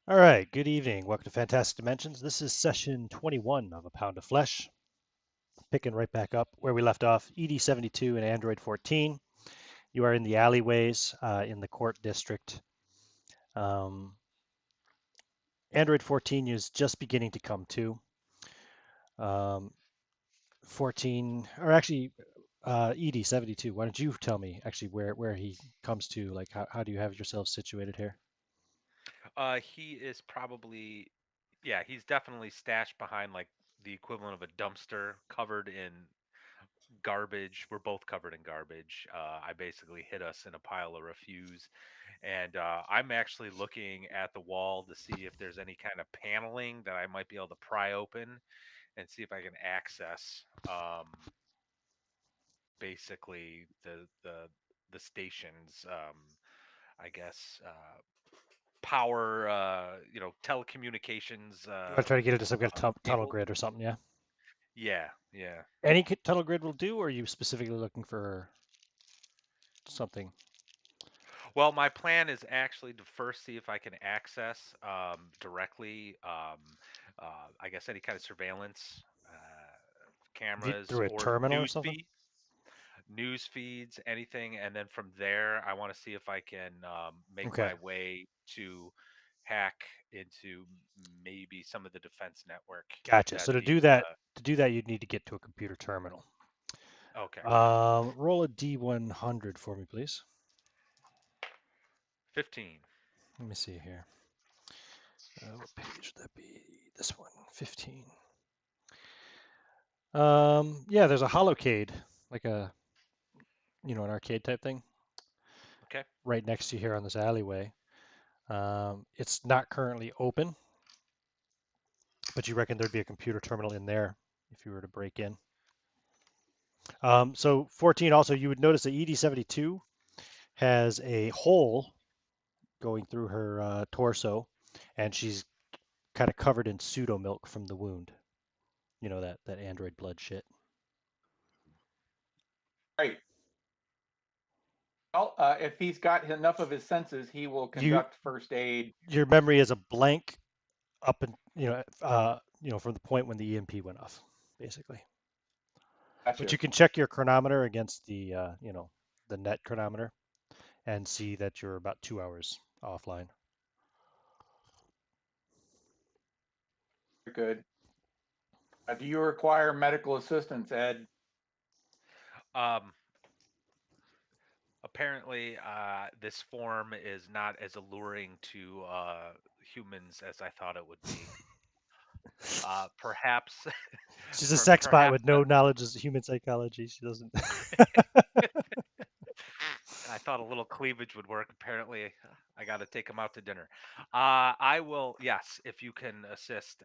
All right, good evening. Welcome to Fantastic Dimensions. This is session 21 of A Pound of Flesh. Picking right back up where we left off, ED72 and Android 14. You are in the alleyways in the court district. Android 14 is just beginning to come to. 14, or actually ED72. Why don't you tell me actually where he comes to? Like, how do you have yourself situated here? He is probably, yeah, he's definitely stashed behind like the equivalent of a dumpster covered in garbage. We're both covered in garbage. I basically hit us in a pile of refuse. And I'm actually looking at the wall to see if there's any kind of paneling that I might be able to pry open and see if I can access basically the station's, I guess, power, telecommunications You want to try to get into some kind of tunnel cable. grid or something, yeah? Yeah, yeah. Any tunnel grid will do, or are you specifically looking for something? Well, my plan is actually to first see if I can access directly, I guess, any kind of surveillance cameras Through a or terminal or something? news feeds, anything, and then from there, I want to see if I can make Okay, my way to hack into maybe some of the defense network gotcha. that So the to do that, you'd need to get to a computer terminal. okay. Roll a D100 for me, please. 15. Let me see here. What page would that be? This one, 15. Yeah, there's a holocade, like an arcade type thing, Okay. right next to you here on this alleyway. It's not currently open, but you reckon there'd be a computer terminal in there if you were to break in. So 14 also, you would notice that ED72 has a hole going through her torso, and she's kind of covered in pseudo milk from the wound. You know that android blood shit. Right. Well, if he's got enough of his senses, he will You conduct first aid. your memory is a blank up and from the point when the EMP went off, basically. But Gotcha. you can check your chronometer against the net chronometer and see that you're about 2 hours offline. Very good. Do you require medical assistance, Ed? Um, Apparently, this form is not as alluring to humans as I thought it would be. Perhaps, She's a sex bot perhaps with no knowledge of human psychology. She doesn't. I thought a little cleavage would work. Apparently, I got to take him out to dinner. I will, yes, if you can assist.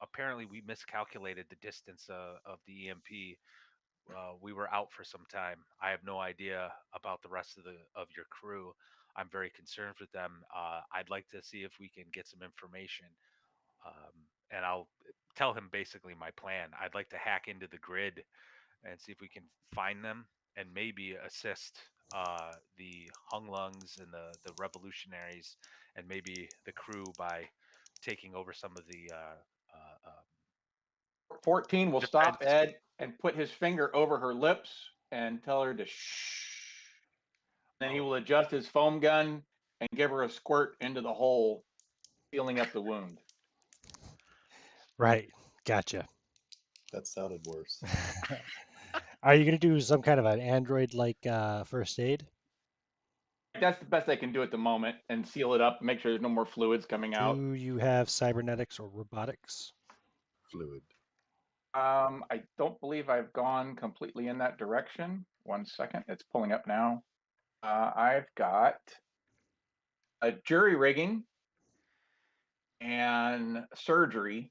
Apparently, we miscalculated the distance of the EMP. We were out for some time. I have no idea about the rest of your crew. I'm very concerned with them. I'd like to see if we can get some information, and I'll tell him basically my plan. I'd like to hack into the grid and see if we can find them and maybe assist the Hung Lungs and the revolutionaries and maybe the crew by taking over some of the 14 will stop defense. Ed and put his finger over her lips and tell her to shh. Then he Oh, will adjust his foam gun and give her a squirt into the hole, sealing up the wound. Right. Gotcha. That sounded worse. Are you going to do some kind of an android like first aid? That's the best I can do at the moment and seal it up, make sure there's no more fluids coming out. Do you have cybernetics or robotics? Fluid. I don't believe I've gone completely in that direction. 1 second, it's pulling up now. I've got a jury rigging and surgery.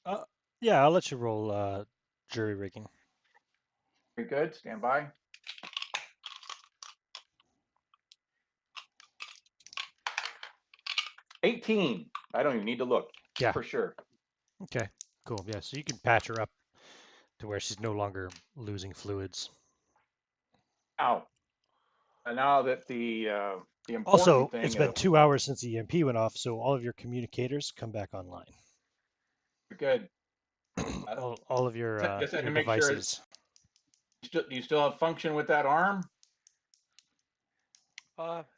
Uh, yeah, I'll let you roll jury rigging. Very good. Stand by. 18. I don't even need to look Yeah. for sure. Okay. Cool. Yeah. So you can patch her up to where she's no longer losing fluids. Now that the The Also, important thing it's is been 2 hours since the EMP went off, so all of your communicators come back online. good. All of your Just had to your make sure. devices. Do you still have function with that arm?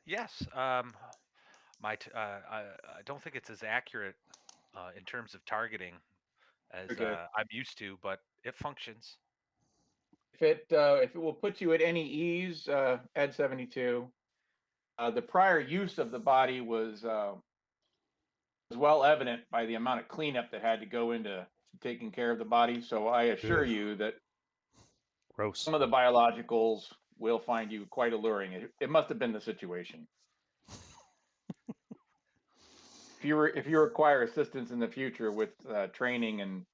Yes. I don't think it's as accurate in terms of targeting as Very good. I'm used to, but it functions. If it will put you at any ease, Ed 72, the prior use of the body was well evident by the amount of cleanup that had to go into taking care of the body. So I assure Ugh. you that Gross. some of the biologicals will find you quite alluring. It must have been the situation. If you require assistance in the future with training and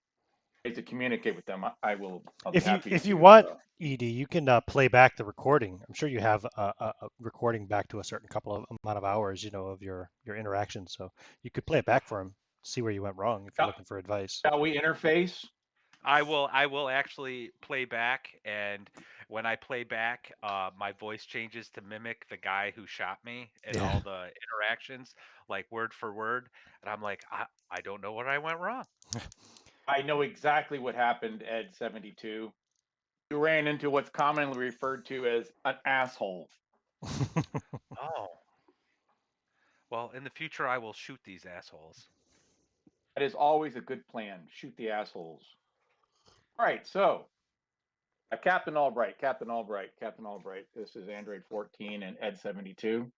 ways to communicate with them, I'll be happy If to. you want, Edie, you can play back the recording. I'm sure you have a recording back to a certain couple of amount of hours, of your interactions. So you could play it back for him, see where you went wrong if you're looking for advice. Shall we interface? I will actually play back, and when I play back, my voice changes to mimic the guy who shot me and Yeah. all the interactions, like word for word. And I'm like, I don't know what I went wrong. I know exactly what happened, Ed 72. You ran into what's commonly referred to as an asshole. Oh. Well, in the future, I will shoot these assholes. That is always a good plan. Shoot the assholes. All right, so Captain Albright. This is Android 14 and Ed 72.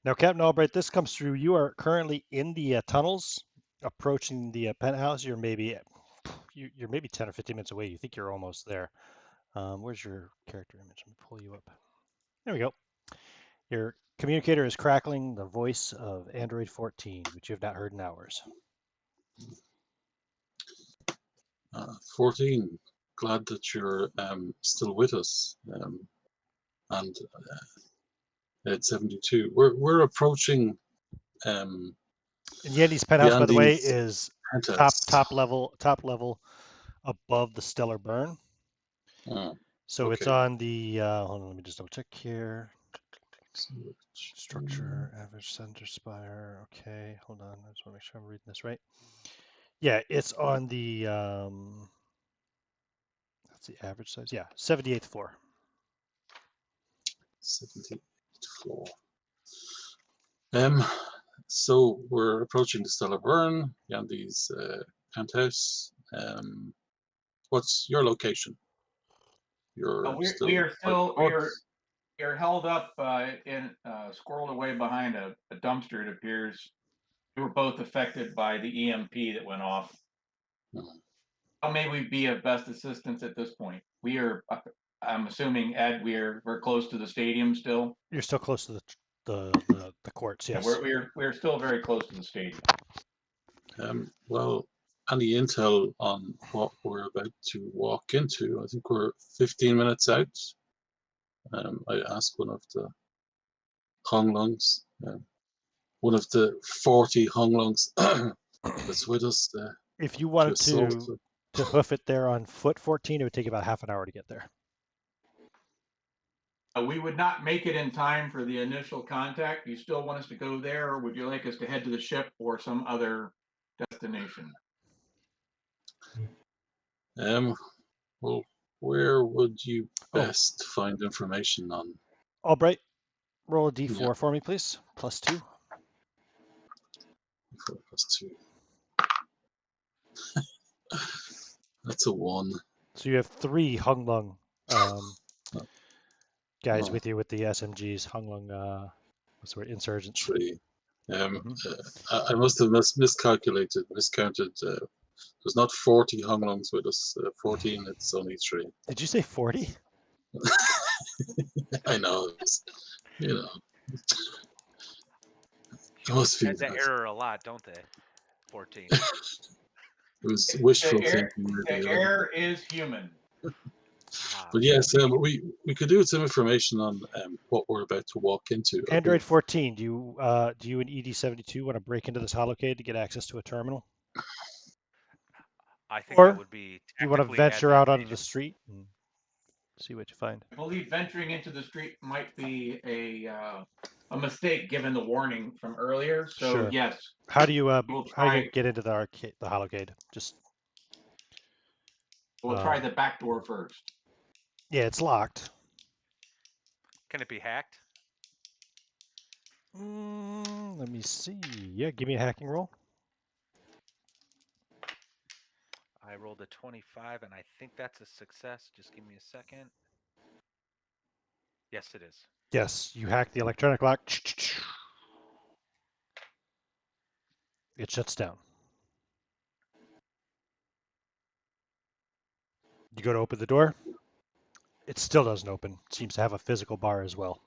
Now, Captain Albright, this comes through. You are currently in the tunnels, approaching the penthouse. You're maybe 10 or 15 minutes away. You think you're almost there. Where's your character image? Let me pull you up. There we go. Your communicator is crackling the voice of Android 14, which you have not heard in hours. 14, glad that you're still with us. And at 72, we're approaching And Yendi's penthouse, by the way, Yandy's is penthouse. top level above the stellar burn. Oh, So it's okay. on the hold on, let me just double check here. Structure, average center spire. Okay, hold on. I just want to make sure I'm reading this right. Yeah, it's on the that's the average size. Yeah, 78th floor. 78th floor. So we're approaching the stellar burn, Yandy's penthouse. What's your location? We are held up squirreled away behind a dumpster. It appears we were both affected by the EMP that went off. How may we be of best assistance at this point? I'm assuming, Ed, we're close to the stadium still. You're still close to the courts. Yes. Yeah, we're still very close to the stadium. Well, any intel on what we're about to walk into? I think we're 15 minutes out. I asked one of the Honglungs, one of the 40 Honglungs that's with us. If you wanted assault. to hoof it there on foot 14, it would take about half an hour to get there. We would not make it in time for the initial contact. You still want us to go there, or would you like us to head to the ship or some other destination? Well, where would you best find information on? Albright, roll a d4 for me, please. +2. 4 + 2. That's a 1. So you have 3 Honglung guys with you with the SMGs. Honglung, what's the word? Insurgents. 3. I must have miscounted. There's not 40 Honglungs with us. 14. It's only 3. Did you say 40? I know. You know. Humans tend to error a lot, don't they? 14. It was wishful thinking. The error is human. But yes, we could do with some information on what we're about to walk into. Android 14, do you and ED72 want to break into this holocade to get access to a terminal? I think Or that would be you want to venture out onto the street and See what you find. I believe venturing into the street might be a mistake given the warning from earlier. So Sure. yes, How do you we'll how do try. you get into the arcade, the holocade? Just We'll try the back door first. yeah, it's locked. Can it be hacked? Let me see. Yeah, give me a hacking roll. I rolled a 25, and I think that's a success. Just give me a second. Yes, it is. Yes, you hack the electronic lock. It shuts down. You go to open the door. It still doesn't open. It seems to have a physical bar as well.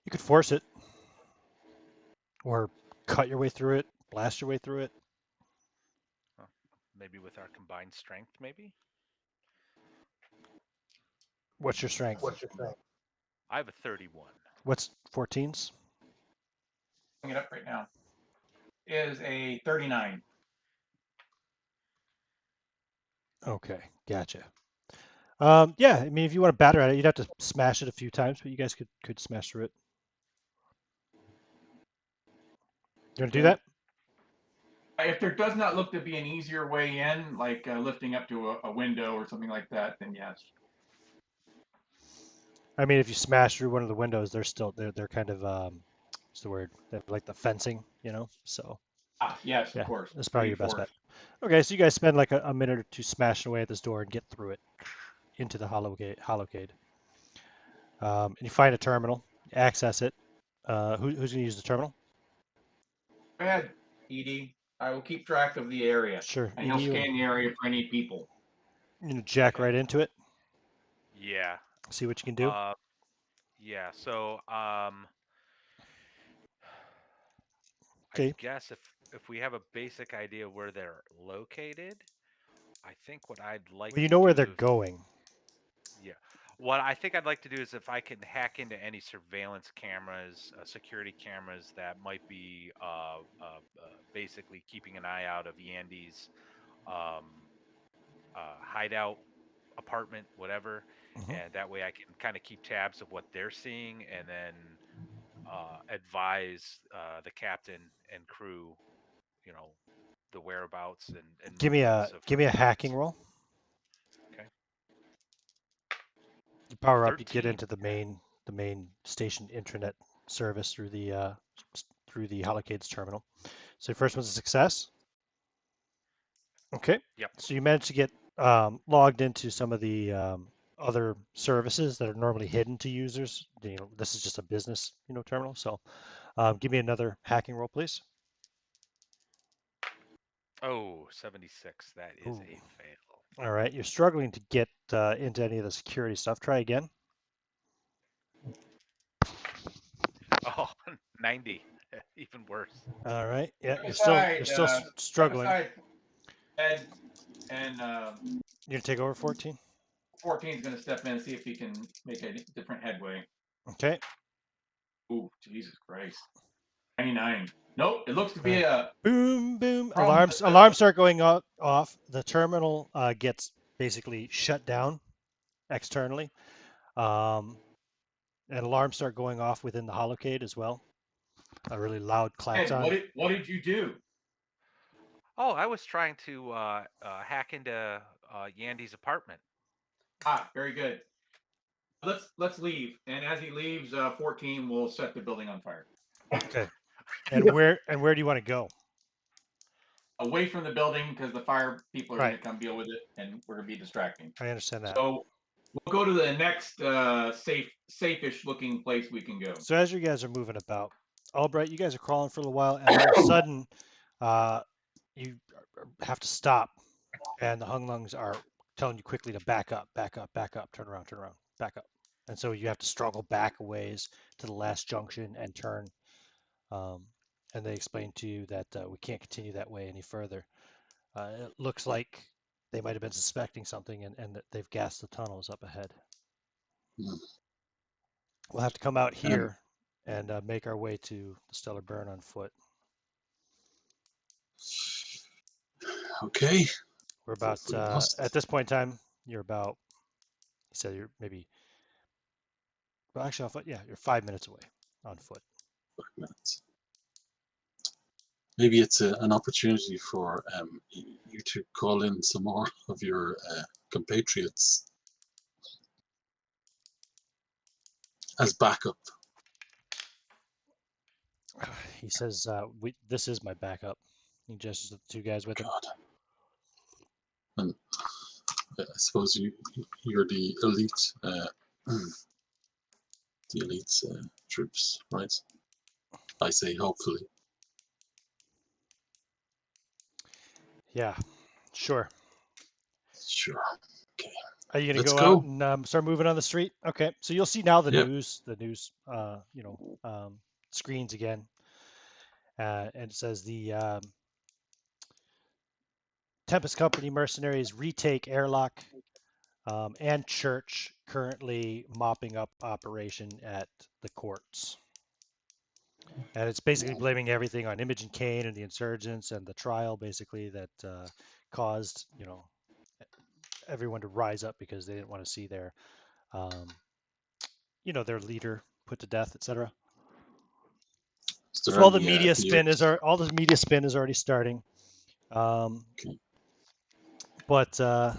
You could force it, or cut your way through it, blast your way through it. Well, maybe with our combined strength, maybe? What's your strength? I have a 31. What's 14's? Bring it up right now. Is a 39. Okay, gotcha. Yeah, I mean, if you want to batter at it, you'd have to smash it a few times, but you guys could smash through it. You want to do that? If there does not look to be an easier way in, like lifting up to a window or something like that, then yes. I mean, if you smash through one of the windows, they're kind of what's the word? They're like the fencing, you know. So Yes, yeah, of course. that's probably your best bet. Reinforced. Okay, so you guys spend like a minute or two smashing away at this door and get through it into the holocade. And you find a terminal, access it. Who's going to use the terminal? Go ahead, Edie. I will keep track of the area. Sure. And he'll scan the area for any people. You know, jack Okay. right into it. Yeah. See what you can do. Yeah. So, Okay. I guess if we have a basic idea where they're located, I think what I'd like Well, you to know where they're do, going. yeah, what I think I'd like to do is if I can hack into any surveillance cameras, security cameras that might be basically keeping an eye out of Yandy's um, hideout, apartment, whatever, Mhm. and that way I can kind of keep tabs of what they're seeing and then advise the captain and crew, you know, the whereabouts and Give me movements of a hacking targets. roll. Okay. You power up. You get 13. into the main station intranet service through the Holocade's terminal. So first one's a success. Okay. Yep. So you managed to get logged into some of the other services that are normally hidden to users. You know, this is just a business, terminal. So give me another hacking roll, please. Oh, 76. That is Ooh. a fail. All right. You're struggling to get into any of the security stuff. Try again. Oh, 90. Even worse. All right. Yeah, Step you're still struggling. aside, Ed and You're gonna take over 14. 14 is going to step in and see if he can make a different headway. Okay. Ooh, Jesus Christ. 99. Nope, it looks to be a Boom, boom. problem. Alarms start going off. The terminal gets basically shut down externally. And alarms start going off within the holocade as well. A really loud Ed, klaxon. what did you do? Oh, I was trying to hack into Yandy's apartment. Very good. Let's leave. And as he leaves, 14 will set the building on fire. Okay. And where do you want to go? Away from the building because the fire people are going Right. to come deal with it, and we're going to be distracting. I understand that. So we'll go to the next safe-ish looking place we can go. So as you guys are moving about, Albright, you guys are crawling for a little while, and all of a sudden, you have to stop, and the Hunglungs are telling you quickly to back up, turn around, back up. And so you have to struggle back a ways to the last junction and turn. And they explain to you that we can't continue that way any further. It looks like they might have been suspecting something, and that they've gassed the tunnels up ahead. We'll have to come out here and make our way to the Stellar Burn on foot. Okay. We're about Hopefully lost. at this point in time, You're about, he said you're maybe, well, actually, on foot, yeah, you're 5 minutes away on foot. 5 minutes. Maybe it's an opportunity for you to call in some more of your compatriots as backup. He says, this is my backup. He gestures at the two guys with him. God. And I suppose you're the elite, troops, right? I say hopefully. Yeah, sure. Sure. Okay. Are you gonna Let's go out go. and start moving on the street? Okay, so you'll see now the Yep. news, screens again, and it says the Tempest Company mercenaries retake airlock, and church currently mopping up operation at the courts. And it's basically blaming everything on Imogen Kane and the insurgents and the trial, basically, that caused, everyone to rise up because they didn't want to see their, their leader put to death, etc. Is there So all the any media spin news? is already starting. Okay. But yeah,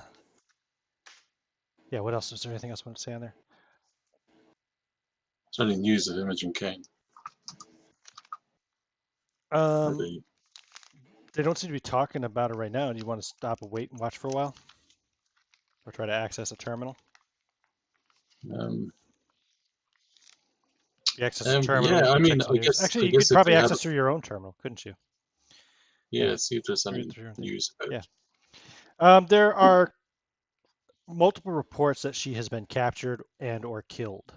what else? Is there anything else I want to say on there? Is there any news of Imogen Kane? Are they... They don't seem to be talking about it right now. Do you want to stop and wait and watch for a while, or try to access a terminal? You access a terminal, yeah, you I can mean, check some news. Actually, I you could guess if probably they have, access through your own terminal, couldn't you? yeah, see if there's any Through your thing. news about it. Yeah. There are multiple reports that she has been captured and or killed,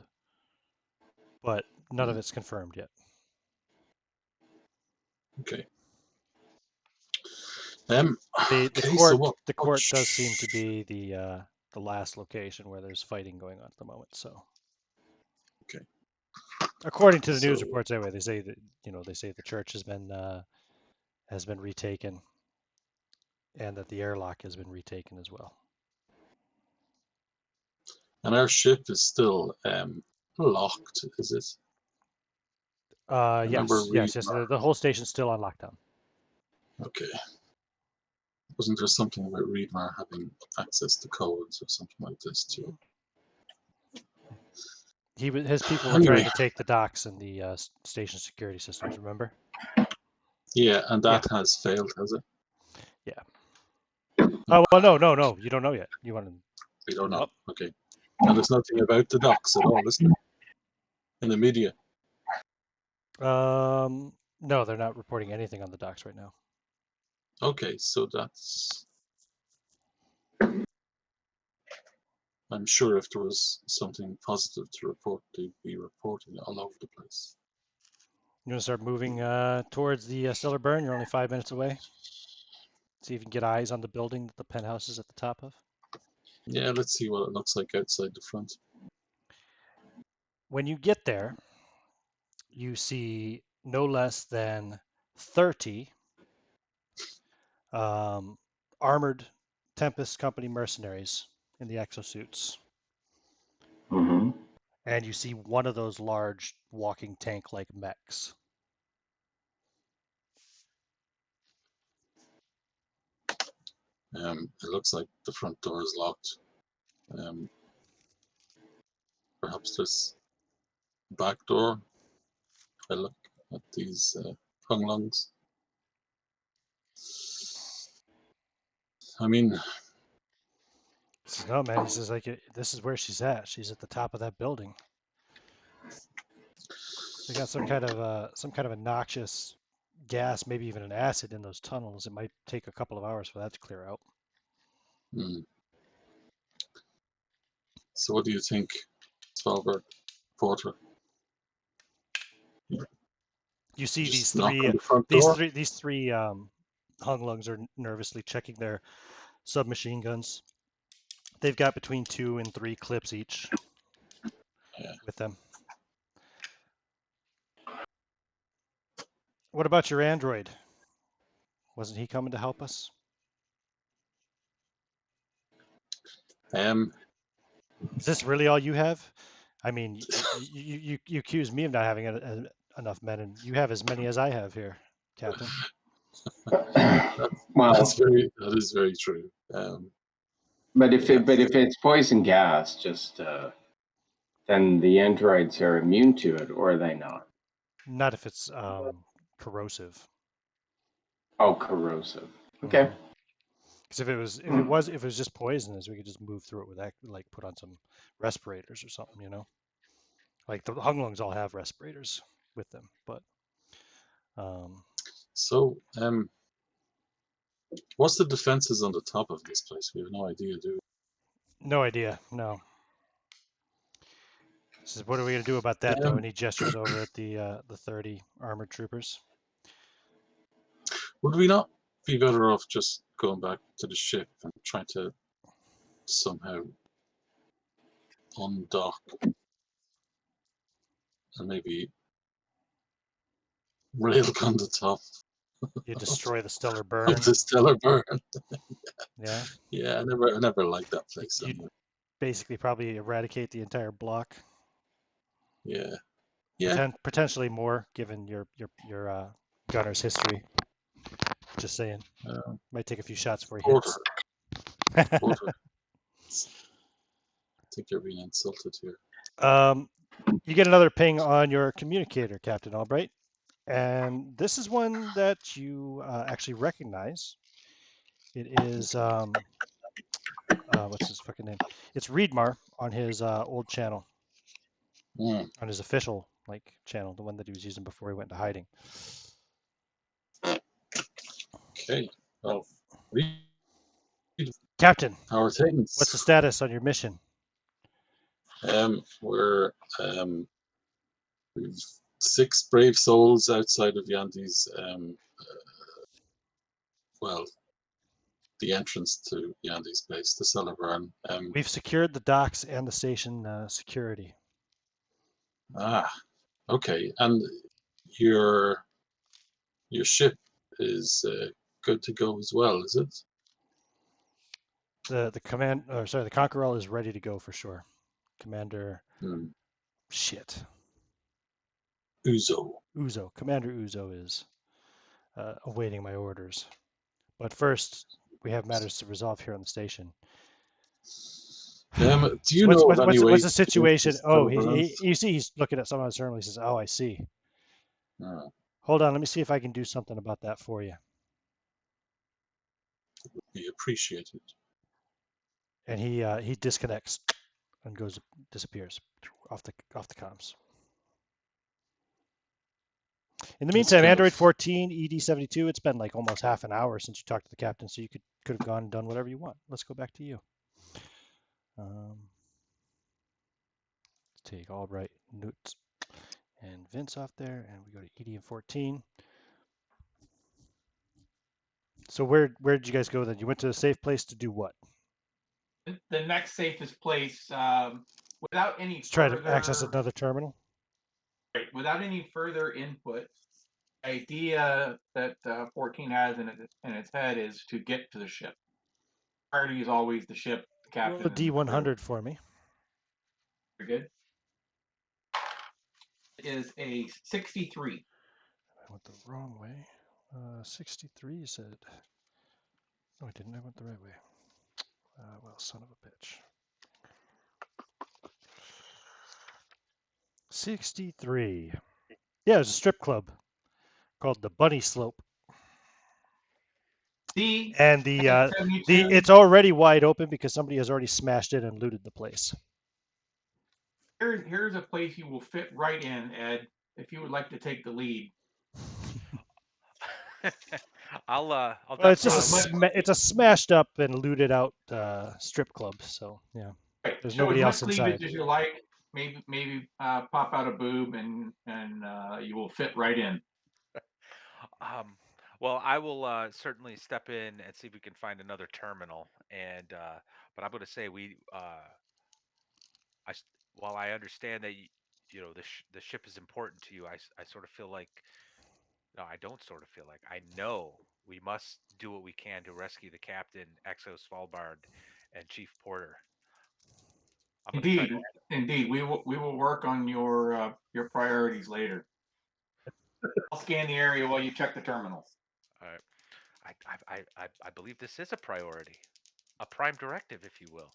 but none of it's confirmed yet. Okay. The Okay, so the court does seem to be the last location where there's fighting going on at the moment. So, okay, according to the so news reports, anyway, they say that they say the church has been retaken, and that the airlock has been retaken as well. and our ship is still locked, is it? Yes. The whole station's still on lockdown. Okay. Wasn't there something about Reedmar having access to codes or something like this too? His people were Anyway, trying to take the docks and the station security systems. Remember? yeah, and Yeah. that has failed, has it? Yeah. Oh well, no. You don't know yet. You want to? We don't know. Okay. And there's nothing about the docks at all, is there? In the media. No, they're not reporting anything on the docks right now. Okay, so that's... I'm sure if there was something positive to report, they'd be reporting it all over the place. You want to start moving towards the Stellar Burn? You're only 5 minutes away. See if you can get eyes on the building that the penthouse is at the top of. Yeah, let's see what it looks like outside the front. When you get there, you see no less than 30 armored Tempest Company mercenaries in the exosuits. Mm-hmm. And you see one of those large walking tank-like mechs. It looks like the front door is locked. Perhaps there's a back door. I look at these lungs. I mean, He says, no, man. He says, this is where she's at. She's at the top of that building. They got some kind of a noxious gas, maybe even an acid in those tunnels. It might take a couple of hours for that to clear out. So what do you think, Svalbard Porter? You see Just knock on the front door? these three Hunglungs are nervously checking their submachine guns. They've got between 2 and 3 clips each with them. What about your android? Wasn't he coming to help us? Um, Is this really all you have? I mean, you accuse me of not having enough men, and you have as many as I have here, Captain. Well, that is very true. but if yeah. it's poison gas, just then the androids are immune to it, or are they not? Not if it's corrosive. Oh, corrosive. Okay. Because if it was just poisonous, we could just move through it with that, like put on some respirators or something, you know. Like the Hunglungs all have respirators with them, but So, what's the defenses on the top of this place? We have no idea, do we? no idea. No. Says, what are we gonna do about that though? Um, And he gestures over at the 30 armored troopers. would we not be better off just going back to the ship and trying to somehow undock and maybe railgun the top You destroy the stellar of burn. the stellar burn? Yeah. Yeah, I never liked that place. You'd basically probably eradicate the entire block. Yeah, yeah. Potentially more, given your gunner's history. Just saying. Might take a few shots before he Porter, hits. Porter. I think you're being insulted here. You get another ping on your communicator, Captain Albright, and this is one that you actually recognize. It is what's his fucking name? It's Reedmar on his old channel, Mm, on his official channel, the one that he was using before he went into hiding. okay. Well, Reed, Captain, how are things? what's the status on your mission? We're we've 6 brave souls outside of Yandi's. Well, the entrance to Yandi's base, the cellar burn. We've secured the docks and the station security. Okay. And your ship is good to go as well, is it? The Conqueror is ready to go for sure. Commander, shit. Commander Uzo is awaiting my orders. But first, we have matters to resolve here on the station. Do you So know of any way what's the to get into situation? this Oh, cellar burn? you see, he's looking at some of his terminal. He says, "Oh, I see. Hold on, let me see if I can do something about that for you." Be appreciated. And he disconnects and disappears off the comms. In the meantime, Android 14, ED72, it's been like almost half an hour since you talked to the captain, so you could have gone and done whatever you want. Let's go back to you. Let's take Albright, Newt, and Vince off there, and we go to ED and 14. So where did you guys go then? You went to a safe place to do what? The next safest place, without any Let's try to access another terminal. right, without any further input, the idea that 14 has in its head is to get to the ship. Priority is always the ship, the captain. Roll a D100 for me. Very good. It is a 63. I went the wrong way. 63, you said. No, I didn't. I went the right way. Well, son of a bitch. 63. Yeah, there's a strip club called the Bunny Slope. And it's already wide open because somebody has already smashed it and looted the place. Here's a place you will fit right in, Ed, if you would like to take the lead. I'll it's just it's a smashed up and looted out strip club. So yeah, right. There's nobody else inside. Show as much cleavage as you like. Maybe pop out a boob and you will fit right in. Well, I will certainly step in and see if we can find another terminal. And but I'm going to say while I understand that the ship is important to you, I sort of feel like no, I don't sort of feel like I know we must do what we can to rescue the captain, Exo Svalbard, and Chief Porter. I'm gonna try to. Indeed. We will work on your priorities later. I'll scan the area while you check the terminals. All right. I believe this is a priority, a prime directive, if you will.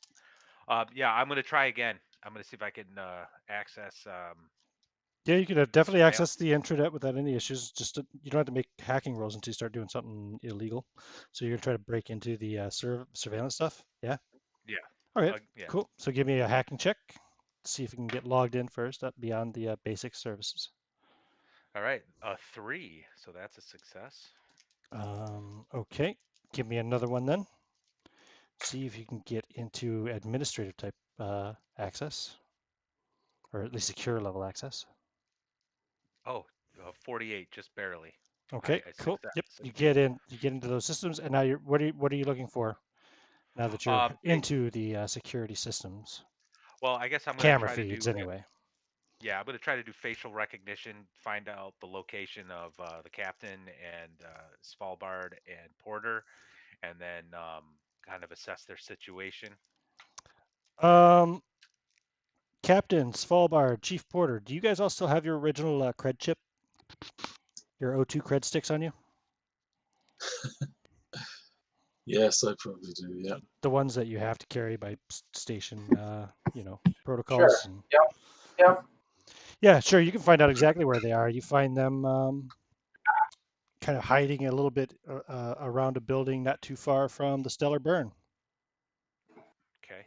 Yeah, I'm gonna try again. I'm gonna see if I can access. Yeah, you can definitely Surveil. access the intranet without any issues. Just you don't have to make hacking rolls until you start doing something illegal. So you're gonna try to break into the surveillance stuff. Yeah. Yeah. Okay. Yeah. Cool. So give me a hacking check. See if you can get logged in first beyond the basic services. All right. 3. So that's a success. Okay. Give me another one then. See if you can get into administrative type access, or at least secure level access. Oh, 48, just barely. Okay, I cool. Yep, you succeeded. get in, you get into those systems, and now you're what are you looking for now that you're Hey, into the security systems, well, I guess I'm gonna camera try to do. feeds anyway. Yeah, I'm gonna try to do facial recognition, find out the location of the captain and Svalbard and Porter, and then kind of assess their situation. Um, Captain Svalbard, Chief Porter, do you guys all still have your original cred chip, your O2 cred sticks on you? Yes, I probably do. Yeah. The ones that you have to carry by station, Sure. protocols and. Yep. Yep. Yeah, sure. You can find out exactly where they are. You find them kind of hiding a little bit around a building not too far from the stellar burn. Okay.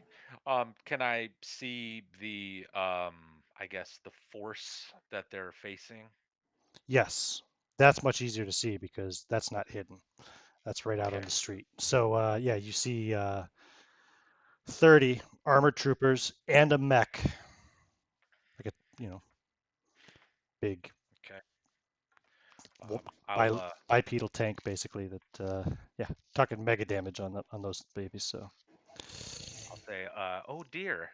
Can I see the I guess the force that they're facing? Yes, that's much easier to see because that's not hidden. That's right out on Okay. the street. So yeah, you see 30 armored troopers and a mech, like a big Okay. w- I'll bipedal tank basically. That yeah, talking mega damage on those babies. So say, oh dear,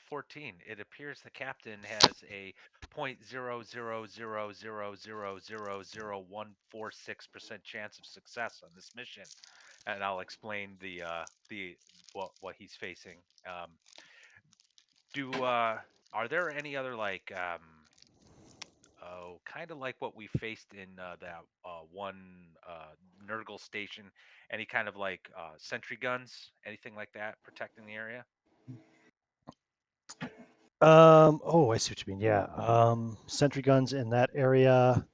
14. It appears the captain has a 0.00000000146% chance of success on this mission, and I'll explain the what he's facing. Do Are there any other like kind of like what we faced in that one Nurgle station? Any kind of like sentry guns, anything like that, protecting the area? oh, I see what you mean. Yeah, sentry guns in that area.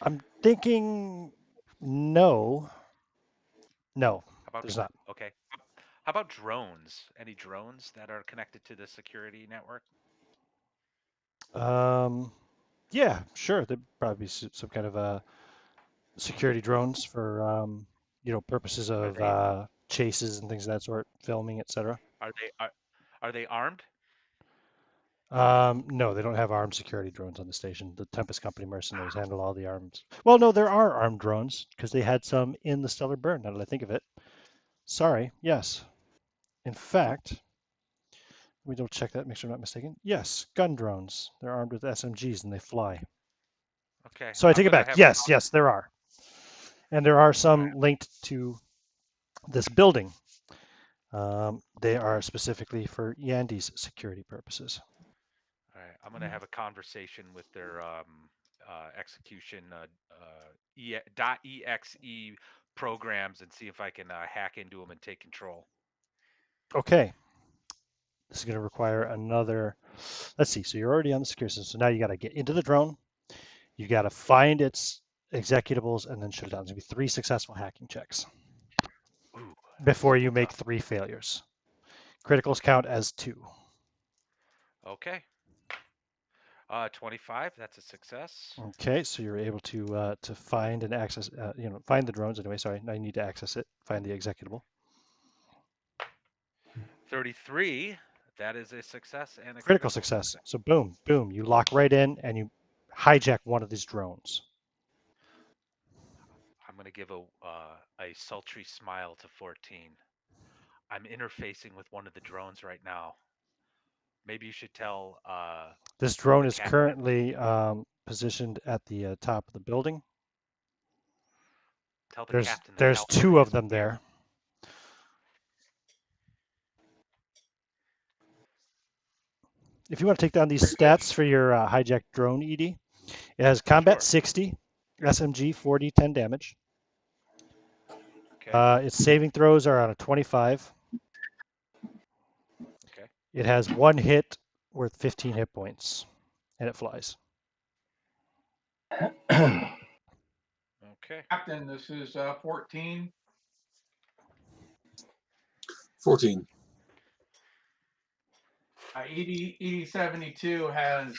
I'm thinking no. No, How about there's not. okay? How about drones? Any drones that are connected to the security network? Um, yeah, sure. There'd probably be some kind of security drones for purposes Are of they chases and things of that sort, filming, etc. are they are they armed? No, they don't have armed security drones on the station. The Tempest Company mercenaries handle all the arms. Well, no, there are armed drones because they had some in the Stellar Burn. Now that I think of it, sorry. Yes, in fact, let me double check that, make sure I'm not mistaken. Yes, gun drones. They're armed with SMGs and they fly. Okay, So I I'm take it gonna back. have a Yes, yes, there are. And there are all right. some linked to this building. They are specifically for Yandy's security purposes. All right, I'm gonna have a conversation with their execution .exe programs and see if I can hack into them and take control. Okay. This is going to require another. Let's see. So you're already on the security system. So now you got to get into the drone. You got to find its executables and then shut it down. There's going to be 3 successful hacking checks Ooh, before super you make tough. 3 failures. Criticals count as 2. Okay. 25. That's a success. Okay, so you're able to find and access, find the drones anyway. Sorry, now you need to access it. Find the executable. 33. That is a success and a Critical critical success. success. So boom, boom, you lock right in and you hijack one of these drones. I'm gonna give a sultry smile to 14. I'm interfacing with one of the drones right now. Maybe you should tell This drone the is captain. currently positioned at the top of the building. Tell the There's captain. there's two of them there. If you want to take down these stats for your hijacked drone, ED, it has combat 60, SMG 40, 10 damage. Okay. Its saving throws are on a 25. Okay. It has one hit worth 15 hit points, and it flies. Okay. Captain, this is 14. 14. ED72 has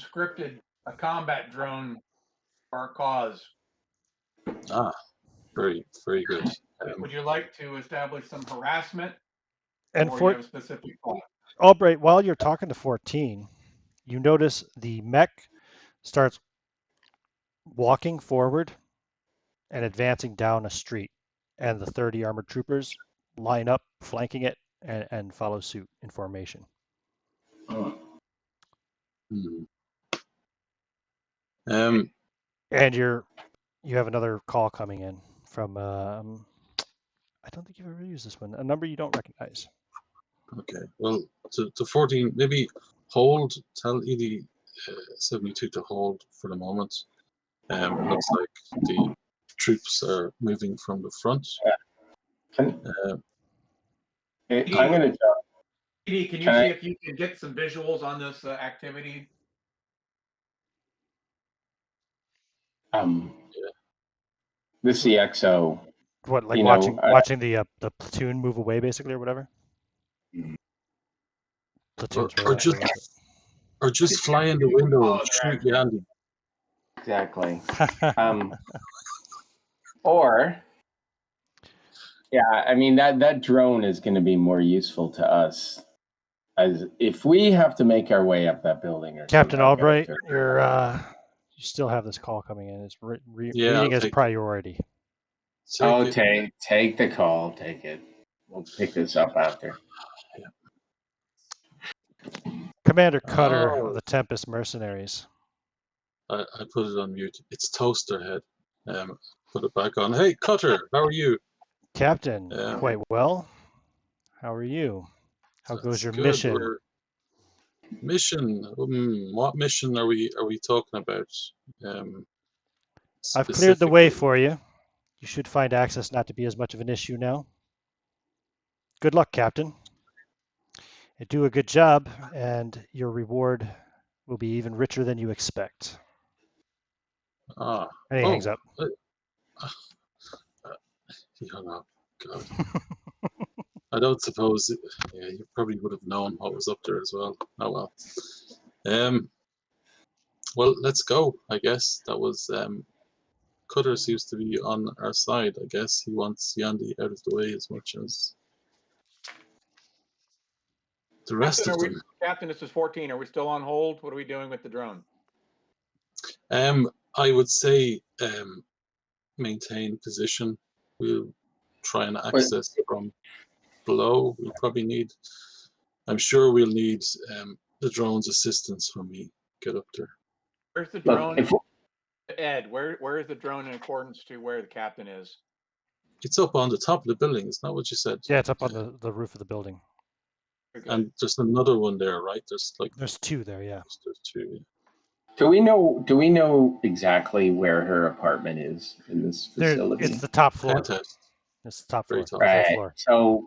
scripted a combat drone for our cause. Ah, very, very good. Would you like to establish some harassment, And or you have a specific thought? Albright, while you're talking to 14, you notice the mech starts walking forward and advancing down a street, and the 30 armored troopers line up, flanking it, and follow suit in formation. Hmm. And you have another call coming in from I don't think you've ever used this one. A number you don't recognize. Okay. Well, to 14, maybe hold. Tell ED72 to hold for the moment. Looks like the troops are moving from the front. I'm ED, going to jump. ED, can you see if you can get some visuals on this activity? The CXO. What, like watching the platoon move away, basically, or whatever? Platoon's or just fly in the window and shoot Yandy. Exactly. Or, yeah, I mean that drone is going to be more useful to us as if we have to make our way up that building or Captain somehow Albright, you still have this call coming in. It's reading as priority. Take the call. Take it. We'll pick this up after. Commander Cutter of the Tempest Mercenaries. I put it on mute. It's Toasterhead. Put it back on. Hey, Cutter, how are you? Captain, quite well. How are you? How goes your mission? Mission. What mission are we talking about? I've cleared the way for you. You should find access not to be as much of an issue now. Good luck, Captain. You do a good job, and your reward will be even richer than you expect. And he hangs up. He hung up. God. I don't suppose. Yeah, you probably would have known what was up there as well. Oh well. Well, let's go. I guess that was. Cutter seems to be on our side. I guess he wants Yandy out of the way as much as the rest of them. Captain, this is 14. Are we still on hold? What are we doing with the drone? I would say maintain position. We'll try and access from below. We'll probably need. I'm sure we'll need the drone's assistance when we get up there. Where's the drone? Ed, where is the drone in accordance to where the captain is? It's up on the top of the building. Isn't that what you said? Yeah, it's up on the roof of the building. And there's another one there, right? There's two there, yeah. There's two. Yeah. Do we know exactly where her apartment is in this facility? It's the top floor. Penthouse. It's the top floor. Right. Floor. So,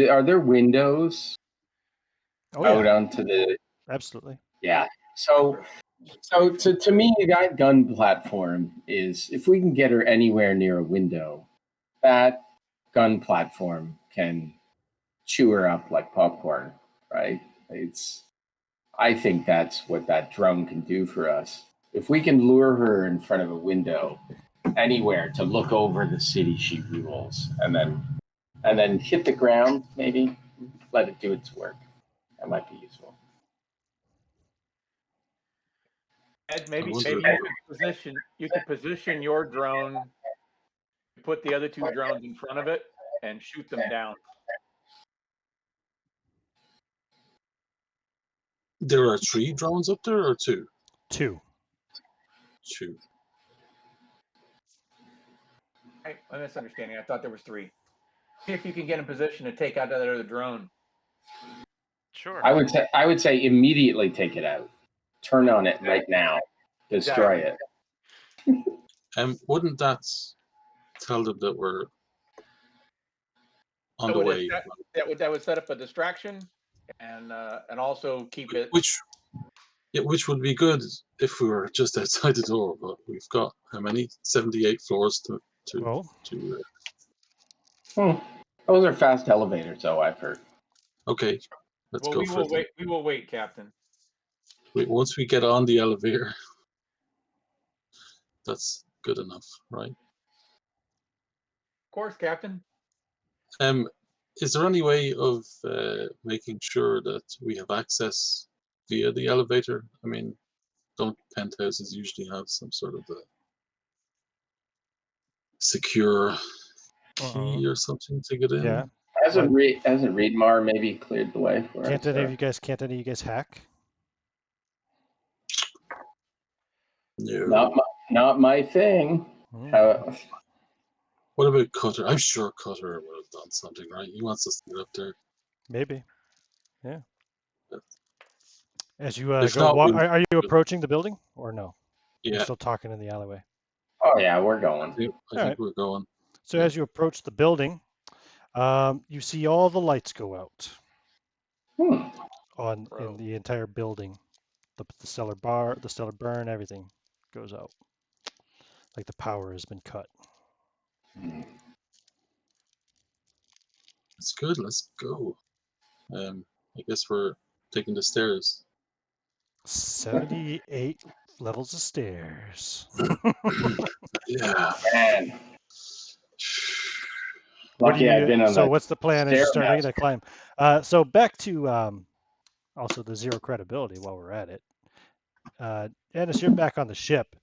are there windows out onto the? Absolutely. Yeah. So to me, that gun platform is, if we can get her anywhere near a window, that gun platform can chew her up like popcorn, right? I think that's what that drone can do for us. If we can lure her in front of a window anywhere to look over the city she rules, and then hit the ground, maybe let it do its work. That might be useful. Ed, maybe you could position your drone, put the other two drones in front of it, and shoot them down. There are 3 drones up there, or 2? 2. 2. I'm misunderstanding. I thought there was 3. See if you can get in position to take out that other drone. Sure. I would say immediately take it out. Turn on it right now. Destroy it. Wouldn't that tell them that we're on the way? That would set up a distraction and also keep it. Which would be good if we were just outside the door, but we've got how many? 78 floors to. Those are fast elevators, though, I've heard. Okay, let's go for it. We will wait, Captain. Once we get on the elevator, that's good enough, right? Of course, Captain. Is there any way of making sure that we have access via the elevator? I mean, don't penthouses usually have some sort of a secure key or something to get in? Yeah. Hasn't Reedmar maybe cleared the way for us? Can't any of you guys hack? No. Not my thing. What about Cutter? I'm sure Cutter would have done something, right? He wants us to get up there. Maybe. Yeah. As you go, are you approaching the building or no? Yeah. You're still talking in the alleyway. Oh yeah, we're going. I think we're going. So as you approach the building, you see all the lights go out in the entire building. The cellar bar, the cellar burn, everything goes out. Like the power has been cut. That's good. Let's go. I guess we're taking the stairs. 78 levels of stairs. Yeah. Man. Lucky I've been on So what's the plan as you start making that climb? So back to also the 0 credibility while we're at it. Ennis, you're back on the ship.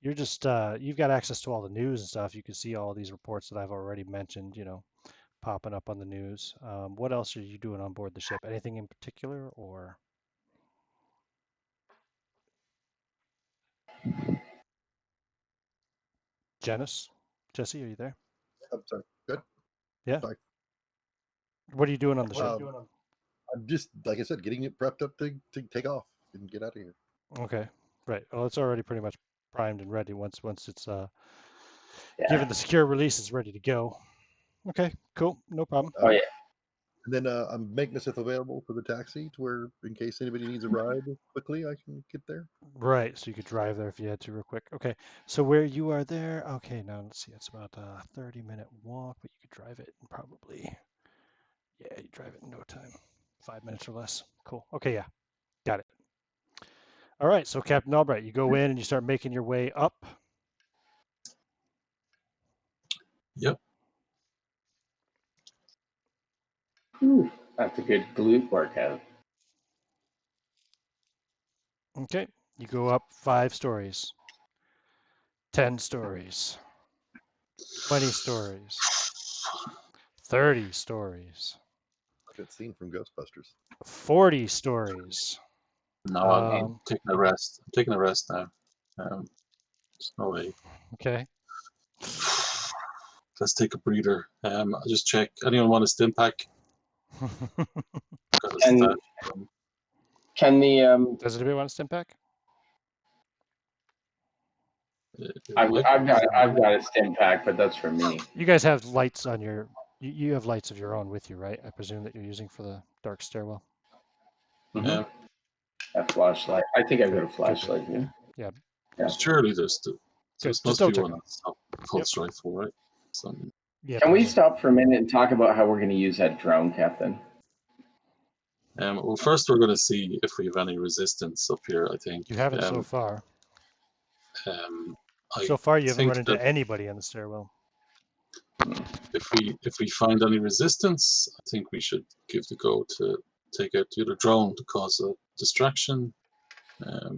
You're just you've got access to all the news and stuff. You can see all these reports that I've already mentioned, popping up on the news. What else are you doing on board the ship? Anything in particular, or? Jesse, are you there? I'm sorry. Good. Yeah. Sorry. What are you doing on the ship? I'm just, like I said, getting it prepped up to take off and get out of here. Okay, right. Well, it's already pretty much primed and ready. Once it's given the secure release, it's ready to go. Okay, cool, no problem. Oh yeah. And then I'm making myself available for the taxi to where, in case anybody needs a ride quickly, I can get there. Right, so you could drive there if you had to real quick. Okay, so where you are there, okay, now let's see, it's about a 30-minute walk, but you could drive it in probably, yeah, you drive it in no time, 5 minutes or less. Cool, okay, yeah, got it. All right, so Captain Albright, you go in and you start making your way up. Yep. That's a good glute workout. Okay, you go up 5 stories, 10 stories, 20 stories, 30 stories. Like that scene from Ghostbusters. 40 stories. No, I'm taking a rest. I'm taking a rest now. There's no way. Okay. Let's take a breather. I'll just check. Anyone want a stim pack? Can the Does anybody want a stim pack? I've got a stim pack, but that's for me. You guys have lights on your. You have lights of your own with you, right? I presume that you're using for the dark stairwell. Mm-hmm. A flashlight. I think I've got a flashlight here. Yeah. Surely there's the. Good. Just must be one that's a pulse rifle, right? Yeah. Can we stop for a minute and talk about how we're going to use that drone, Captain? Well, first we're going to see if we have any resistance up here. I think you haven't so far. So far, you haven't run into anybody on the stairwell. If we find any resistance, I think we should give the go to take out the other drone to cause a distraction. I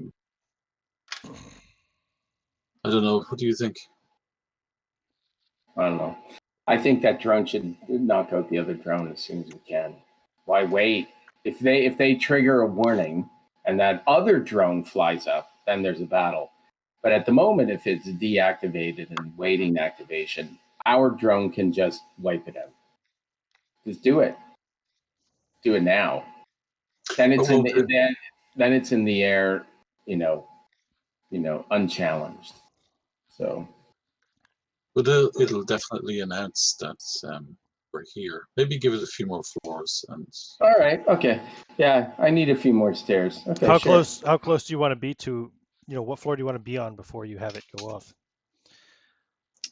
don't know. What do you think? I don't know. I think that drone should knock out the other drone as soon as we can. Why wait? If they trigger a warning and that other drone flies up, then there's a battle. But at the moment, if it's deactivated and waiting activation, our drone can just wipe it out. Just do it. Do it now. Then it's in the then it's in the air, unchallenged. So. But it'll definitely announce that we're here. Maybe give it a few more floors and. All right. Okay. Yeah, I need a few more stairs. Okay. How sure. close do you want to be to? What floor do you want to be on before you have it go off?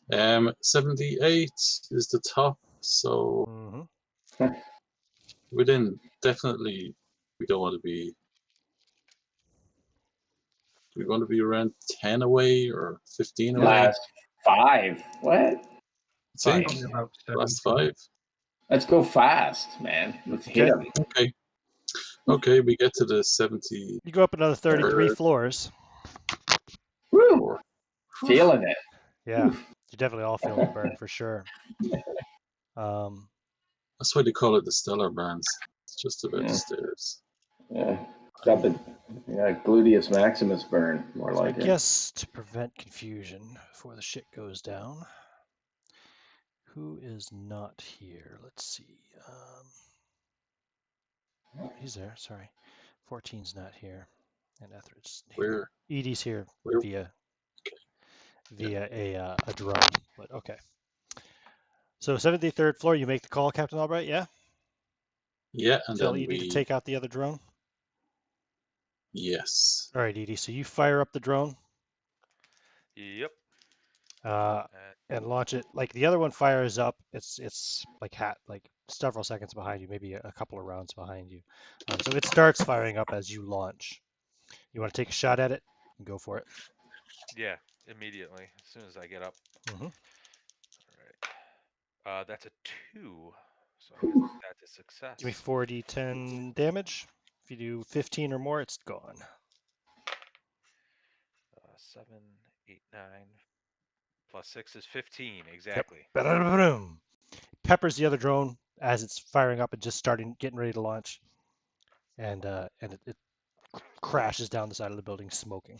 78 is the top, so within definitely we don't want to be. Do we want to be around 10 away or 15 away? Last 5. What? See, About last 5. Let's go fast, man. Let's hit them. Okay, we get to the 70. You go up another 33 floors. Woo! Feeling it. Yeah, you're definitely all feeling the burn for sure. That's why they call it the stellar burns. It's just about the stairs. Yeah, got the gluteus maximus burn, more So like I it. guess to prevent confusion before the shit goes down, who is not here? Let's see. He's there. Sorry, 14's not here, and Etheridge's here. Edie's here via a drone. But okay. So 73rd floor, you make the call, Captain Albright. Yeah. Yeah, and Tell then Edie to take out the other drone. Yes. All right, Edie. So you fire up the drone. Yep. And launch it. Like the other one fires up. It's like several seconds behind you, maybe a couple of rounds behind you. So it starts firing up as you launch. You want to take a shot at it? Go for it. Yeah, immediately as soon as I get up. Mm-hmm. All right. That's a 2, so I guess that's a success. Give me 4d10 damage. If you do 15 or more, it's gone. 7, 8, 9, plus 6 is 15, exactly. Yep. Peppers the other drone as it's firing up and just getting ready to launch, and it crashes down the side of the building, smoking.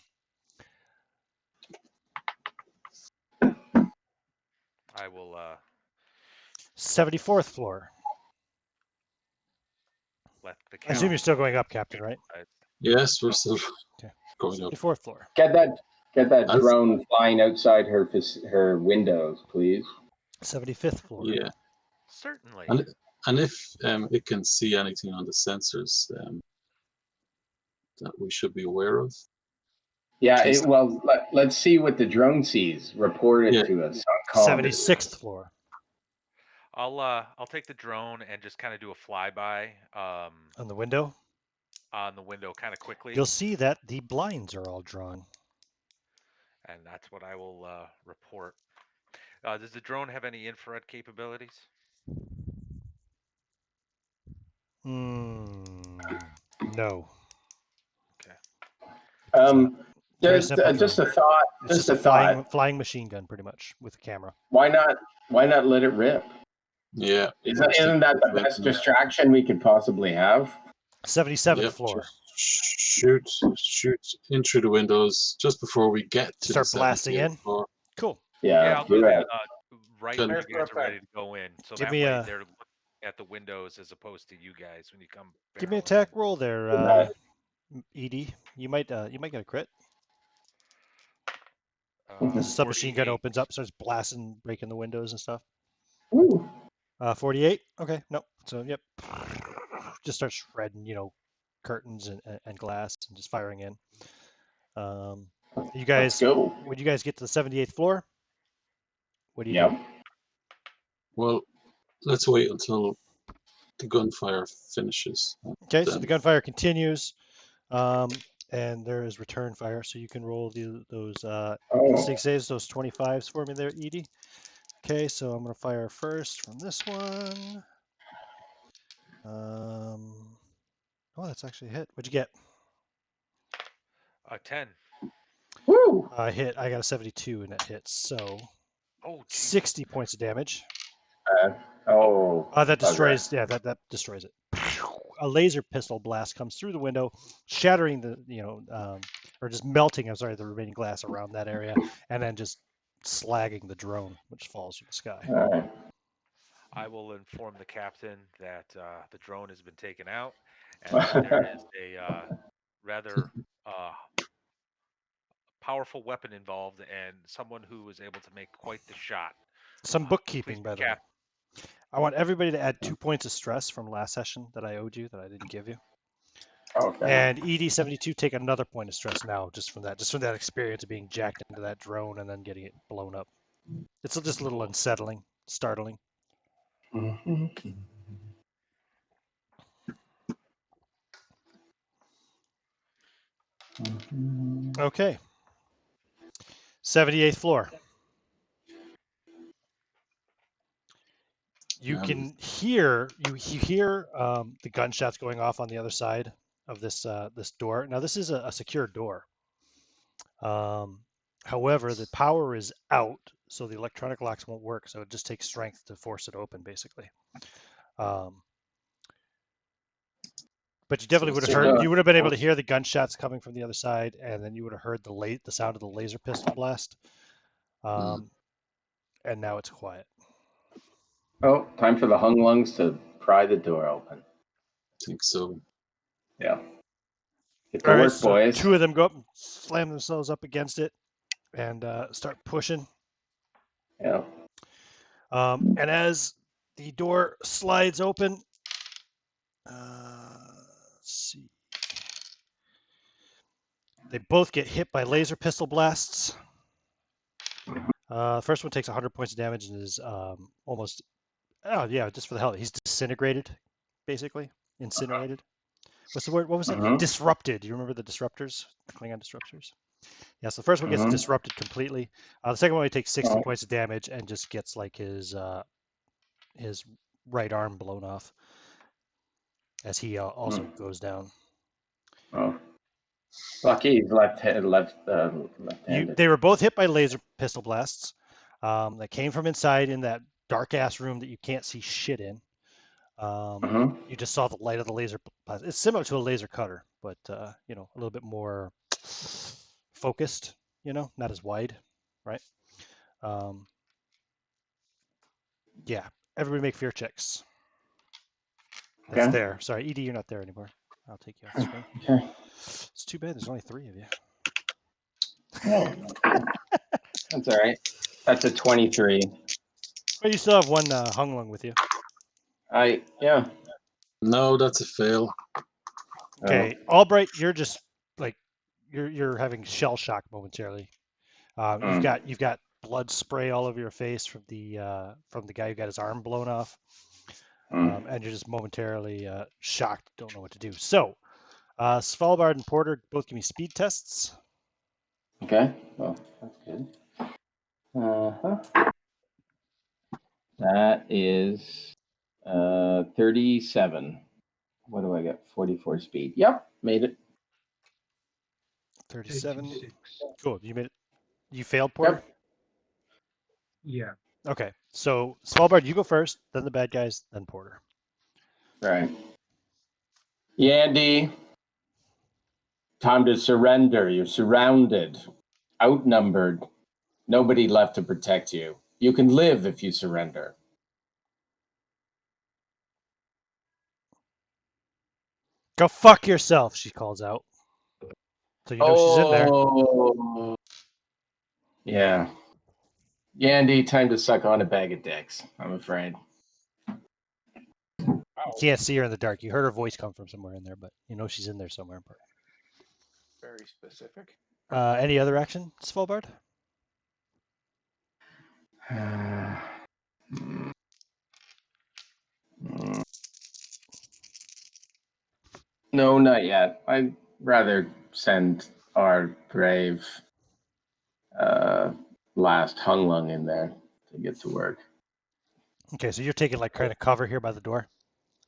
I will. 74th floor. Let the I assume you're still going up, Captain, right? Yes, we're still going up. 74th floor. Get that drone flying outside her windows, please. 75th floor. Yeah. Certainly. And if it can see anything on the sensors that we should be aware of. Yeah, let's see what the drone sees. Report it to us. 76th floor. I'll take the drone and just kind of do a flyby. On the window? On the window kind of quickly. You'll see that the blinds are all drawn. And that's what I will report. Does the drone have any infrared capabilities? No. Okay. Just a thought. Just a flying machine gun, pretty much, with a camera. Why not let it rip? Yeah. Isn't that the best distraction we could possibly have? 77th floor. Shoot in through the windows just before we get to start blasting in. Floor. Cool. Yeah, I'll do that right when you guys are ready to go in. So Give that me way they're looking at the windows as opposed to you guys when you come. Give me an attack roll there, Edie. You might get a crit. As the submachine gun opens up, starts blasting, breaking the windows and stuff. Ooh. 48. Okay, nope. So yep, just starts shredding, curtains and glass and just firing in. You guys, when you guys get to the 78th floor, what do you do? Well, let's wait until the gunfire finishes. Okay, so the gunfire continues, and there is return fire, so you can roll those instinct saves, those 25s for me there, Edie. Okay, so I'm going to fire first from this one. Oh, that's actually a hit. What'd you get? 10. Woo! Hit. I got a 72 and that hits, so 60 points of damage. That destroys. Yeah, that destroys it. A laser pistol blast comes through the window, shattering or just melting. I'm sorry, the remaining glass around that area, and then just slagging the drone, which falls from the sky. All right. I will inform the captain that the drone has been taken out and that there is a rather powerful weapon involved and someone who was able to make quite the shot. Some Please, bookkeeping, by the way. Cap. I want everybody to add 2 points of stress from last session that I owed you that I didn't give you. Okay. And ED72 take another point of stress now just from that experience of being jacked into that drone and then getting it blown up. It's just a little unsettling, startling. Okay. 78th floor. You can hear the gunshots going off on the other side of this door. Now this is a secure door. However, the power is out, so the electronic locks won't work. So it just takes strength to force it open, basically. But you definitely would have heard. You would have been able to hear the gunshots coming from the other side, and then you would have heard the sound of the laser pistol blast. And now it's quiet. Oh, time for the hung lungs to pry the door open. I think so. Yeah. Get All to right, work, so boys. 2 of them go up and slam themselves up against it and start pushing. Yeah. And as the door slides open, let's see. They both get hit by laser pistol blasts. The first one takes 100 points of damage and is almost, just for the hell of it, he's disintegrated, basically. Incinerated. What's the word? What was it? Disrupted. Do you remember the disruptors? Klingon disruptors? Yeah, so the first one gets disrupted completely. The second one, he takes 60 points of damage and just gets like his right arm blown off as he also goes down. Oh. Lucky he's left-handed. They were both hit by laser pistol blasts that came from inside in that dark ass room that you can't see shit in. You just saw the light of the laser blast. It's similar to a laser cutter, but a little bit more focused. Not as wide, right? Yeah. Everybody make fear checks. That's there. Sorry, ED, you're not there anymore. I'll take you off the screen. Okay. It's too bad there's only 3 of you. Oh. That's all right. That's a 23. But you still have 1 hung lung with you. Yeah. No, that's a fail. Okay, Albright, you're just like you're having shell shock momentarily. You've got blood spray all over your face from the guy who got his arm blown off, and you're just momentarily shocked, don't know what to do. So, Svalbard and Porter both give me speed tests. Okay. Well, that's good. That is 37. What do I get? 44 speed. Yep, made it. 37. 56. Cool. You made it. You failed, Porter? Yeah. Okay. So, Svalbard, you go first, then the bad guys, then Porter. Right. Yandy, time to surrender. You're surrounded, outnumbered. Nobody left to protect you. You can live if you surrender. Go fuck yourself, she calls out. So you know she's in there. Oh, yeah. Yandy, time to suck on a bag of dicks, I'm afraid. You can't see her in the dark. You heard her voice come from somewhere in there, but you know she's in there somewhere. Very specific. Any other action, Svalbard? No, not yet. I'd rather send our brave last hung lung in there to get to work. Okay, so you're taking like kind of cover here by the door,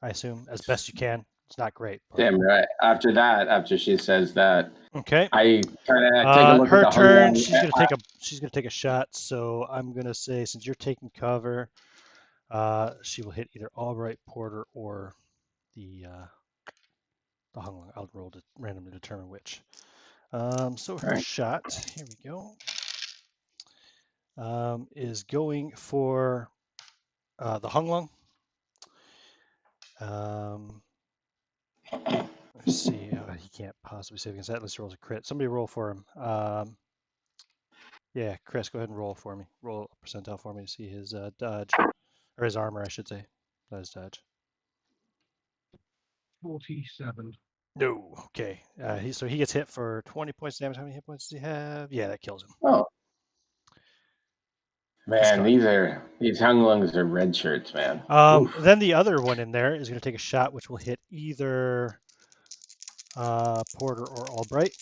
I assume, as best you can. It's not great. But... Damn right. After she says that, okay, I kind of take a look her at the turn. hung lung. She's gonna take a shot. So I'm gonna say, since you're taking cover, she will hit either Albright, Porter, or the hung lung. I'll roll to randomly determine which. So her shot. Here we go. is going for the Hung Lung. Let's see. He can't possibly save against that unless he rolls a crit. Somebody roll for him. Yeah, Chris, go ahead and roll for me. Roll a percentile for me to see his dodge, or his armor, I should say. Not his dodge. 47. No. Okay. So he gets hit for 20 points of damage. How many hit points does he have? Yeah, that kills him. Oh. Man, gone. these Hung Lungs are red shirts, man. Then the other one in there is going to take a shot, which will hit either Porter or Albright.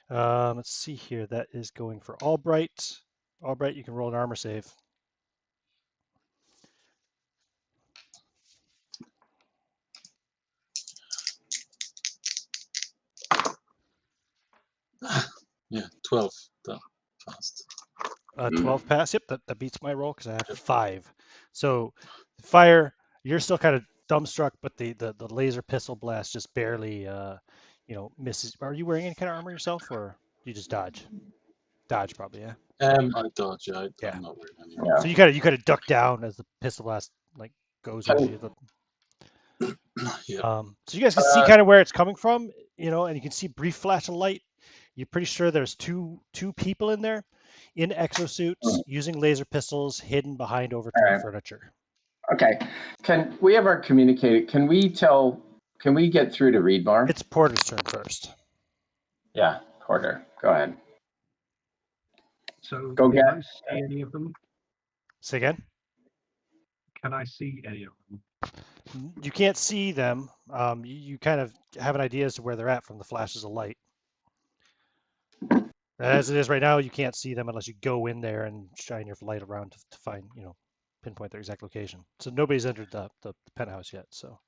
Let's see here. That is going for Albright. Albright, you can roll an armor save. Yeah, 12. That passed. 12 pass. Yep, that beats my roll because I have 5. So fire, you're still kind of dumbstruck, but the laser pistol blast just barely misses. Are you wearing any kind of armor yourself, or you just dodge? Dodge probably, yeah. I dodge. Yeah. I'm not wearing any. Yeah. So you kind of duck down as the pistol blast like goes into you. Yeah. So you guys can see kind of where it's coming from, and you can see brief flash of light. You're pretty sure there's two people in there, in exosuits, using laser pistols, hidden behind overturned furniture. Okay. Can we ever communicate? Can we get through to Reedmar? It's Porter's turn first. Yeah, Porter, go ahead. So Go can get I see any of them? Say again? Can I see any of them? You can't see them. You kind of have an idea as to where they're at from the flashes of light. As it is right now, you can't see them unless you go in there and shine your light around to find, pinpoint their exact location. So nobody's entered the penthouse yet, so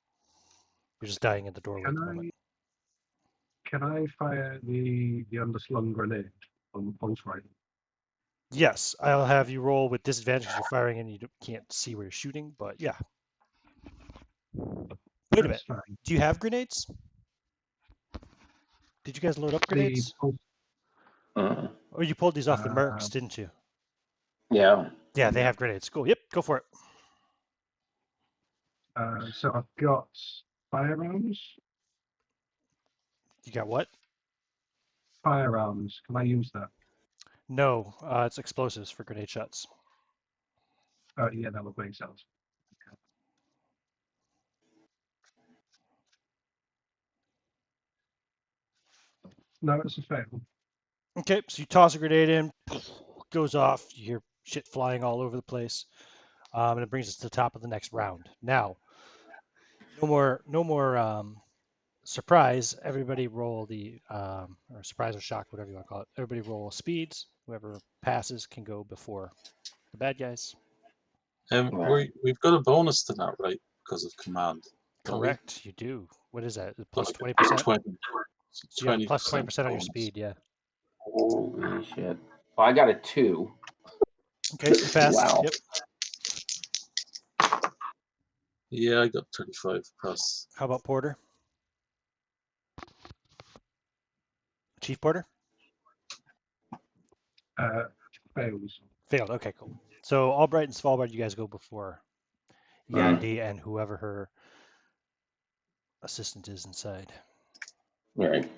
you're just dying in the doorway at the moment. Can I fire the underslung grenade on the pulse rifle? Yes, I'll have you roll with disadvantage because you're firing and you can't see where you're shooting, but yeah. Wait a minute. Fine. Do you have grenades? Did you guys load up grenades? Or you pulled these off the mercs, didn't you? Yeah. Yeah, they have grenades. Cool. Yep, go for it. So I've got firearms. You got what? Firearms. Can I use that? No, it's explosives for grenade shots. Yeah, that would make sense. Okay. No, it's a fail. Okay, so you toss a grenade in, goes off. You hear shit flying all over the place, and it brings us to the top of the next round. Now, no more surprise. Everybody roll or surprise or shock, whatever you want to call it. Everybody roll speeds. Whoever passes can go before the bad guys. We've got a bonus to that, right? Because of command. Correct, you do. What is that? Plus 20%? 20. Plus 20% on your speed, yeah. Holy shit. Well, I got a 2. Okay, so you pass. Wow. Yep. Yeah, I got 35 plus. How about Porter? Chief Porter? Fails. Failed. Okay, cool. So Albright and Svalbard, you guys go before Yandy and whoever her assistant is inside. All right.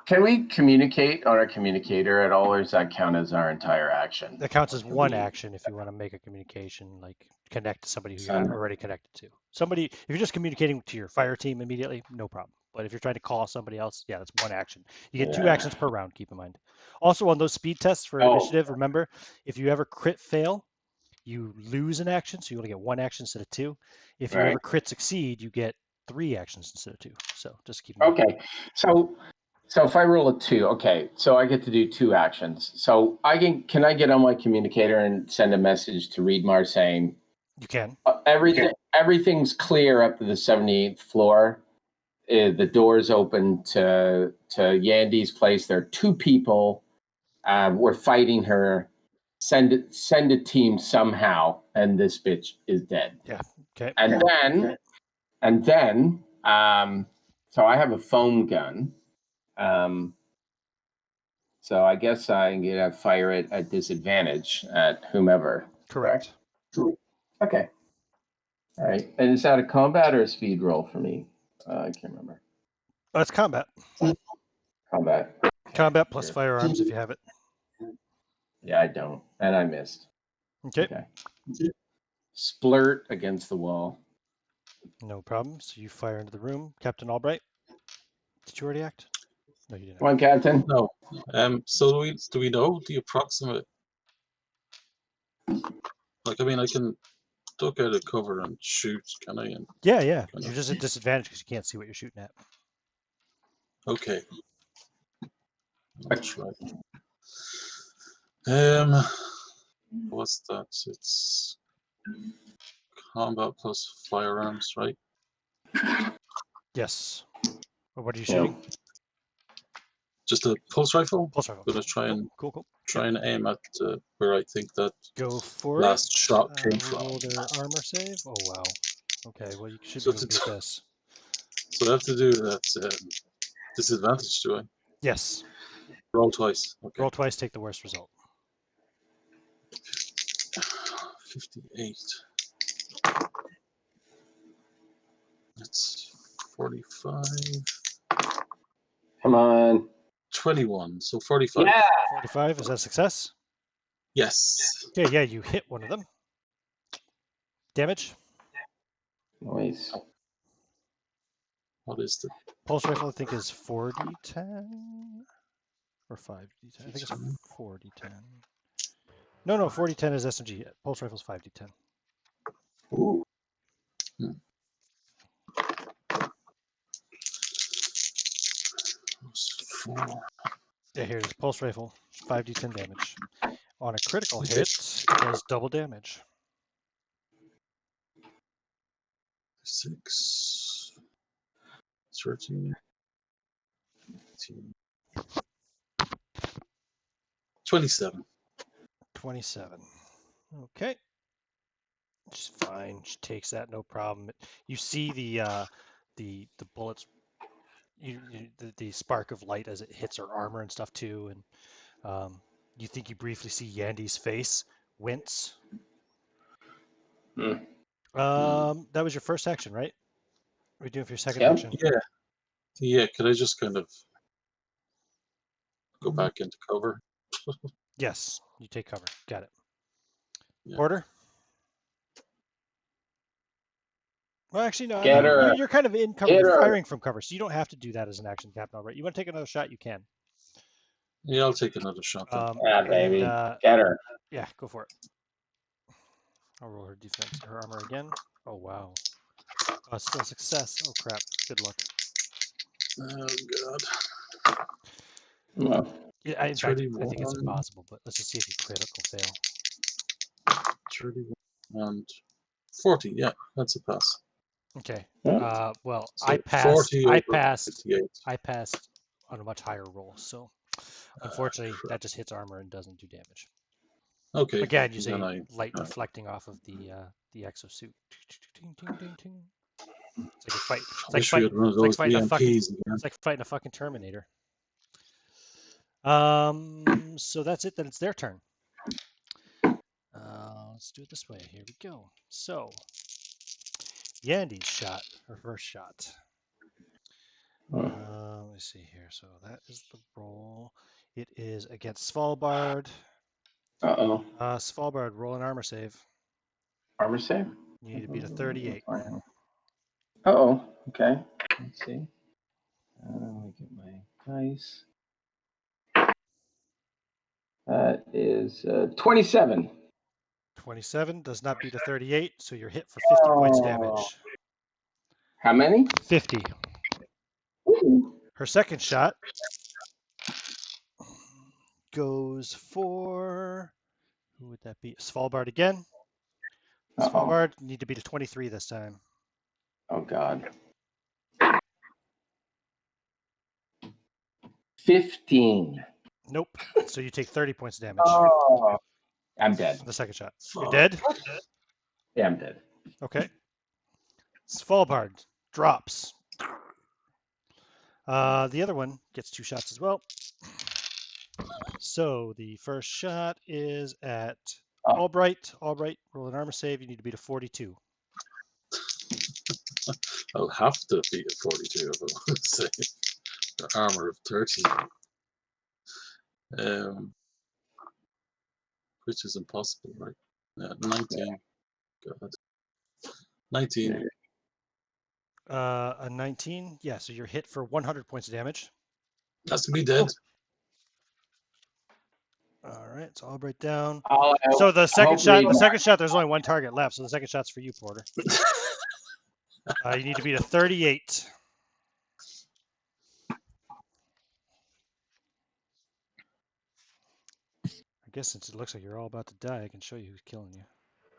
Can we communicate on our communicator at all, or does that count as our entire action? That counts as one action if you want to make a communication, like connect to somebody who you're already connected to. Somebody, if you're just communicating to your fire team immediately, no problem. But if you're trying to call somebody else, yeah, that's one action. You get 2 actions per round, keep in mind. Also, on those speed tests for initiative, remember, if you ever crit fail, you lose an action, so you only get 1 action instead of 2. If you ever crit succeed, you get 3 actions instead of 2. So just keep in mind. Okay, so if I roll a 2, okay, so I get to do 2 actions. So can I get on my communicator and send a message to Reedmar saying, you can. Everything's clear up to the 78th floor. The door's open to Yandy's place. There are 2 people. We're fighting her. Send a team somehow, and this bitch is dead. Yeah. Okay. And then, so I have a foam gun. So I guess I'm gonna fire it at disadvantage at whomever. Correct. Okay. All right. And is that a combat or a speed roll for me? I can't remember. That's combat. Combat. Combat plus Sure. firearms if you have it. Yeah, I don't, and I missed. Okay. Okay. Splurt against the wall. No problem. So you fire into the room. Captain Albright, did you already act? No, you didn't. Come on, Captain. No. So do we know the approximate? Like, I mean, I can duck out of cover and shoot, can I? And Yeah. kind You're of, just at disadvantage because you can't see what you're shooting at. okay. I'll try. What's that? It's combat plus firearms, right? Yes. Well, what are you shooting? Just a pulse rifle. Pulse rifle. Gonna try and Cool. aim at where I think that Go for last it. shot came We'll from. roll their armor save. Oh wow. Okay. Well, you should So be able to beat this. So I have to do that disadvantage, do I? Yes. Roll twice. Okay. Roll twice. Take the worst result. 58. That's 45. Come on. 21. So 45. Yeah. 45. Is that a success? Yes. Okay. Yeah. You hit one of them. Damage. Nice. What is the Pulse rifle, I think, is 4d10 or 5d10. I think it's 4d10. No, 4d10 is SMG. Pulse rifle is 5d10. Ooh. four? Yeah, here it is. Pulse rifle, 5d10 damage. On a critical hit, it does double damage. 6, 13, 18, 27. 27. Okay. She's fine. She takes that, no problem. You see the bullets, the spark of light as it hits her armor and stuff too, and you think you briefly see Yandy's face wince. That was your first action, right? What are you doing for your second action? Yeah. Could I just kind of go back into cover? Yes, you take cover. Got it. Yeah. Porter? Well, actually, no. Get her. You're kind of in cover. Get You're her. firing from cover, so you don't have to do that as an action, Captain Albright. You want to take another shot? You can. Yeah, I'll take another shot then. Yeah, baby. Get her. Yeah, go for it. I'll roll her defense, her armor again. Oh, wow. Oh, it's still a success. Oh, crap. Good luck. Oh, God. No. Yeah, in fact, I 31. think it's impossible, but let's just see if you critical fail. 31 and 40. Yeah, that's a pass. Okay. Yeah. Well, So I passed. 40 I over passed. 58. I passed on a much higher roll, so unfortunately, that just hits armor and doesn't do damage. Okay. Again, you say Then light reflecting off of the exosuit. It's like a fight. It's like wish we had one of those fighting a fucking. EMPs again. It's like fighting a fucking Terminator. So that's it. Then it's their turn. Let's do it this way. Here we go. So, Yandy's shot, her first shot. Let me see here. So that is the roll. It is against Svalbard. Uh-oh. Svalbard, roll an armor save. Armor save? You need to beat a 38. Uh-oh. Okay. Let's see. Let me get my dice. That is 27. 27 does not beat a 38, so you're hit for 50 points damage. How many? 50. Ooh. Her second shot goes for, who would that be? Svalbard again. Svalbard, you need to beat a 23 this time. Oh, God. 15. Nope. So you take 30 points damage. Oh. I'm dead. The second shot. You're dead? Yeah, I'm dead. Okay. Svalbard drops. The other one gets 2 shots as well. So the first shot is at Oh. Albright. Albright, roll an armor save. You need to beat a 42. I'll have to beat a 42 if I want to say the armor of 30. Which is impossible, right? 19. God. 19. A 19. Yeah, so you're hit for 100 points of damage. Has to be dead. All right, so Albright down. I'll So the second shot, read the second shot, there's only one target left. So the second shot's for you, Porter. You need to beat a 38. I guess since it looks like you're all about to die, I can show you who's killing you.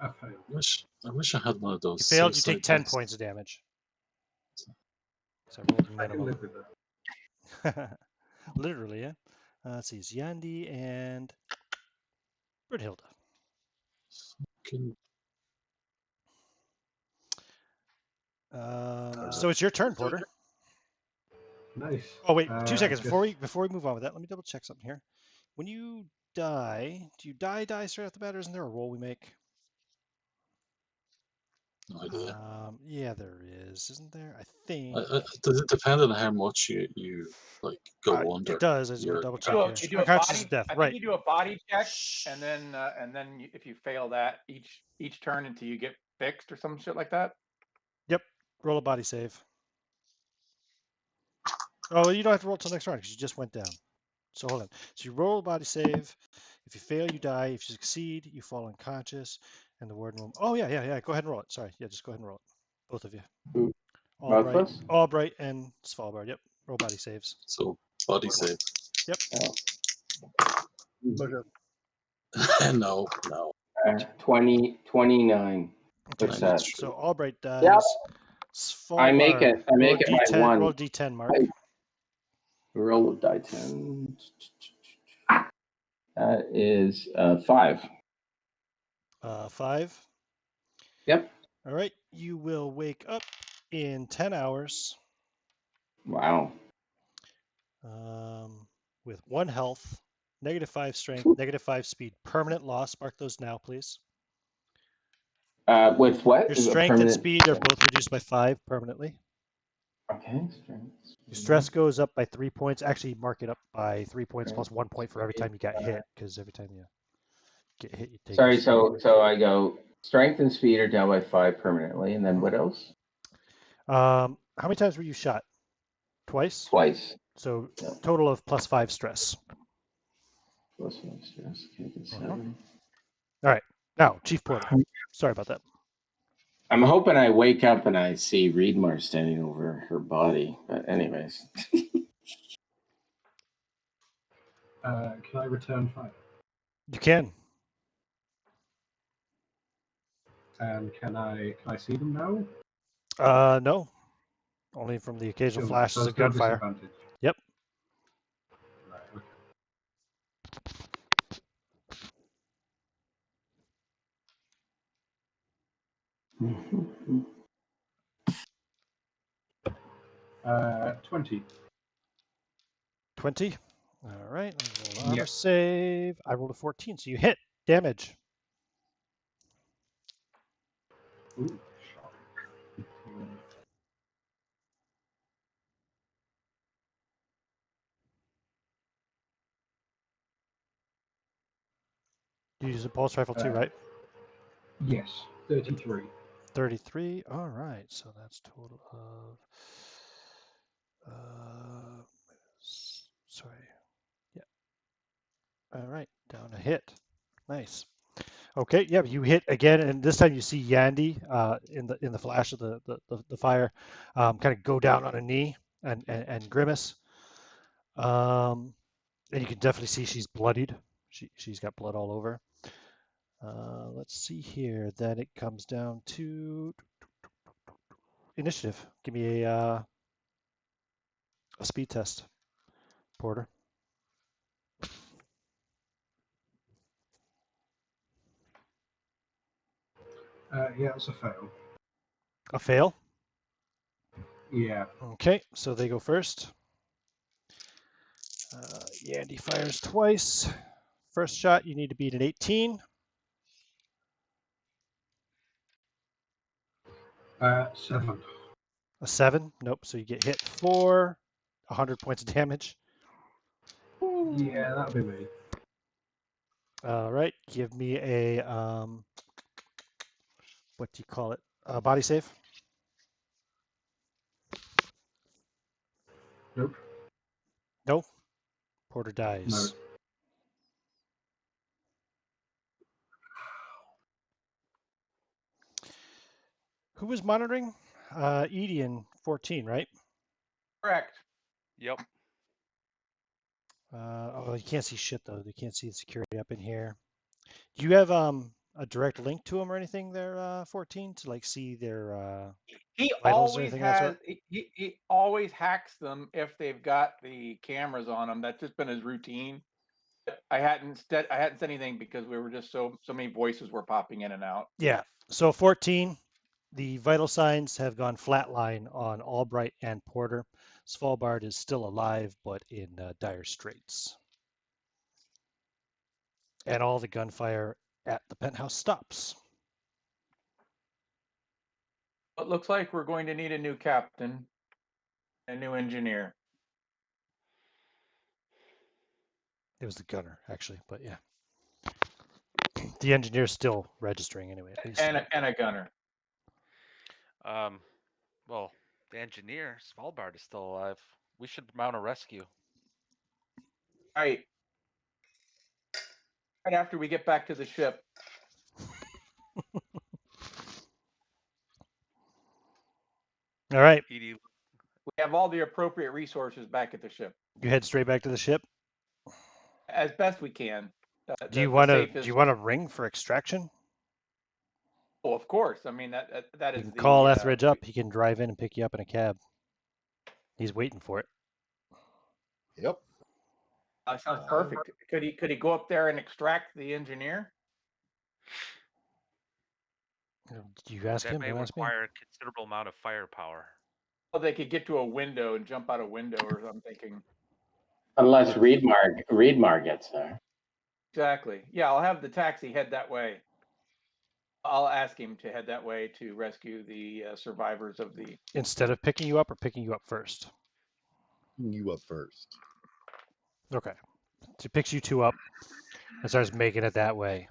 I failed. I wish I had one of those. You failed, you take 10 dice. points of damage. So I rolled a I can minimum. live with that. Literally, yeah. Let's see, it's Yandi and Brunhilde. Can- So it's your turn, Porter. Nice. Oh wait, 2 seconds Just- before we move on with that. Let me double check something here. When you die, do you die straight off the bat, or isn't there a roll we make? No idea. Yeah, there is, isn't there? I think Does it depend on how much you like go under? it does. I just gotta your double check You here. do a Unconscious body. death, I think right? you do a body check, and then if you fail that each turn until you get fixed or some shit like that. Yep. Roll a body save. Oh, you don't have to roll till next round because you just went down. So hold on. So you roll a body save. If you fail, you die. If you succeed, you fall unconscious, and the warden will. Oh yeah. Go ahead and roll it. Sorry. Yeah, just go ahead and roll it. Both of you. Both of Albright, us? Albright, and Svalbard. Yep. Roll body saves. So body save. Yep. No. 29. What's that? So Albright dies. Yep. Svalbard, I make it roll by D10, one. roll D10, Mark. Roll a die 10. That is 5. 5. Yep. All right. You will wake up in 10 hours. Wow. With 1 health, -5 strength, -5 speed, permanent loss. Mark those now, please. With what? Your strength and speed are both reduced by 5 permanently. Okay. Strength. Your stress goes up by 3 points. Actually, mark it up by 3 points plus 1 point for every time you got hit, because every time you get hit, you take. Sorry. So I go strength and speed are down by 5 permanently, and then what else? How many times were you shot? Twice. Twice. So total of +5 stress. Plus 5 stress. Okay. Good 7. All right. Now, Chief Porter. Sorry about that. I'm hoping I wake up and I see Reedmar standing over her body. But anyways. Can I return fire? You can. And can I see them now? No. Only from the occasional flashes So of gunfire. Yep. Right, okay. 20. 20. All right. Roll armor save. I rolled a 14, so you hit. Damage. Ooh. You use a pulse rifle too, right? Yes. 33. 33. All right. So that's total of. Sorry. Yeah. All right. Down a hit. Nice. Okay. Yeah. You hit again, and this time you see Yandy in the flash of the fire, kind of go down on a knee and grimace. And you can definitely see she's bloodied. She's got blood all over. Let's see here. Then it comes down to initiative. Give me a speed test, Porter. Yeah, it's a fail. A fail. Yeah. Okay, so they go first. Yandy fires twice. First shot, you need to beat an 18. 7. A 7? Nope. So you get hit for 100 points of damage. Yeah, that'll be me. All right. Give me a, what do you call it? Body save? Nope. No. Porter No. dies. Who was monitoring? Edie in 14, right? Correct. Yep. Oh, you can't see shit though. You can't see the security up in here. Do you have a direct link to them or anything there, 14, to like see their He vitals or always anything of that has. sort? He always hacks them if they've got the cameras on them. That's just been his routine. I hadn't said anything because we were just so many voices were popping in and out. Yeah. So 14, the vital signs have gone flatline on Albright and Porter. Svalbard is still alive, but in dire straits. And all the gunfire at the penthouse stops. It looks like we're going to need a new captain, a new engineer. It was the gunner, actually, but yeah. The engineer's still registering anyway, at least. And a gunner. Well, the engineer, Svalbard, is still alive. We should mount a rescue. Right. Right after we get back to the ship. All right. Edie, We have all the appropriate resources back at the ship. You head straight back to the ship. As best we can. Do you want to ring for extraction? Oh, of course. I mean that You is can the call Etheridge up. He can drive in and pick you up in a cab. He's waiting for it. Yep. Sounds perfect. Could he go up there and extract the engineer? Did you ask that him? may Don't ask me. require a considerable amount of firepower. Well, they could get to a window and jump out a window or something. Unless Reedmar gets there. Exactly. Yeah, I'll have the taxi head that way. I'll ask him to head that way to rescue the survivors of the. Instead of picking you up or picking you up first? You up first. Okay. So he picks you two up and starts making it that way.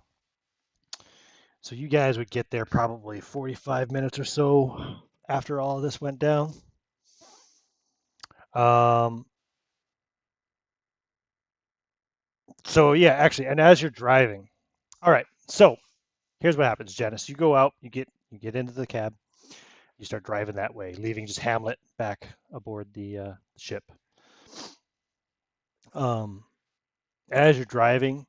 So you guys would get there probably 45 minutes or so after all of this went down. So yeah, actually, and as you're driving, all right. So here's what happens, Janice. You go out, you get into the cab, you start driving that way, leaving just Hamlet back aboard the ship. As you're driving,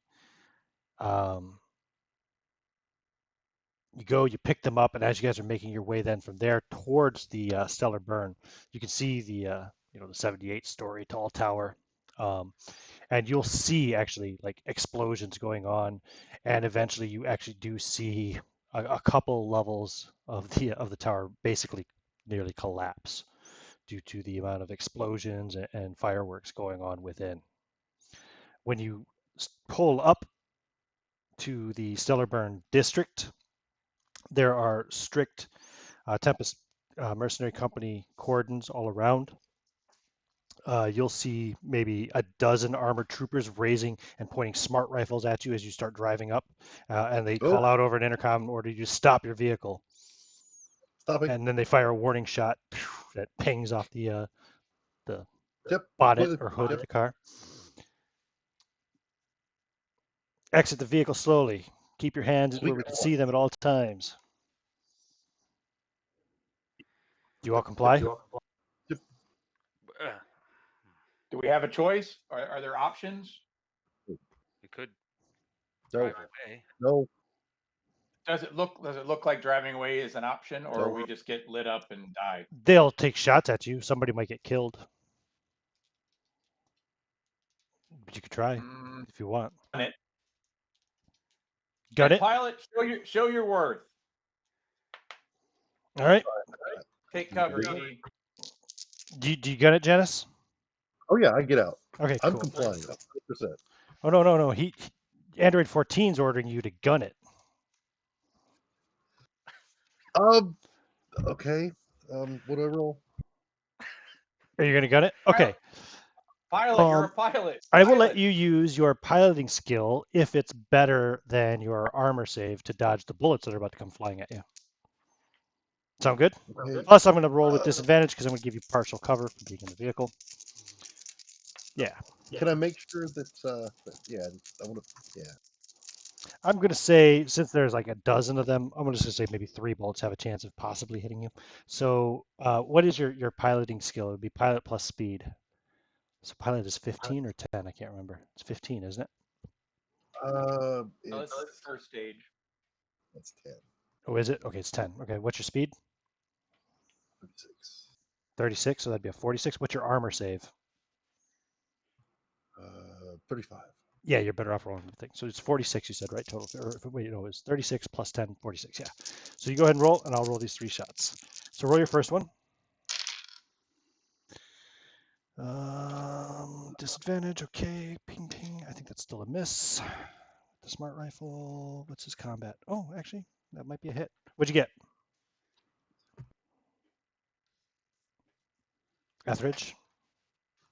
you pick them up, and as you guys are making your way then from there towards the stellar burn, you can see the the 78-story tall tower, and you'll see actually like explosions going on, and eventually you actually do see a couple levels of the tower basically nearly collapse due to the amount of explosions and fireworks going on within. When you pull up to the stellar burn district, there are strict Tempest Mercenary Company cordons all around. You'll see maybe a dozen armored troopers raising and pointing smart rifles at you as you start driving up, and they call out over an intercom in order you to stop your vehicle. Stopping. And then they fire a warning shot that pings off the Yep. bonnet or hood of the car. Exit the vehicle slowly. Keep your hands where we can see them at all times. Do you all comply? Do we have a choice? Are there options? We could No. drive away. No. Does it look like driving away is an option, or we just get lit up and die? They'll take shots at you. Somebody might get killed. But you could try if you want. Gun it. Gun it? Pilot, show your worth. All right. Take cover, Edie. Do you gun it, Janice? Oh yeah, I get out. Okay, I'm cool. complying 100%. Oh no. Android 14's ordering you to gun it. Okay. What do I roll? Are you gonna gun it? Okay. Pilot, you're a pilot. I will let Pilot. you use your piloting skill if it's better than your armor save to dodge the bullets that are about to come flying at you. Sound good? Okay. Plus, I'm going to roll with disadvantage because I'm going to give you partial cover from being in the vehicle. Yeah. Can I make sure that? Yeah, I want to. Yeah. I'm going to say, since there's like a dozen of them, I'm going to say maybe 3 bullets have a chance of possibly hitting you. So, what is your piloting skill? It would be pilot plus speed. So pilot is 15 or 10? I can't remember. It's 15, isn't it? That's the first stage. That's 10. Oh, is it? Okay, it's 10. Okay, what's your speed? 36. 36, so that'd be a 46. What's your armor save? 35. Yeah, you're better off rolling the thing. So it's 46, you said, right? Total. Or wait, no, it's 36 plus 10, 46. Yeah. So you go ahead and roll, and I'll roll these 3 shots. So roll your first one. Disadvantage. Okay. Ping, ping. I think that's still a miss. The smart rifle. What's his combat? Oh, actually, that might be a hit. What'd you get? Etheridge.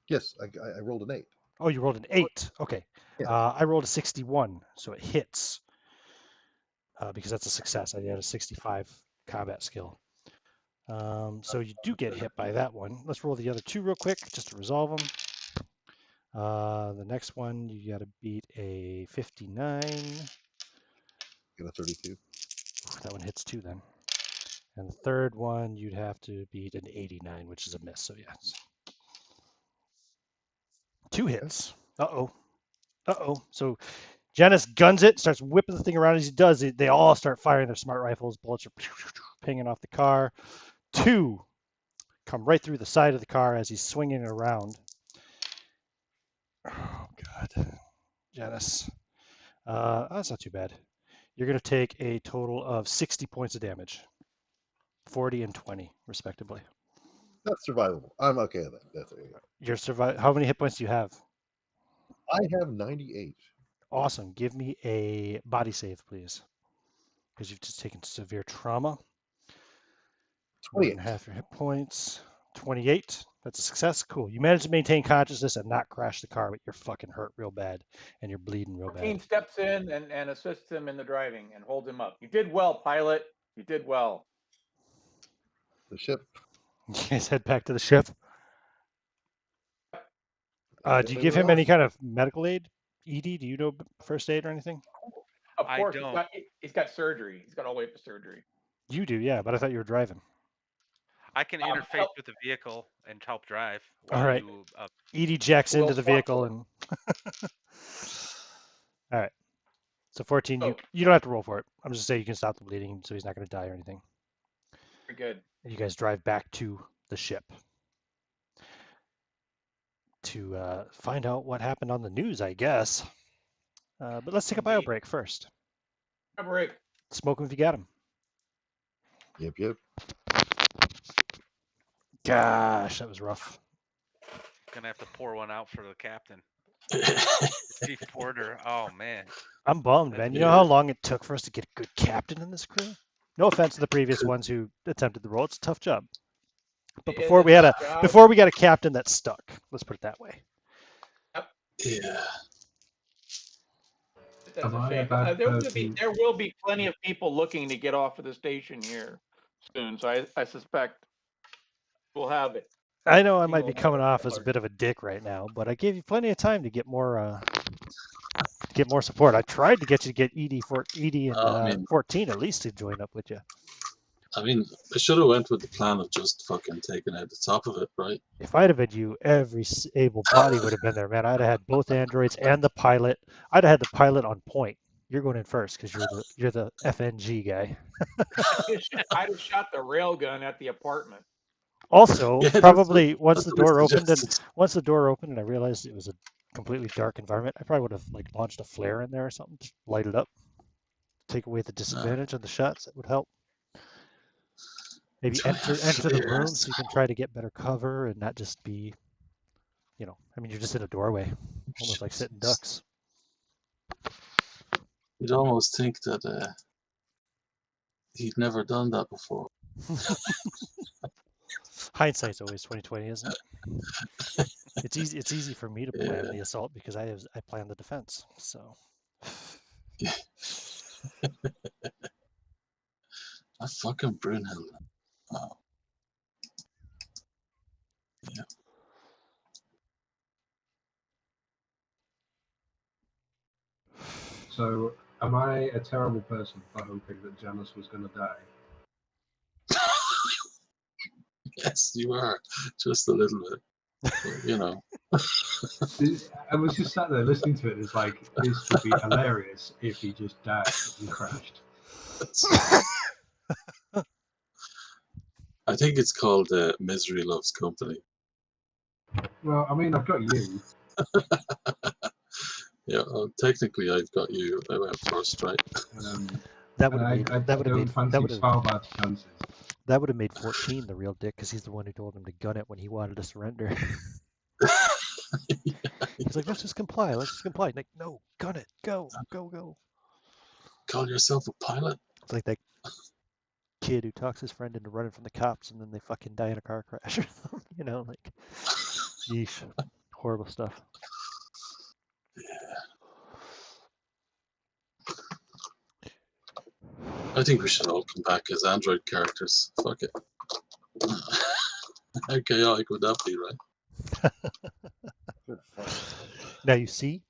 Yes, I rolled an 8. Oh, you rolled an 8. Okay. Yeah. I rolled a 61, so it hits because that's a success. I had a 65 combat skill. So you do get hit by that one. Let's roll the other 2 real quick just to resolve them. The next one, you got to beat a 59. Got a 32. Ooh, that one hits 2 then. And the third one, you'd have to beat an 89, which is a miss. So yeah, 2 hits. Uh-oh. So Janice guns it, starts whipping the thing around. As he does, they all start firing their smart rifles. Bullets are pinging off the car. 2 come right through the side of the car as he's swinging it around. Oh, God. Janice. That's not too bad. You're going to take a total of 60 points of damage. 40 and 20, respectively. That's survivable. I'm okay with that. That's okay. How many hit points do you have? I have 98. Awesome. Give me a body save, please. Because you've just taken severe trauma. More than 28. half your hit points. 28. That's a success. Cool. You managed to maintain consciousness and not crash the car, but you're fucking hurt real bad and you're bleeding real Martine bad. steps in and assists him in the driving and holds him up. You did well, pilot. You did well. The ship. You guys head back to the ship. Do you give him any kind of medical aid? Edie, do you know first aid or anything? Of I course, don't. he's got surgery. He's got all the way up to surgery. You do, yeah, but I thought you were driving. I can interface with the vehicle and help drive. All right. You, Edie jacks into We'll the swap vehicle it. and. All right. So 14, you don't have to roll for it. I'm just saying you can stop the bleeding, so he's not going to die or anything. Very good. And you guys drive back to the ship to find out what happened on the news, I guess. But let's take a bio break first. Bio break. Smoke him if you got him. Yep. Gosh, that was rough. gonna have to pour one out for the captain. Chief Porter. Oh man. I'm bummed, man. You know how long it took for us to get a good captain in this crew? No offense to the previous ones who attempted the role. It's a tough job. But before we got a captain that stuck, let's put it that way. Yeah. That's a shame. There will be plenty of people looking to get off of the station here soon, so I suspect we'll have it. I know I might be coming off as a bit of a dick right now, but I gave you plenty of time to get more support. I tried to get you to get Edie and 14 at least to join up with you. I mean, I should have went with the plan of just fucking taking out the top of it, right? If I'd have been you, every able body would have been there, man. I'd have had both androids and the pilot. I'd have had the pilot on point. You're going in first because you're the FNG guy. I'd have shot the railgun at the apartment. Also, Yeah, probably once the door opened and I realized it was a completely dark environment, I probably would have like launched a flare in there or something, just light it up, take away the disadvantage of the shots. That would help. Maybe enter the room so you can try to get better cover and not just be, I mean, you're just in a doorway, almost like sitting ducks. You'd almost think that he'd never done that before. Hindsight's always 20/20, isn't it? It's easy for me to plan the assault because I plan the defense. So. That fucking Brunhild. Wow. Yeah. So, am I a terrible person for hoping that Janus was going to die? Yes, you are. Just a little bit. But, I was just sat there listening to it. It's like, this would be hilarious if he just died and crashed. I think it's called Misery Loves Company. Well, I mean, I've got you. Yeah, well, technically I've got you. I went first, right? That would have I made don't fancy Svalbard's chances. That would have made 14 the real dick because he's the one who told him to gun it when he wanted to surrender. He's like, let's just comply. Like, no, gun it. Go. Call yourself a pilot? It's like that kid who talks his friend into running from the cops and then they fucking die in a car crash or something, like, yeesh, horrible stuff. Yeah. I think we should all come back as android characters. Fuck it. How chaotic would that be, right? Now you see,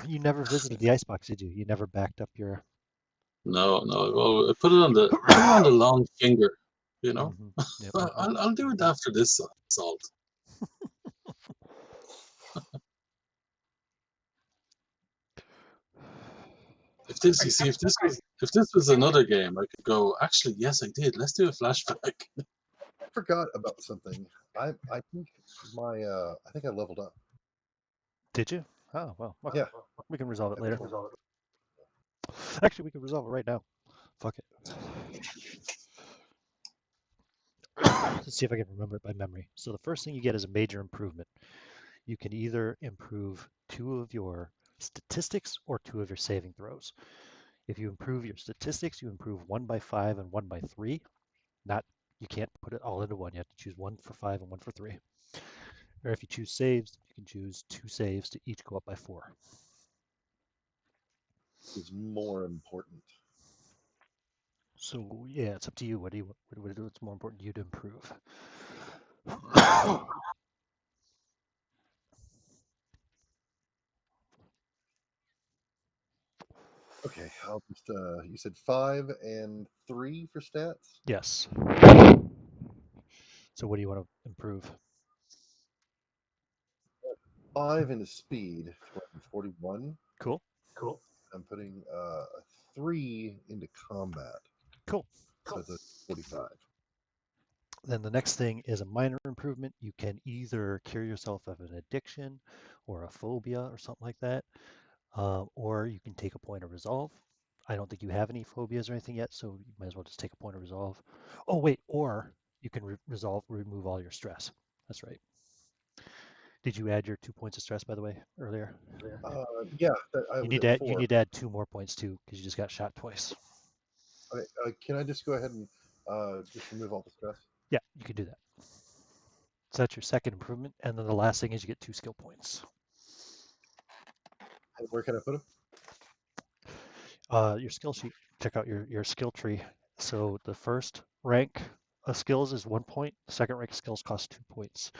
you never visited the icebox, did you? You never backed up your. No. Well, put it on the long finger. Mm-hmm. Yep. I'll do it after this assault. If this was another game, I could go. Actually, yes, I did. Let's do a flashback. I forgot about something. I think I think I leveled up. Did you? Oh well. Okay. Yeah. We can resolve it later. Actually, we can resolve it right now. Fuck it. Let's see if I can remember it by memory. So the first thing you get is a major improvement. You can either improve 2 of your statistics or 2 of your saving throws. If you improve your statistics, you improve 1 by 5 and 1 by 3. You can't put it all into one. You have to choose 1 for 5 and 1 for 3. Or if you choose saves, you can choose 2 saves to each go up by 4. Is more important. So yeah, it's up to you. What's more important to you to improve? Okay, I'll just you said 5 and 3 for stats? Yes. So what do you want to improve? 5 into speed, 41. Cool. I'm putting a 3 into combat. Cool. So it's a 45. Then the next thing is a minor improvement. You can either cure yourself of an addiction or a phobia or something like that, or you can take a point of resolve. I don't think you have any phobias or anything yet, so you might as well just take a point of resolve. Oh wait, or you can remove all your stress. That's right. Did you add your 2 points of stress, by the way, earlier? Yeah, I You was need at to 4. you need to add 2 more points too, because you just got shot twice. Okay, can I just go ahead and just remove all the stress? Yeah, you can do that. So that's your second improvement, and then the last thing is you get 2 skill points. Where can I put them? Your skill sheet. Check out your skill tree. So the first rank of skills is 1 point. The second rank of skills costs 2 points,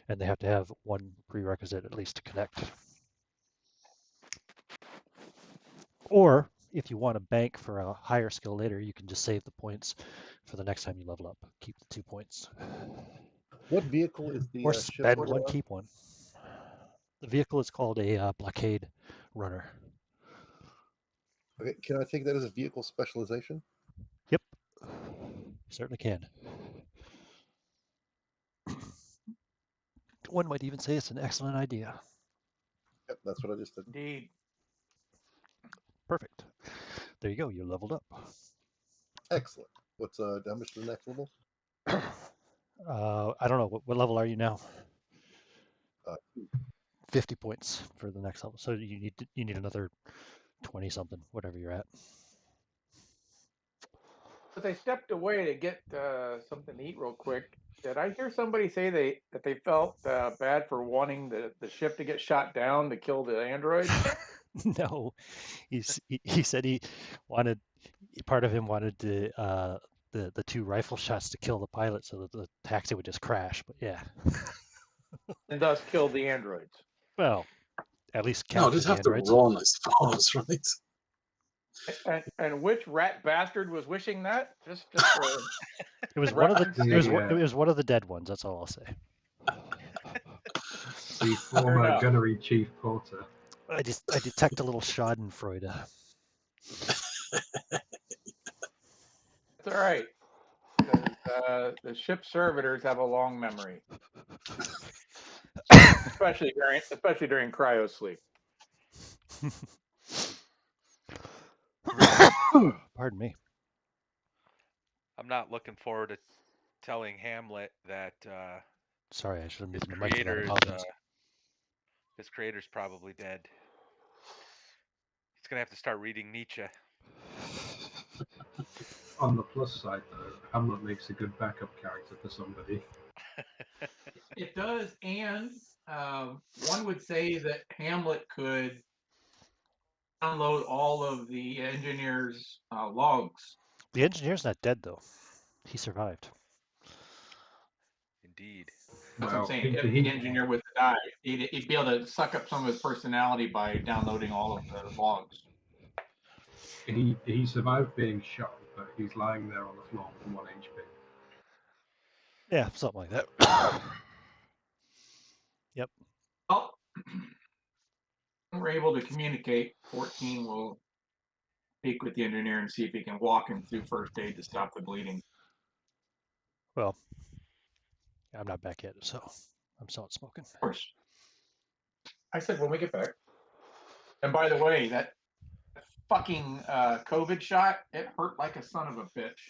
and they have to have 1 prerequisite at least to connect. Or if you want to bank for a higher skill later, you can just save the points for the next time you level up. Keep the 2 points. What vehicle is the Or ship? spend 1, keep 1. The vehicle is called a blockade runner. Okay, can I take that as a vehicle specialization? Yep, you certainly can. One might even say it's an excellent idea. Yep, that's what I just did. Indeed. Perfect. There you go. You leveled up. Excellent. What's how much to the next level? I don't know. What level are you now? 50 points for the next level. So you need another 20 something, whatever you're at. As I stepped away to get something to eat real quick, did I hear somebody say that they felt bad for wanting the ship to get shot down to kill the android? No, he said he wanted, part of him wanted the 2 rifle shots to kill the pilot so that the taxi would just crash. But yeah, And thus kill the androids. well, at least No, capture they'd the have to androids. run, I suppose, right? And which rat bastard was wishing that? Just for It was one of the The, it was one of the dead ones. That's all I'll say. the former enough. gunnery chief Porter. I detect a little Schadenfreude. It's all right. Because the ship servitors have a long memory, especially during cryo sleep. Pardon me. I'm not looking forward to telling Hamlet that Sorry, I should have his moved the mic for that. creator's Apologies. his creator's probably dead. He's gonna have to start reading Nietzsche. On the plus side, though, Hamlet makes a good backup character for somebody. It does, and one would say that Hamlet could download all of the engineer's logs. The engineer's not dead though. He survived. Indeed. That's what I'm Well, saying. If the engineer was to die, he'd be able to suck up some of his personality by downloading all of the logs. he survived being shot, but he's lying there on the floor with 1 HP. Yeah, something like that. Yep. Well, when we're able to communicate, 14 will speak with the engineer and see if he can walk him through first aid to stop the bleeding. Well, I'm not back yet, so I'm still not smoking. Of course. I said when we get back. And by the way, that fucking COVID shot, it hurt like a son of a bitch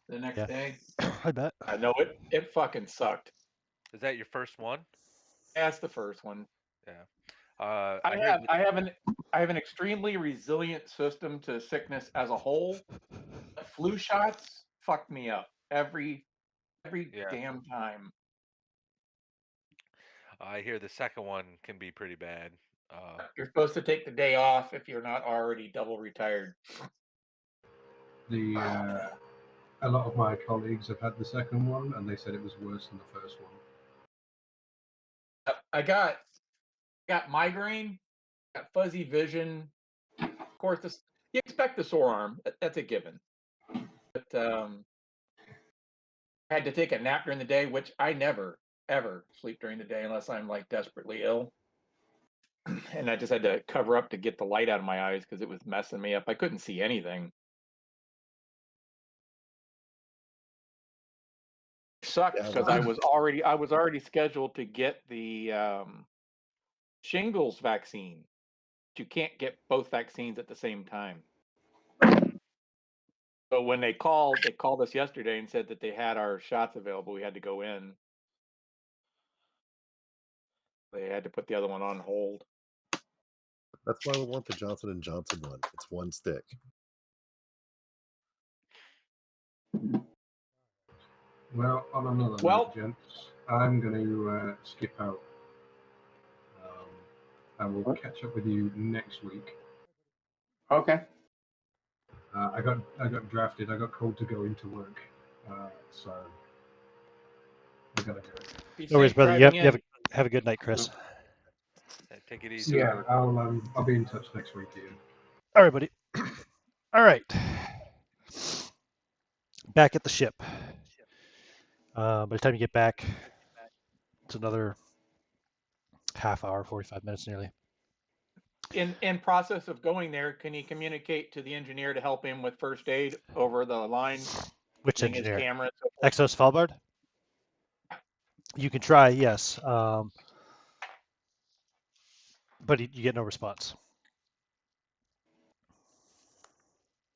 the next Yeah. day. I bet. I know it fucking sucked. Is that your first one? That's the first one. Yeah. I have an extremely resilient system to sickness as a whole. Flu shots fucked me up every Yeah. damn time. I hear the second one can be pretty bad. You're supposed to take the day off if you're not already double retired. A lot of my colleagues have had the second one, and they said it was worse than the first one. I got migraine, got fuzzy vision. Of course, you expect the sore arm. That's a given. But I had to take a nap during the day, which I never ever sleep during the day unless I'm like desperately ill. And I just had to cover up to get the light out of my eyes because it was messing me up. I couldn't see anything. Sucked because I was already scheduled to get the shingles vaccine. You can't get both vaccines at the same time. So when they called us yesterday and said that they had our shots available. We had to go in. They had to put the other one on hold. That's why we want the Johnson & Johnson one. It's one stick. Well, on another note, gents, I'm going to skip out. I will catch up with you next week. Okay. I got drafted. I got called to go into work, so I gotta go. No worries, brother. Have a good night, Chris. Take it easy. Yeah, I'll be in touch next week, Ian. All right, buddy. All right. Back at the ship. By the time you get back, it's another half hour, 45 minutes nearly. In process of going there, can he communicate to the engineer to help him with first aid over the line? Which His engineer? camera. Exos Svalbard? You can try, yes. But you get no response.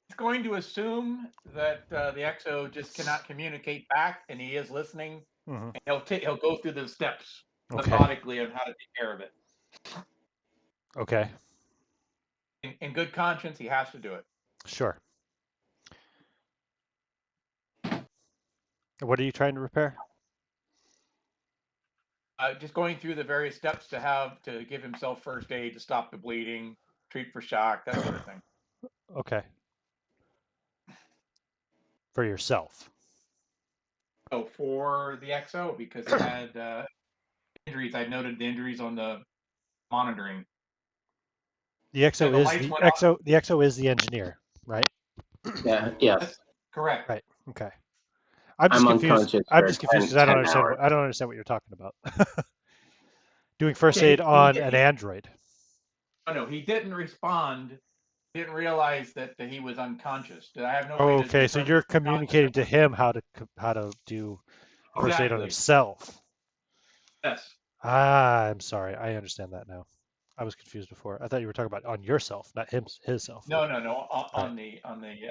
He's going to assume that the EXO just cannot communicate back, and he is listening. Mm-hmm. And he'll go through the steps Okay. methodically on how to take care of it. Okay. In good conscience, he has to do it. Sure. What are you trying to repair? Just going through the various steps to give himself first aid, to stop the bleeding, treat for shock, that sort of thing. Okay. For yourself. So for the XO, because he had injuries, I noted the injuries on the monitoring. The XO The is lights the went off. XO is the engineer, right? Yeah. Yes. Correct. Right. Okay. I'm just I'm confused. unconscious I'm for just confused 10, because I don't 10 understand hours. what you're talking about. Doing first aid Okay, on an android. no, he didn't respond. Didn't realize that he was unconscious. I have no way to Okay, so determine you're if he's conscious or communicating to him how to do not. first aid on Exactly. himself. Yes. I'm sorry. I understand that now. I was confused before. I thought you were talking about on yourself, not himself. No. All right, On the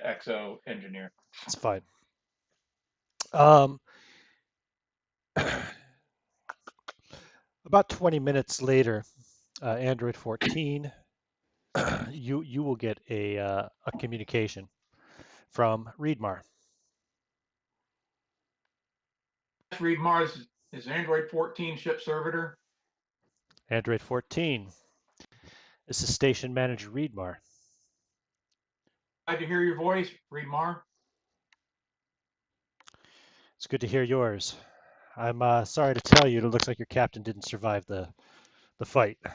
XO engineer. it's fine. Um, about 20 minutes later, Android 14, you will get a communication from Readmar. Read Mars is Android 14 ship servitor. Android 14. This is Station Manager Readmar. Glad to hear your voice, Read Mar. It's good to hear yours. I'm sorry to tell you, it looks like your captain didn't survive the fight. I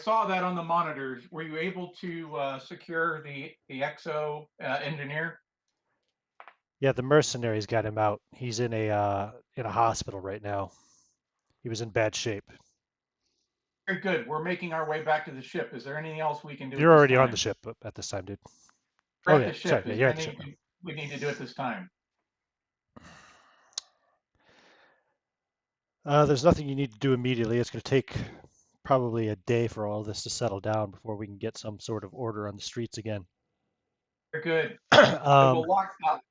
saw that on the monitors. Were you able to secure the XO engineer? Yeah, the mercenaries got him out. He's in a hospital right now. He was in bad shape. Very good. We're making our way back to the ship. Is there anything else we can do at You're this already on the time? ship at this time, dude. We're Oh at yeah, the sorry. ship. Yeah, Is you're there at the ship. anything we need to do at this time? There's nothing you need to do immediately. It's going to take probably a day for all this to settle down before we can get some sort of order on the streets again. Very good. um,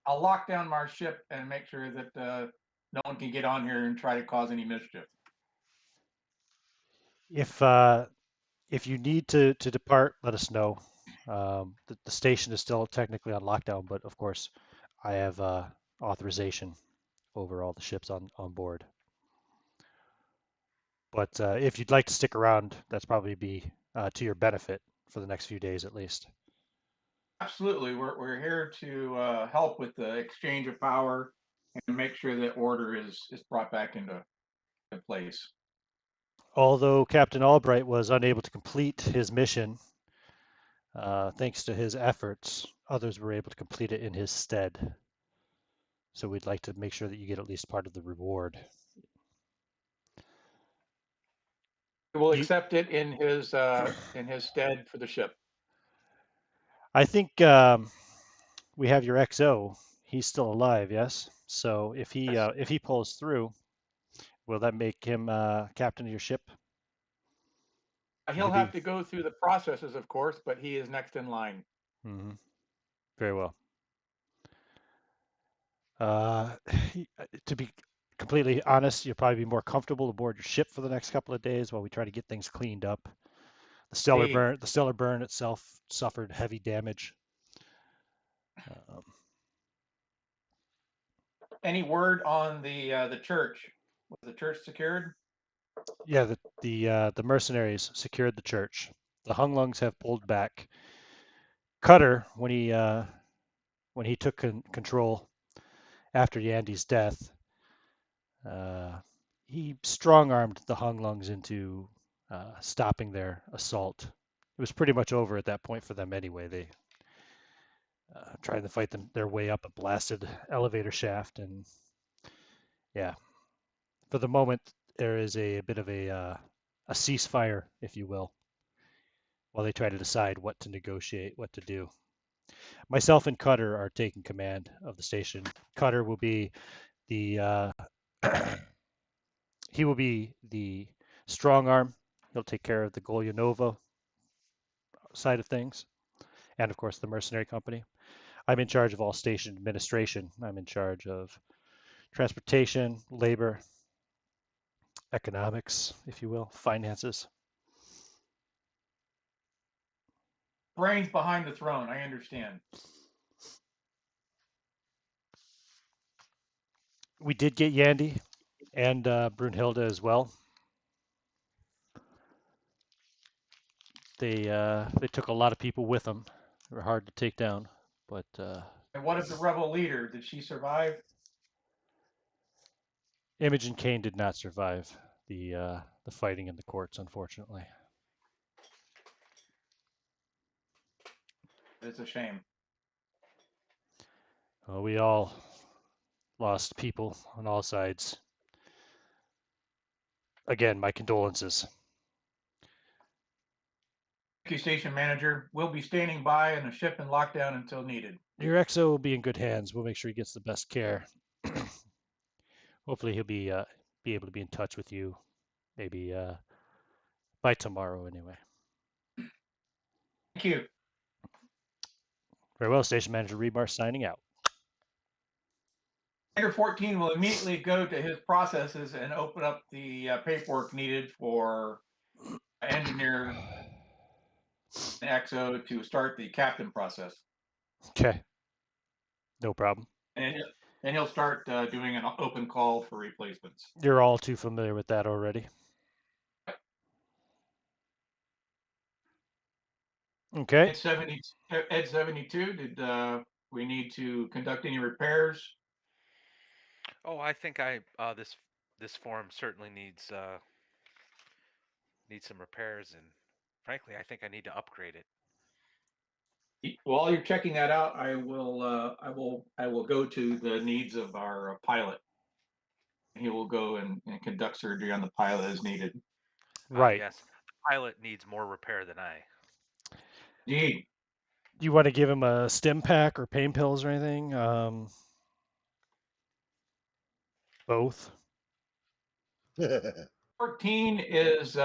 I'll lock down our ship and make sure that no one can get on here and try to cause any mischief. if you need to depart, let us know. The station is still technically on lockdown, but of course, I have authorization over all the ships on board. But if you'd like to stick around, that's probably be to your benefit for the next few days at least. Absolutely. We're here to help with the exchange of power and make sure that order is brought back into place. Although Captain Albright was unable to complete his mission, thanks to his efforts, others were able to complete it in his stead. So we'd like to make sure that you get at least part of the reward. We'll You, accept it in his stead for the ship. I think we have your XO. He's still alive, yes. So if he pulls through, will that make him captain of your ship? He'll have to go through the processes, of course, but he is next in line. Mm-hmm. Very well. To be completely honest, you'll probably be more comfortable aboard your ship for the next couple of days while we try to get things cleaned up. The stellar burn itself suffered heavy damage. Any word on the church? Was the church secured? Yeah, the mercenaries secured the church. The Hunglungs have pulled back. Cutter, when he took control after Yandy's death, he strong-armed the Hunglungs into stopping their assault. It was pretty much over at that point for them anyway. They trying to fight their way up a blasted elevator shaft, and yeah, for the moment there is a bit of a ceasefire, if you will, while they try to decide what to negotiate, what to do. Myself and Cutter are taking command of the station. Cutter will be the he will be the strong arm. He'll take care of the Golyanova side of things, and of course the mercenary company. I'm in charge of all station administration. I'm in charge of transportation, labor, economics, if you will, finances. Brains behind the throne. I understand. We did get Yandy and Brunhilde as well. They took a lot of people with them. They were hard to take down, but And what of the rebel leader? Did she survive? Imogen Kane did not survive the fighting in the courts, unfortunately. It's a shame. Well, we all lost people on all sides. Again, my condolences. Thank you, station manager. We'll be standing by and the ship in lockdown until needed. Your XO will be in good hands. We'll make sure he gets the best care. Hopefully, he'll be able to be in touch with you, maybe by tomorrow, anyway. Thank you. Very well, Station Manager Rebar signing out. Commander 14 will immediately go to his processes and open up the paperwork needed for engineer XO to start the captain process. Okay. No problem. And he'll start doing an open call for replacements. You're all too familiar with that already. Okay. Ed 72, did we need to conduct any repairs? Oh, I think this form certainly needs some repairs, and frankly, I think I need to upgrade it. While you're checking that out, I will go to the needs of our pilot. He will go and conduct surgery on the pilot as needed. Right. Yes, the pilot needs more repair than I. Indeed. Do you want to give him a stim pack or pain pills or anything? Both. 14 is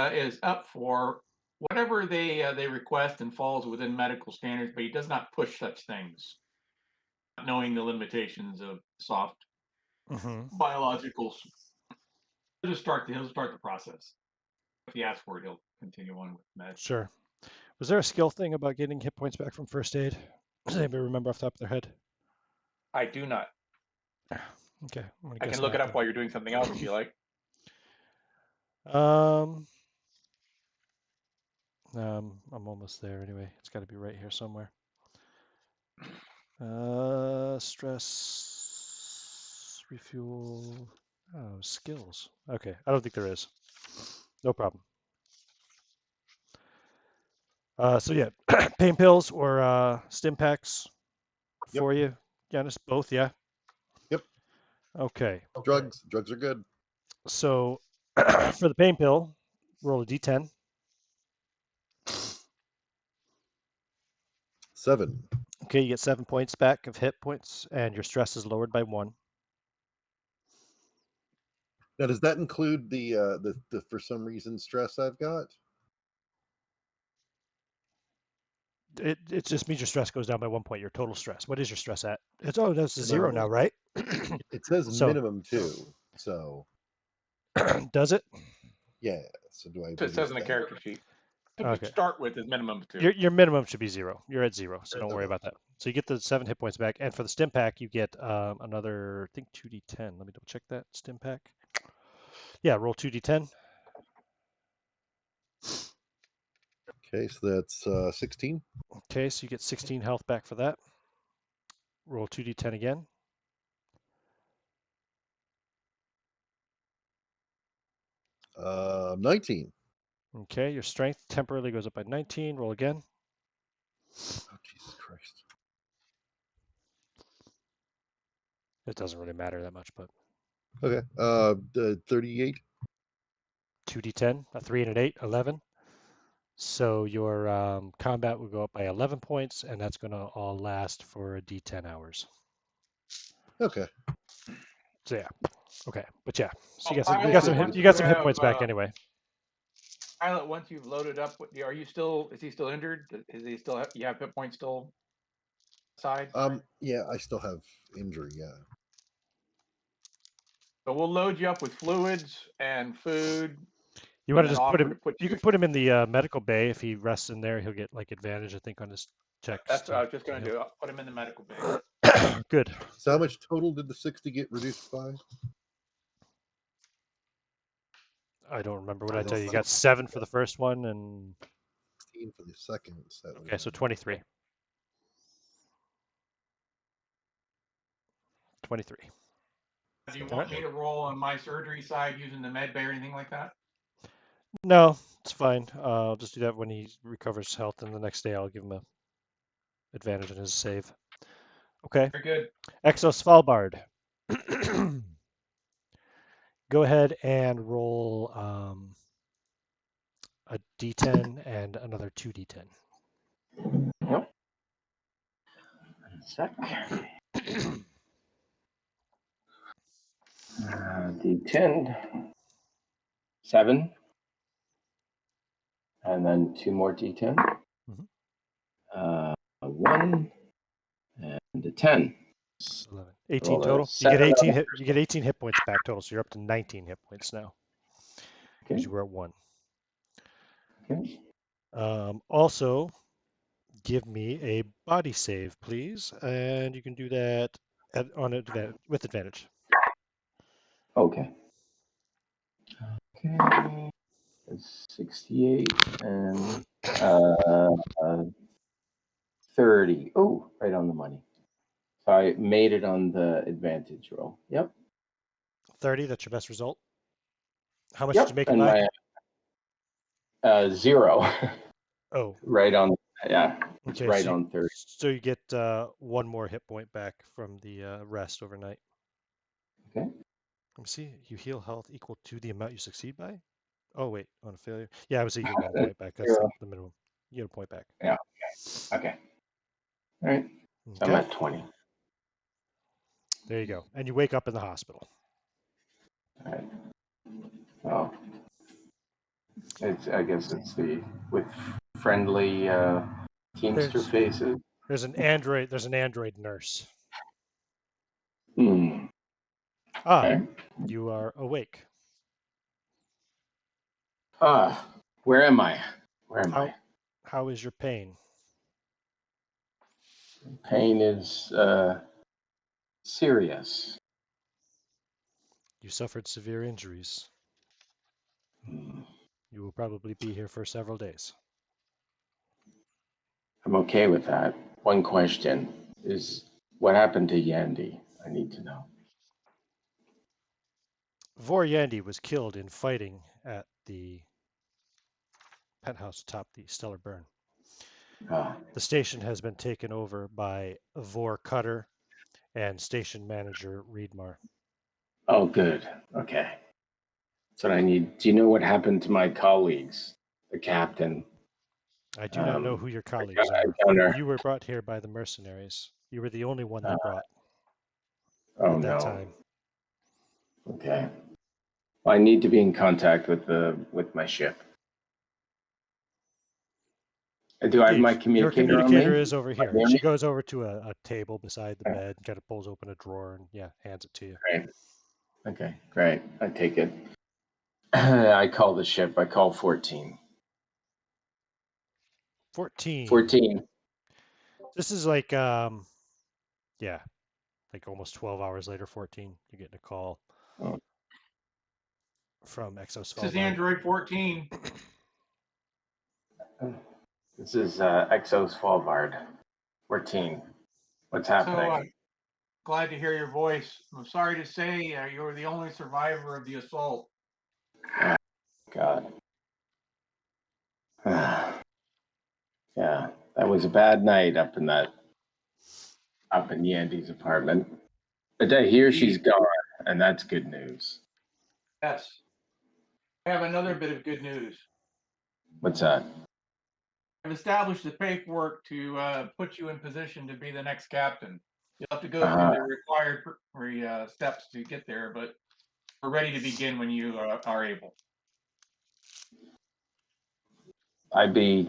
up for whatever they request and falls within medical standards, but he does not push such things, knowing the limitations of soft biologicals. He'll start the process. If he asks for it, he'll continue on with med. Sure. Was there a skill thing about getting hit points back from first aid? Does anybody remember off the top of their head? I do not. Okay. I can look it up while you're doing something else if you like. I'm almost there anyway. It's got to be right here somewhere. Stress, refuel, skills. Okay, I don't think there is. No problem. So yeah, pain pills or stim packs for you, Giannis? Both, yeah? Yep. Okay. Drugs are good. So for the pain pill, roll a d10. 7. Okay, you get 7 points back of hit points, and your stress is lowered by 1. Now, does that include the for some reason stress I've got? It just means your stress goes down by 1 point. Your total stress. What is your stress at? That's a 0 now, right? It says So- minimum 2. So Does it? yeah. So do I? It says in the character sheet. Okay. Start with is minimum of 2. Your minimum should be 0. You're at 0, so don't worry Okay. about that. So you get the 7 hit points back, and for the stim pack, you get another, I think 2d10. Let me double check that stim pack. Yeah, roll 2d10. Okay, so that's 16. Okay, so you get 16 health back for that. Roll 2d10 again. Uh, 19. Okay, your strength temporarily goes up by 19. Roll again. Oh, Jesus Christ. It doesn't really matter that much, but Okay. The 38. 2d10, a 3 and an 8, 11. So your combat will go up by 11 points, and that's going to all last for a d10 hours. Okay. So yeah, okay, but yeah, so Oh, you got some hit points back anyway. Pilot, once you've loaded up, are you still? Is he still injured? Is he still? You have hit points still? Side. Yeah, I still have injury. Yeah. So we'll load you up with fluids and food. You want to And then just put offer him? to put You you. can put him in the medical bay. If he rests in there, he'll get like advantage, I think, on his checks. That's what I was just going to do. I'll put him in the medical bay. Good. So how much total did the 60 get reduced by? I don't remember what I I tell you. You don't got 7 for the first one, and 16 for the second. So that okay, so 23. 23. Do you All want right. me to roll on my surgery side using the med bay or anything like that? No, it's fine. I'll just do that when he recovers health, and the next day I'll give him a advantage on his save. Okay. Very good. Exo Svalbard. Go ahead and roll a d10 and another 2d10. Yep. Sec. D10. 7. And then 2 more D10. Mhm. 1 and a 10. 11. 18 Roll a total. You get 7 18 hit. You get 18 hit points back total, so you're up to 19 hit points now because Okay. you were at 1. Okay. Also, give me a body save, please, and you can do that with advantage. Okay. Okay. It's 68 and 30. Oh, right on the money. So I made it on the advantage roll. Yep. 30. That's your best result. How much Yep. did you make it And by? my 0. Oh, Right on. Yeah. It's okay. right on 30. So you get 1 more hit point back from the rest overnight. Okay. Let me see. You heal health equal to the amount you succeed by. Oh wait, on a failure. Yeah, I would say you get 1 point back. That's the minimum. You get a point back. Yeah. Okay. All right. So I'm Okay. at 20. There you go. And you wake up in the hospital. All right. Oh. I guess it's with friendly Teamster faces. There's an android nurse. Hmm. Okay. You are awake. Where am I? Where am I? How is your pain? Pain is serious. You suffered severe injuries. Hmm. You will probably be here for several days. I'm okay with that. One question is, what happened to Yandy? I need to know. Vor Yandy was killed in fighting at the penthouse atop the Stellar Burn. The station has been taken over by Vor Cutter and station manager Reedmar. Oh, good. Okay. That's what I need. Do you know what happened to my colleagues? The captain. I do not know who your colleagues are. You were brought here by the Mercenaries. You were the only one they brought at that time. Okay. Well, I need to be in contact with my ship. Do I have my communicator Your communicator on me? is over here. She goes over to a table beside the bed, kind of pulls open a drawer, and hands it to you. Great. Okay, great. I take it. I call the ship. I call 14. 14. 14. This is like like almost 12 hours later. 14. You're getting a call from Exo Svalbard. This is Android 14. This is Exo Svalbard 14. What's happening? So glad to hear your voice. I'm sorry to say you were the only survivor of the assault. God. Yeah, that was a bad night up in Yandy's apartment. But I hear she's gone, and that's good news. Yes. I have another bit of good news. What's that? I've established the paperwork to put you in position to be the next captain. You'll have to go through the required steps to get there, but we're ready to begin when you are able. I'd be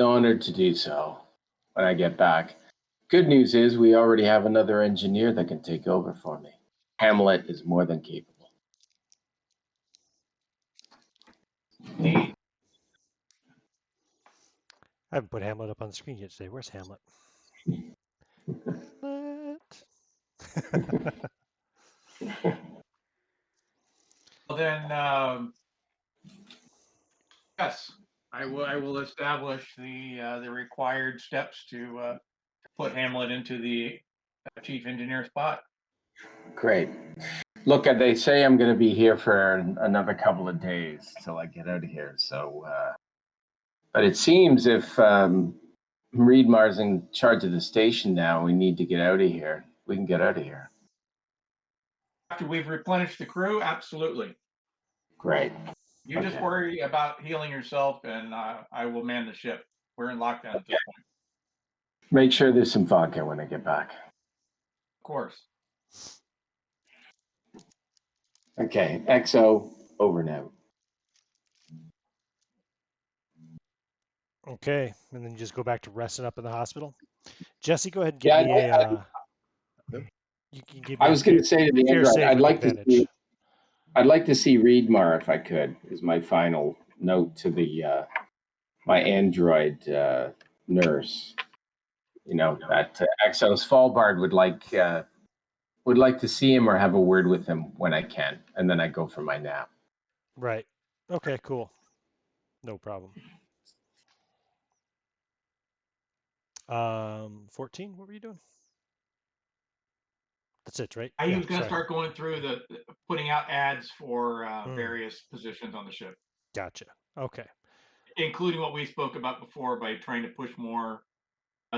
honored to do so when I get back. Good news is we already have another engineer that can take over for me. Hamlet is more than capable. Indeed. I haven't put Hamlet up on the screen yet today. Where's Hamlet? Hamlet. Well, then, yes, I will establish the required steps to put Hamlet into the chief engineer spot. Great. Look, they say I'm going to be here for another couple of days till I get out of here. So, but it seems if Reedmar's in charge of the station now, we need to get out of here. We can get out of here. After we've replenished the crew, absolutely. Great. You just worry about healing yourself, and I will man the ship. We're in lockdown at this point. Make sure there's some vodka when I get back. Of course. Okay, XO, over now. Okay, and then you just go back to resting up in the hospital. Jesse, go ahead and give me a. You can give me. I was going to say to the fear android, save I'd with like advantage. to see. I'd like to see Reedmar if I could. Is my final note to the my android nurse. You know that XO Svalbard would like to see him or have a word with him when I can, and then I go for my nap. Right. Okay. Cool. No problem. 14. What were you doing? That's it, right? I was going to start going through putting out ads for various positions on the ship. Gotcha. Okay. Including what we spoke about before by trying to push more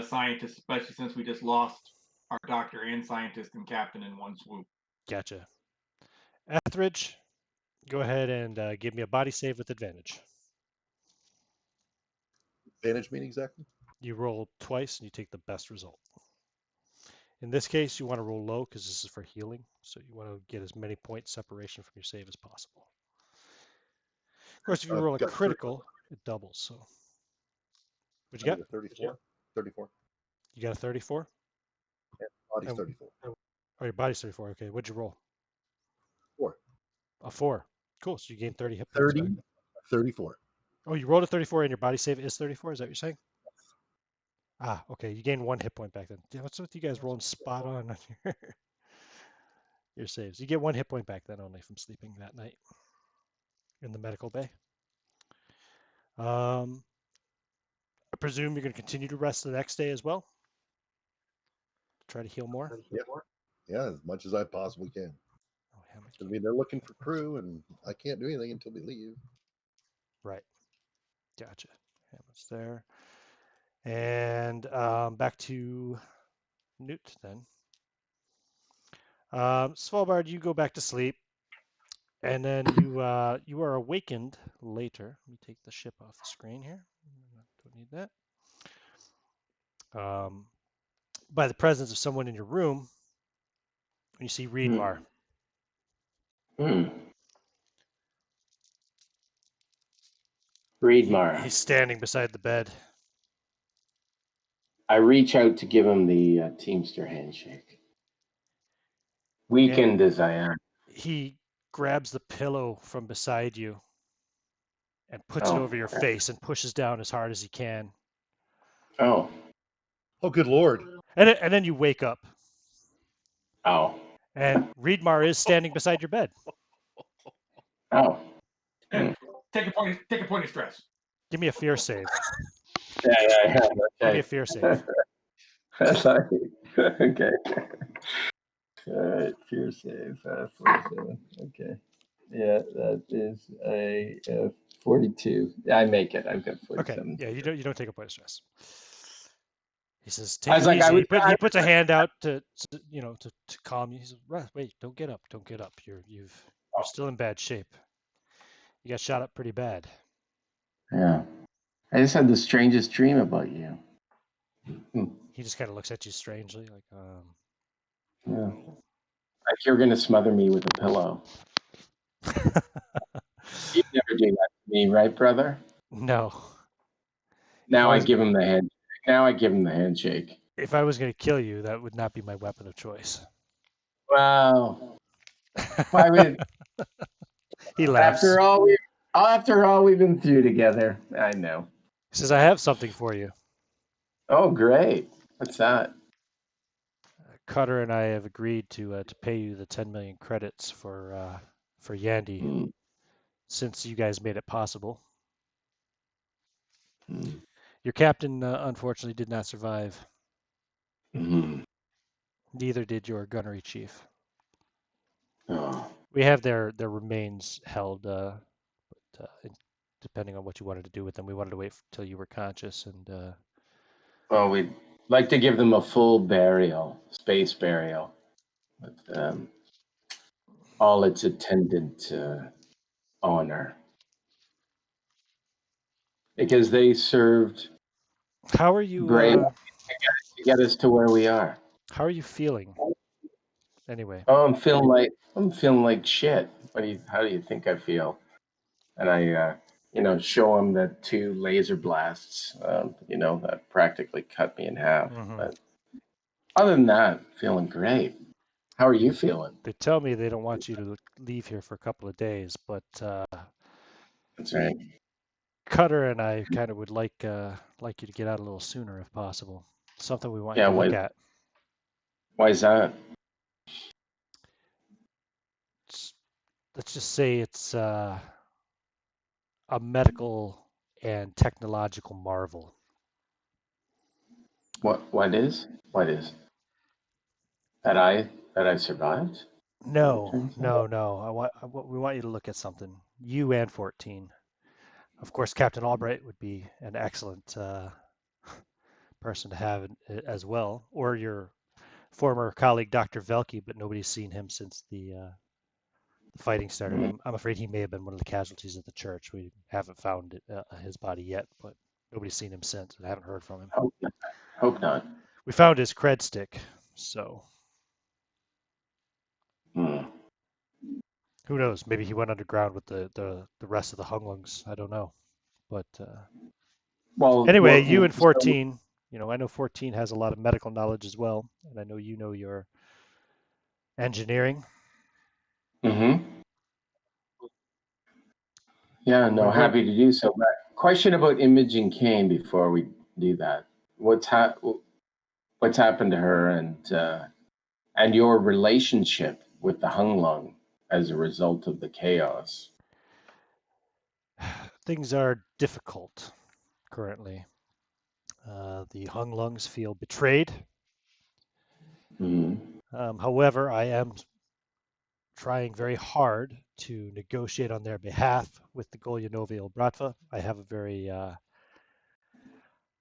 scientists, especially since we just lost our doctor and scientist and captain in one swoop. Gotcha. Etheridge, go ahead and give me a body save with advantage. Advantage mean exactly? You roll twice and you take the best result. In this case, you want to roll low because this is for healing. So you want to get as many points separation from your save as possible. Of course, if you roll a critical, it doubles. So what you got? 34. 34. You got a 34? Yeah, body's 34. Oh, your body's 34. Okay, what'd you roll? 4. A 4. Cool. So you gain 30 hit points. 34. Oh, you rolled a 34 and your body save is 34? Is that what you're saying? Ah, okay. You gain 1 hit point back then. Yeah, what's with you guys rolling spot on your saves? You get 1 hit point back then only from sleeping that night in the medical bay. I presume you're going to continue to rest the next day as well? Try to heal more? Yeah, as much as I possibly can. Oh, I mean, they're looking for crew, and I can't do anything until we leave. Right. Gotcha. Hamlet's there. And back to Newt then. Svalbard, you go back to sleep, and then you are awakened later. Let me take the ship off the screen here. Don't need that. By the presence of someone in your room, when you see Reedmar. Reedmar. He's standing beside the bed. I reach out to give him the Teamster handshake. Weakened as I am. He grabs the pillow from beside you and puts it over your face and pushes down as hard as he can. Oh, good Lord. And then you wake up. Oh. And Reedmar is standing beside your bed. Oh. Take a point of stress. Give me a fear save. Yeah. Okay. Give me a fear save. Sorry. Okay. All right, fear save. 47. Okay. Yeah, that is a 42. Yeah, I make it. I've got 47. Okay. Yeah, you don't take a point of stress. He says, I was "Take it like, easy." He puts a hand out to calm you. He says, "Wait, don't get up. Don't get up. You're still in bad shape. You got shot up pretty bad." Yeah. I just had the strangest dream about you. He just kind of looks at you strangely, like, Yeah. Like you're gonna smother me with a pillow. You'd never do that to me, right, brother? No. Now I give him the hand. Now I give him the handshake. If I was going to kill you, that would not be my weapon of choice. Wow. Why would He laughs. after all we've been through together? I know. He says, "I have something for you." Oh, great. What's that? Cutter and I have agreed to pay you the 10 million credits for Yandy, Hmm. since you guys made it possible. Hmm. Your captain, unfortunately, did not survive. Hmm. Neither did your gunnery chief. Oh. We have their remains held, but depending on what you wanted to do with them, we wanted to wait till you were conscious. And Well, we'd like to give them a full burial, space burial, with all its attendant honor, because they served how are you? brave to get us to where we are. How are you feeling? Anyway, Oh, I'm feeling like shit. How do you think I feel? And I, show them the 2 laser blasts, that practically cut me in half. hmm But other than that, feeling great. How are you feeling? they tell me they don't want you to leave here for a couple of days, but That's right. Cutter and I kind of would like you to get out a little sooner if possible. Something we want you Yeah. to look at. Why is that? It's, let's just say it's a medical and technological marvel. What is that I survived? Is that what No, you're saying? no, no. We want you to look at something. You and 14. Of course, Captain Albright would be an excellent person to have as well, or your former colleague Dr. Velke, but nobody's seen him since the fighting started. Hmm. I'm afraid he may have been one of the casualties at the church. We haven't found his body yet, but nobody's seen him since. I haven't heard from him. Hope not. We found his cred stick, so Hmm. who knows? Maybe he went underground with the rest of the Hunglungs. I don't know. But Well, anyway, you and so, 14, I know 14 has a lot of medical knowledge as well, and I know you know your engineering. mhm. Yeah, We no, were happy to do so. But question about Imogen Kane before we do that. What's happened to her, and your relationship with the Hunglung as a result of the chaos? things are difficult currently. The Hunglungs feel betrayed. Hmm. However, I am trying very hard to negotiate on their behalf with the Golyanovial Bratva. I have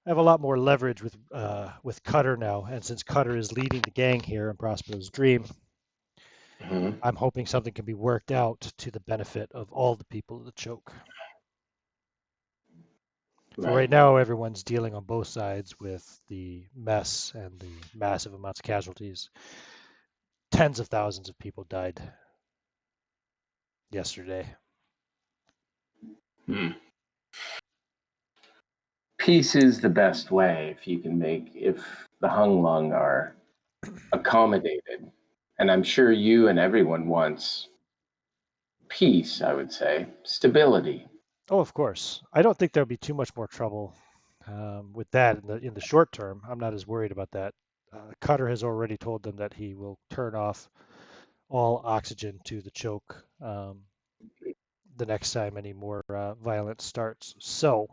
a lot more leverage with Cutter now, and since Cutter is leading the gang here in Prospero's Dream, Hmm. I'm hoping something can be worked out to the benefit of all the people of the choke. For right Right. now, everyone's dealing on both sides with the mess and the massive amounts of casualties. Tens of thousands of people died yesterday. Hmm. Peace is the best way if the Hunglung are accommodated. And I'm sure you and everyone wants peace, I would say, stability. Oh, of course. I don't think there'll be too much more trouble with that in the short term. I'm not as worried about that. Cutter has already told them that he will turn off all oxygen to the choke the next time any more violence starts. So,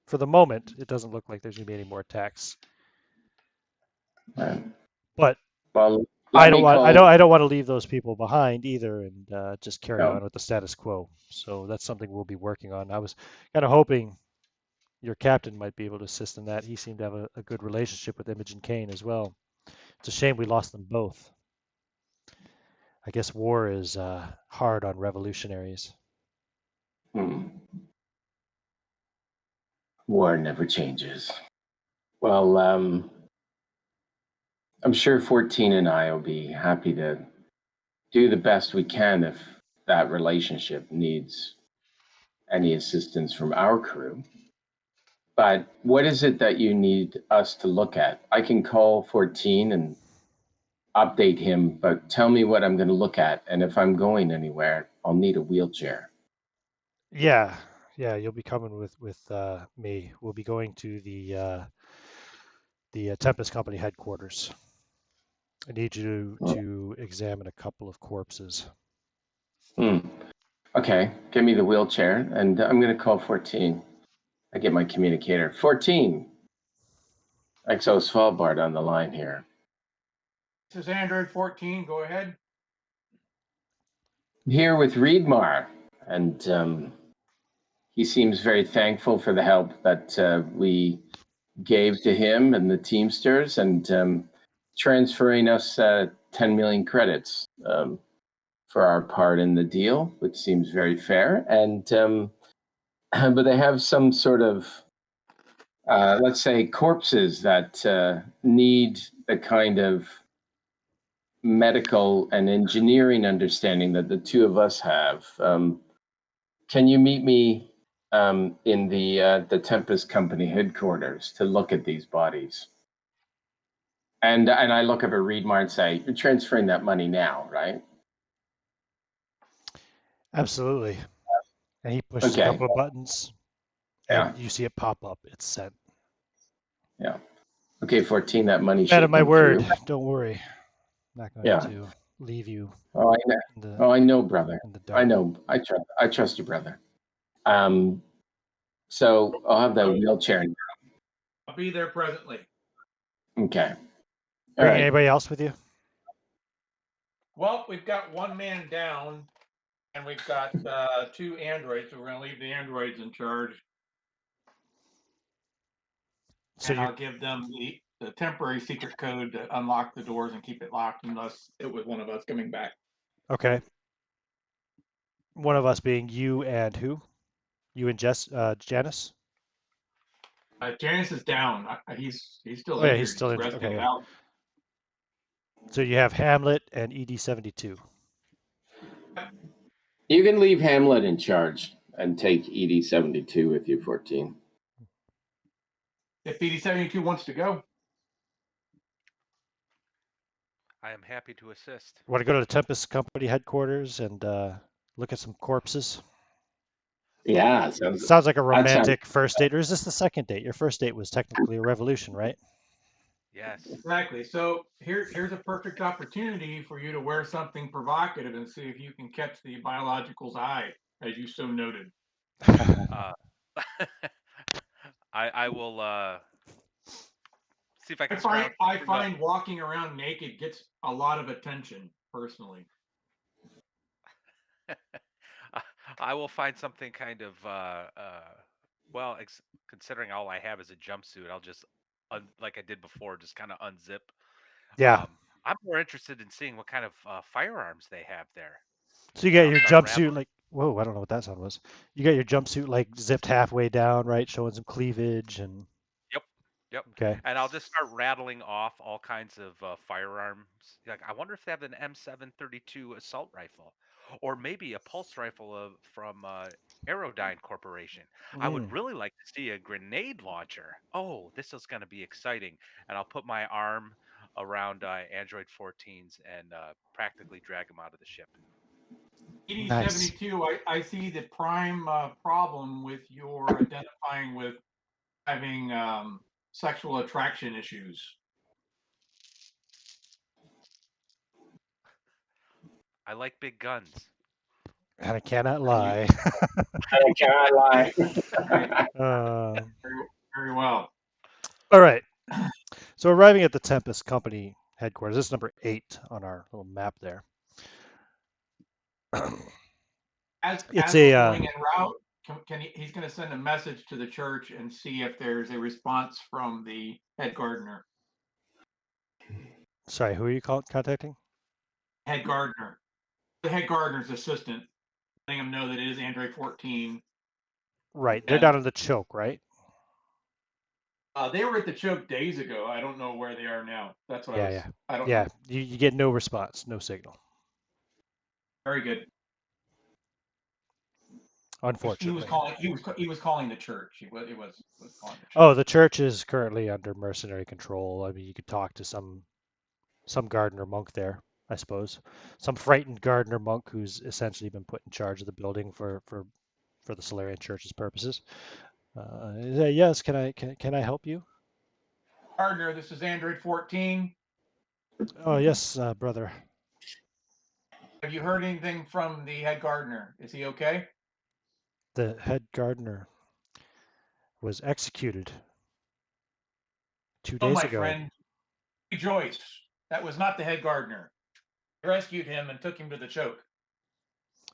for the moment, it doesn't look like there's going to be any more attacks. Right. But Well, I let don't me want call. I don't want to leave those people behind either, and just carry No. on with the status quo. So that's something we'll be working on. I was kind of hoping your captain might be able to assist in that. He seemed to have a good relationship with Imogen Kane as well. It's a shame we lost them both. I guess war is hard on revolutionaries. Hmm. War never changes. Well, I'm sure 14 and I will be happy to do the best we can if that relationship needs any assistance from our crew. But what is it that you need us to look at? I can call 14 and update him, but tell me what I'm going to look at, and if I'm going anywhere, I'll need a wheelchair. Yeah, you'll be coming with me. We'll be going to the Tempest Company headquarters. I need you to examine a couple of corpses. Okay, give me the wheelchair, and I'm going to call 14. I get my communicator. 14. XO Svalbard on the line here. This is Android 14. Go ahead. Here with Reedmar, and he seems very thankful for the help that we gave to him and the Teamsters, and transferring us 10 million credits for our part in the deal, which seems very fair. And but they have some sort of, let's say, corpses that need the kind of medical and engineering understanding that the two of us have. Can you meet me in the Tempest Company headquarters to look at these bodies? And I look up at Reedmar and say, "You're transferring that money now, right?" Absolutely. And he pushes a Okay. couple of buttons, and Yeah. you see it pop up. It's sent. Yeah. Okay, 14. That money Man should of my come word, through. don't worry. I'm not going Yeah. to leave you Oh, I know. in the Oh, I know, brother. in the I dark. know. I trust you, brother. So I'll have that wheelchair. I'll be there presently. Okay. All Bring right. anybody else with you? Well, we've got one man down, and we've got 2 androids. So we're going to leave the androids in charge, So and you I'll give them the temporary secret code to unlock the doors and keep it locked unless it was one of us coming back. okay? One of us being you and who? You and Janice? Janice is down. He's still Oh yeah, injured. he's still He's injured. resting Okay, it yeah. out. So you have Hamlet and ED-72. You can leave Hamlet in charge and take ED-72 with you, 14. If ED-72 wants to go, I am happy to assist. Want to go to the Tempest Company headquarters and look at some corpses? Yeah, Sounds like a that sounds romantic first date, or is this the second date? Your first date was technically a revolution, right? Yes. exactly. So here's a perfect opportunity for you to wear something provocative and see if you can catch the biological's eye, as you so noted. Uh, I will see if I can scrounge. I find walking around naked gets a lot of attention personally. I will find something kind of well, considering all I have is a jumpsuit, I'll just like I did before, just kind of unzip. Yeah. I'm more interested in seeing what kind of firearms they have there. So you And got I'll your start jumpsuit rattling. like, whoa, I don't know what that sound was. You got your jumpsuit like zipped halfway down, right, showing some cleavage and Yep, yep. okay. And I'll just start rattling off all kinds of firearms. Like I wonder if they have an M732 assault rifle, or maybe a pulse rifle from Aerodyne Corporation. I would Mm, really like to see a grenade launcher. Oh, this is going to be exciting! And I'll put my arm around Android 14s and practically drag them out of the ship. nice. ED-72, I see the prime problem with your identifying with having sexual attraction issues. I like big guns. And I cannot And you, lie. I cannot lie. right, uh, very, very well. all right. So arriving at the Tempest Company headquarters, this is number 8 on our little map there. As It's we're a going en route, he's going to send a message to the church and see if there's a response from the head gardener. sorry, who are you contacting? Head gardener, the head gardener's assistant, letting him know that it is Android 14. Right, they're And down in the choke, right? they were at the choke days ago. I don't know where they are now. That's what Yeah. I don't Yeah, know. you get no response, no signal, Very good. He was unfortunately. calling. He was calling the church. It was calling the church. Oh, the church is currently under mercenary control. I mean, you could talk to some some gardener monk there, I suppose. Some frightened gardener monk who's essentially been put in charge of the building for the Solarian Church's purposes. Yes, can I help you? Partner, this is Android 14. Oh yes, brother. Have you heard anything from the head gardener? Is he okay? The head gardener was executed two Oh, days my ago. friend, rejoice. That was not the head gardener. I rescued him and took him to the choke.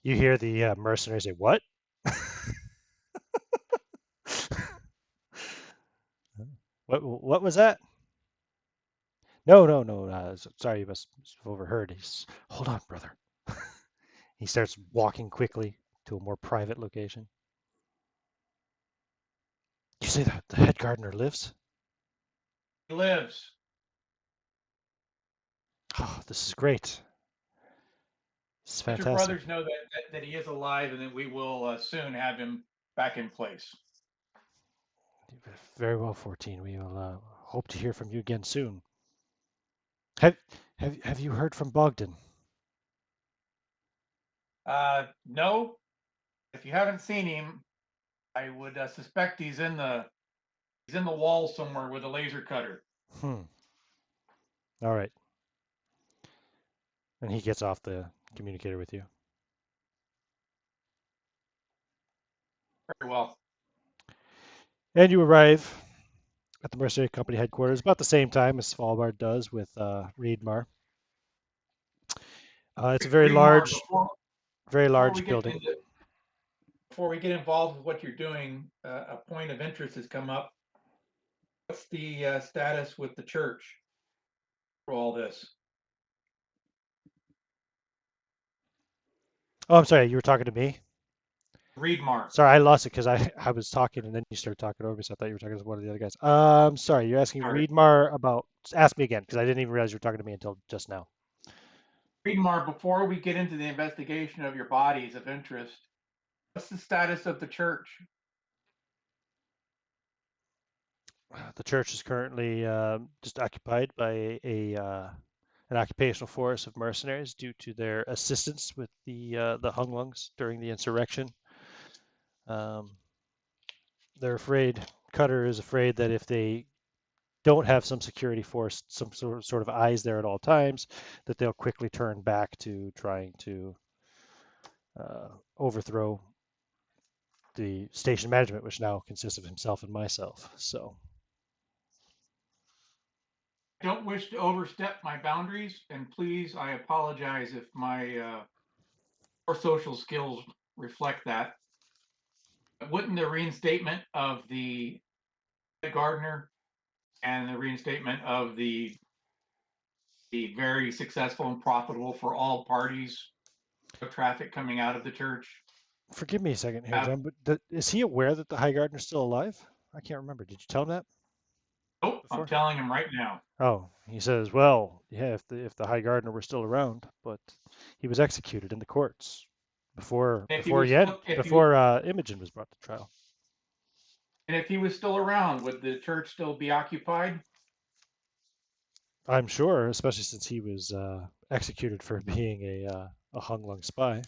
You hear the mercenary say, "What?" What was that? No, no, no. Sorry, you must have overheard. Hold on, brother. He starts walking quickly to a more private location. You say that the head gardener lives? He lives. Oh, this is great. This is Let your fantastic. brothers know that he is alive and that we will soon have him back in place. Very well, 14. We will hope to hear from you again soon. Have you heard from Bogdan? No, if you haven't seen him, I would suspect he's in the wall somewhere with a laser cutter. All right. And he gets off the communicator with you. Very well. And you arrive at the Mercenary Company headquarters about the same time as Svalbard does with Reedmar. It's a very Reedmar, large building. Before we get involved with what you're doing, a point of interest has come up. What's the status with the church for all this? Oh, I'm sorry. You were talking to me? Reedmar. Sorry, I lost it because I was talking and then you started talking over me, so I thought you were talking to one of the other guys. Sorry. You're asking Sorry. Reedmar about. Ask me again because I didn't even realize you were talking to me until just now. Reedmar, before we get into the investigation of your bodies of interest, what's the status of the church? The church is currently just occupied by an occupational force of mercenaries due to their assistance with the Hunglungs during the insurrection. They're afraid. Cutter is afraid that if they don't have some security force, some sort of eyes there at all times, that they'll quickly turn back to trying to overthrow the station management, which now consists of himself and myself. So. I don't wish to overstep my boundaries, and please, I apologize if my poor social skills reflect that. Wouldn't the reinstatement of the gardener and the reinstatement of the very successful and profitable for all parties of traffic coming out of the church? Forgive me a second here, John, but is he aware that the High Gardener's still alive? I can't remember. Did you tell him that? Nope, Before? I'm telling him right now. Oh, he says, well, yeah, if the High Gardener were still around, but he was executed in the courts before Imogen was brought to trial. And if he was still around, would the church still be occupied? I'm sure, especially since he was executed for being a Hunglung spy.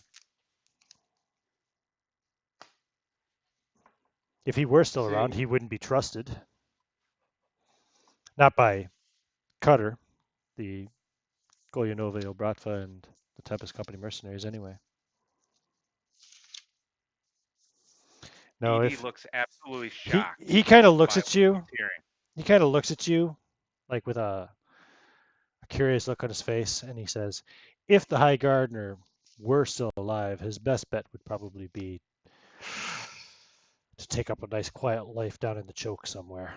If he were still around, he wouldn't be trusted. Not by Cutter, the Golyanova Obratva, and the Tempest Company mercenaries, anyway. No, ED looks absolutely shocked. He kind of looks at you. Hearing. He kind of looks at you, like with a curious look on his face, and he says, "If the High Gardener were still alive, his best bet would probably be to take up a nice quiet life down in the choke somewhere,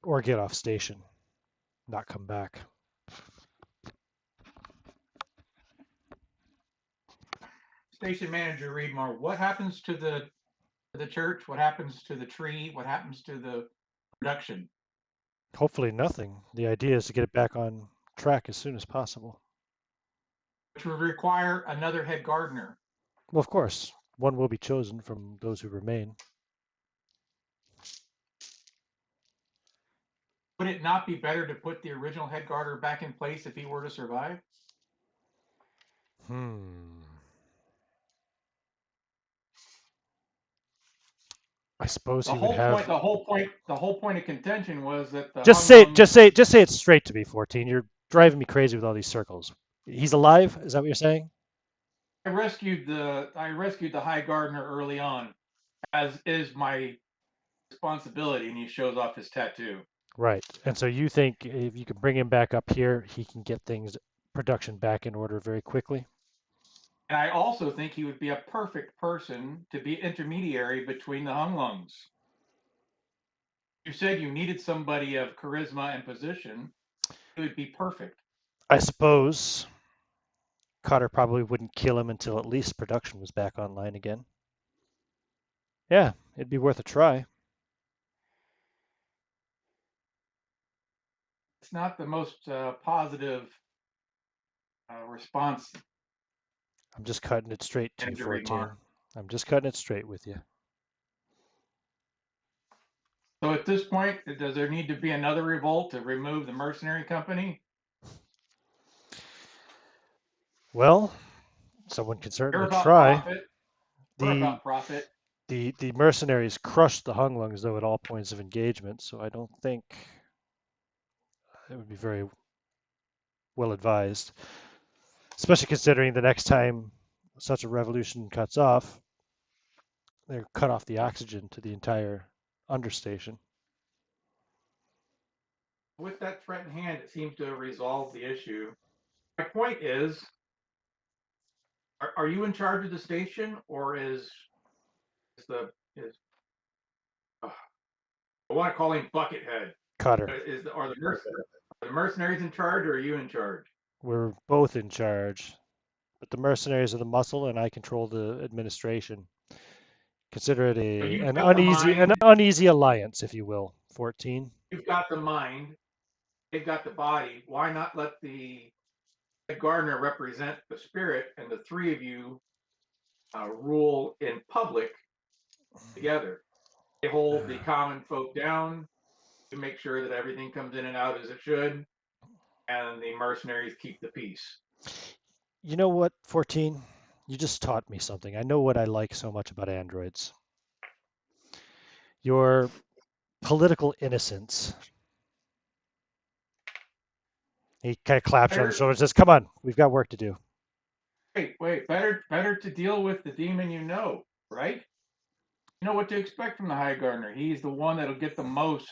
or get off station, not come back." Station manager Reedmar, what happens to the church? What happens to the tree? What happens to the production? Hopefully nothing. The idea is to get it back on track as soon as possible. Which would require another head gardener. Well, of course, one will be chosen from those who remain. Would it not be better to put the original head garter back in place if he were to survive? I suppose The he would whole have. point, the whole point of contention was that the Just Hung say it. Lungs. Just say it straight to me, 14. You're driving me crazy with all these circles. He's alive. Is that what you're saying? I rescued the High Gardener early on, as is my responsibility, and he shows off his tattoo. Right. And so you think if you can bring him back up here, he can get things production back in order very quickly? And I also think he would be a perfect person to be intermediary between the Hung Lungs. You said you needed somebody of charisma and position. It would be perfect. I suppose Cotter probably wouldn't kill him until at least production was back online again. Yeah, it'd be worth a try. It's not the most positive response. I'm just cutting it straight to you, End of 14. remark. I'm just cutting it straight with you. So at this point, does there need to be another revolt to remove the mercenary company? Well, someone can We're certainly about try. profit. We're The about profit. the mercenaries crushed the Hung Lungs though at all points of engagement, so I don't think it would be very well advised. Especially considering the next time such a revolution cuts off, they cut off the oxygen to the entire understation. With that threat in hand, it seems to have resolved the issue. My point is, are you in charge of the station, or is the is I want to call him Buckethead? Cutter. Are the mercenaries in charge, or are you in charge? We're both in charge, but the mercenaries are the muscle, and I control the administration. Consider it You've an got the mind. uneasy alliance, if you will. 14. You've got the mind. They've got the body. Why not let the Gardner represent the spirit, and the three of you rule in public together? They hold the common folk down to make sure that everything comes in and out as it should, and the mercenaries keep the peace. You know what, 14? You just taught me something. I know what I like so much about androids. Your political innocence. He kind of claps you on the shoulder and says, "Come on, we've got work to do." Wait. Better to deal with the demon you know, right? You know what to expect from the High Gardener. He's the one that'll get the most.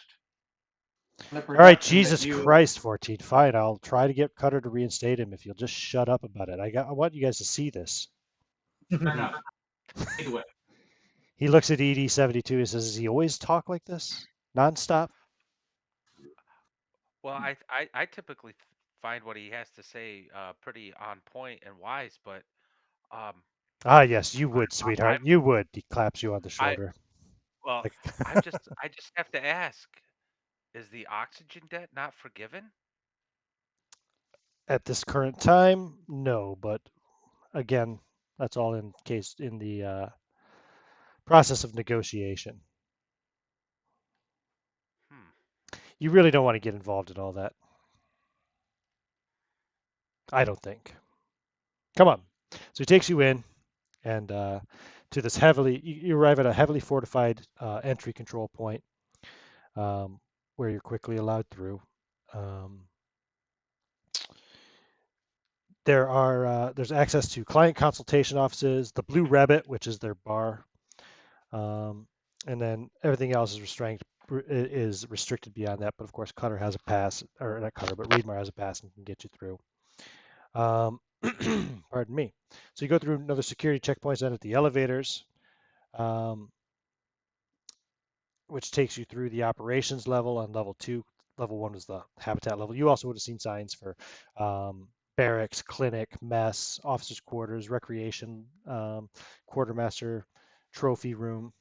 The All right, production that Jesus you. Christ, 14. Fine, I'll try to get Cutter to reinstate him if you'll just shut up about it. I want you guys to see this. Fair enough. Either way. He looks at ED72 and says, "Does he always talk like this? Nonstop?" Well, I typically find what he has to say pretty on point and wise, but um, Ah, yes, you would, I sweetheart. You would. He claps you on the I shoulder. well, Like, I just have to ask, is the oxygen debt not forgiven? at this current time, no, but again, that's all in the process of negotiation. Hmm. You really don't want to get involved in all that. I don't think. Come on. So he takes you in and to this you arrive at a heavily fortified entry control point where you're quickly allowed through. Um, there's access to client consultation offices, the Blue Rabbit, which is their bar, and then everything else is restricted beyond that. But of course, Cutter has a pass, or not Cutter, but Reedmar has a pass and can get you through. Pardon me. So you go through another security checkpoints and at the elevators, which takes you through the operations level on level 2. Level 1 was the habitat level. You also would have seen signs for barracks, clinic, mess, officers' quarters, recreation, quartermaster, trophy room.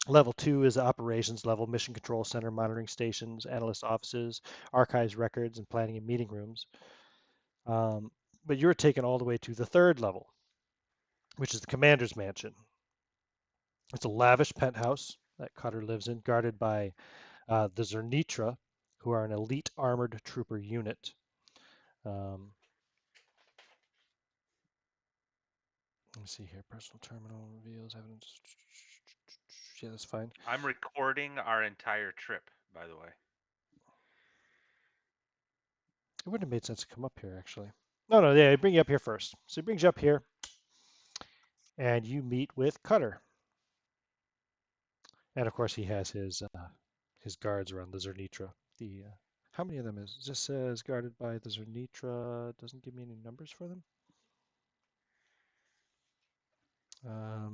Level 2 is the operations level, mission control center, monitoring stations, analyst offices, archives, records, and planning and meeting rooms. But you're taken all the way to the 3rd level, which is the commander's mansion. It's a lavish penthouse that Cutter lives in, guarded by the Zernitra, who are an elite armored trooper unit. Let me see here. Personal terminal reveals evidence. Yeah, that's fine. I'm recording our entire trip, by the way. It wouldn't have made sense to come up here, actually. No, yeah, it bring you up here first. So it brings you up here, and you meet with Cutter. And of course, he has his guards around the Zernitra. The how many of them is? It just says guarded by the Zernitra. Doesn't give me any numbers for them.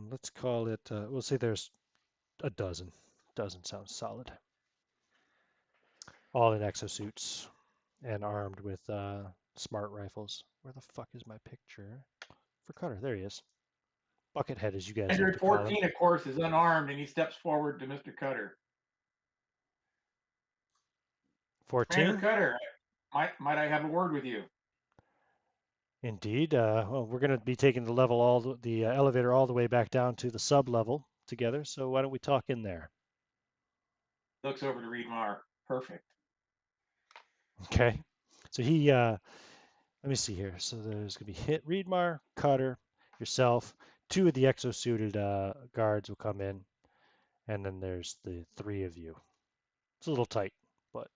Let's call it. We'll say there's a dozen. Dozen sounds solid. All in exosuits and armed with smart rifles. Where the fuck is my picture for Cutter? There he is. Buckethead, as you guys like to call him. 114, of course, is unarmed, and he steps forward to Mr. Cutter. 14. Commander Cutter, might I have a word with you? Indeed. Well, we're going to be taking the elevator all the way back down to the sub level together. So why don't we talk in there? Looks over to Reedmar. Perfect. Okay. So he, let me see here. So there's going to be Reedmar, Cutter, yourself. 2 of the exosuited guards will come in, and then there's the 3 of you. It's a little tight, but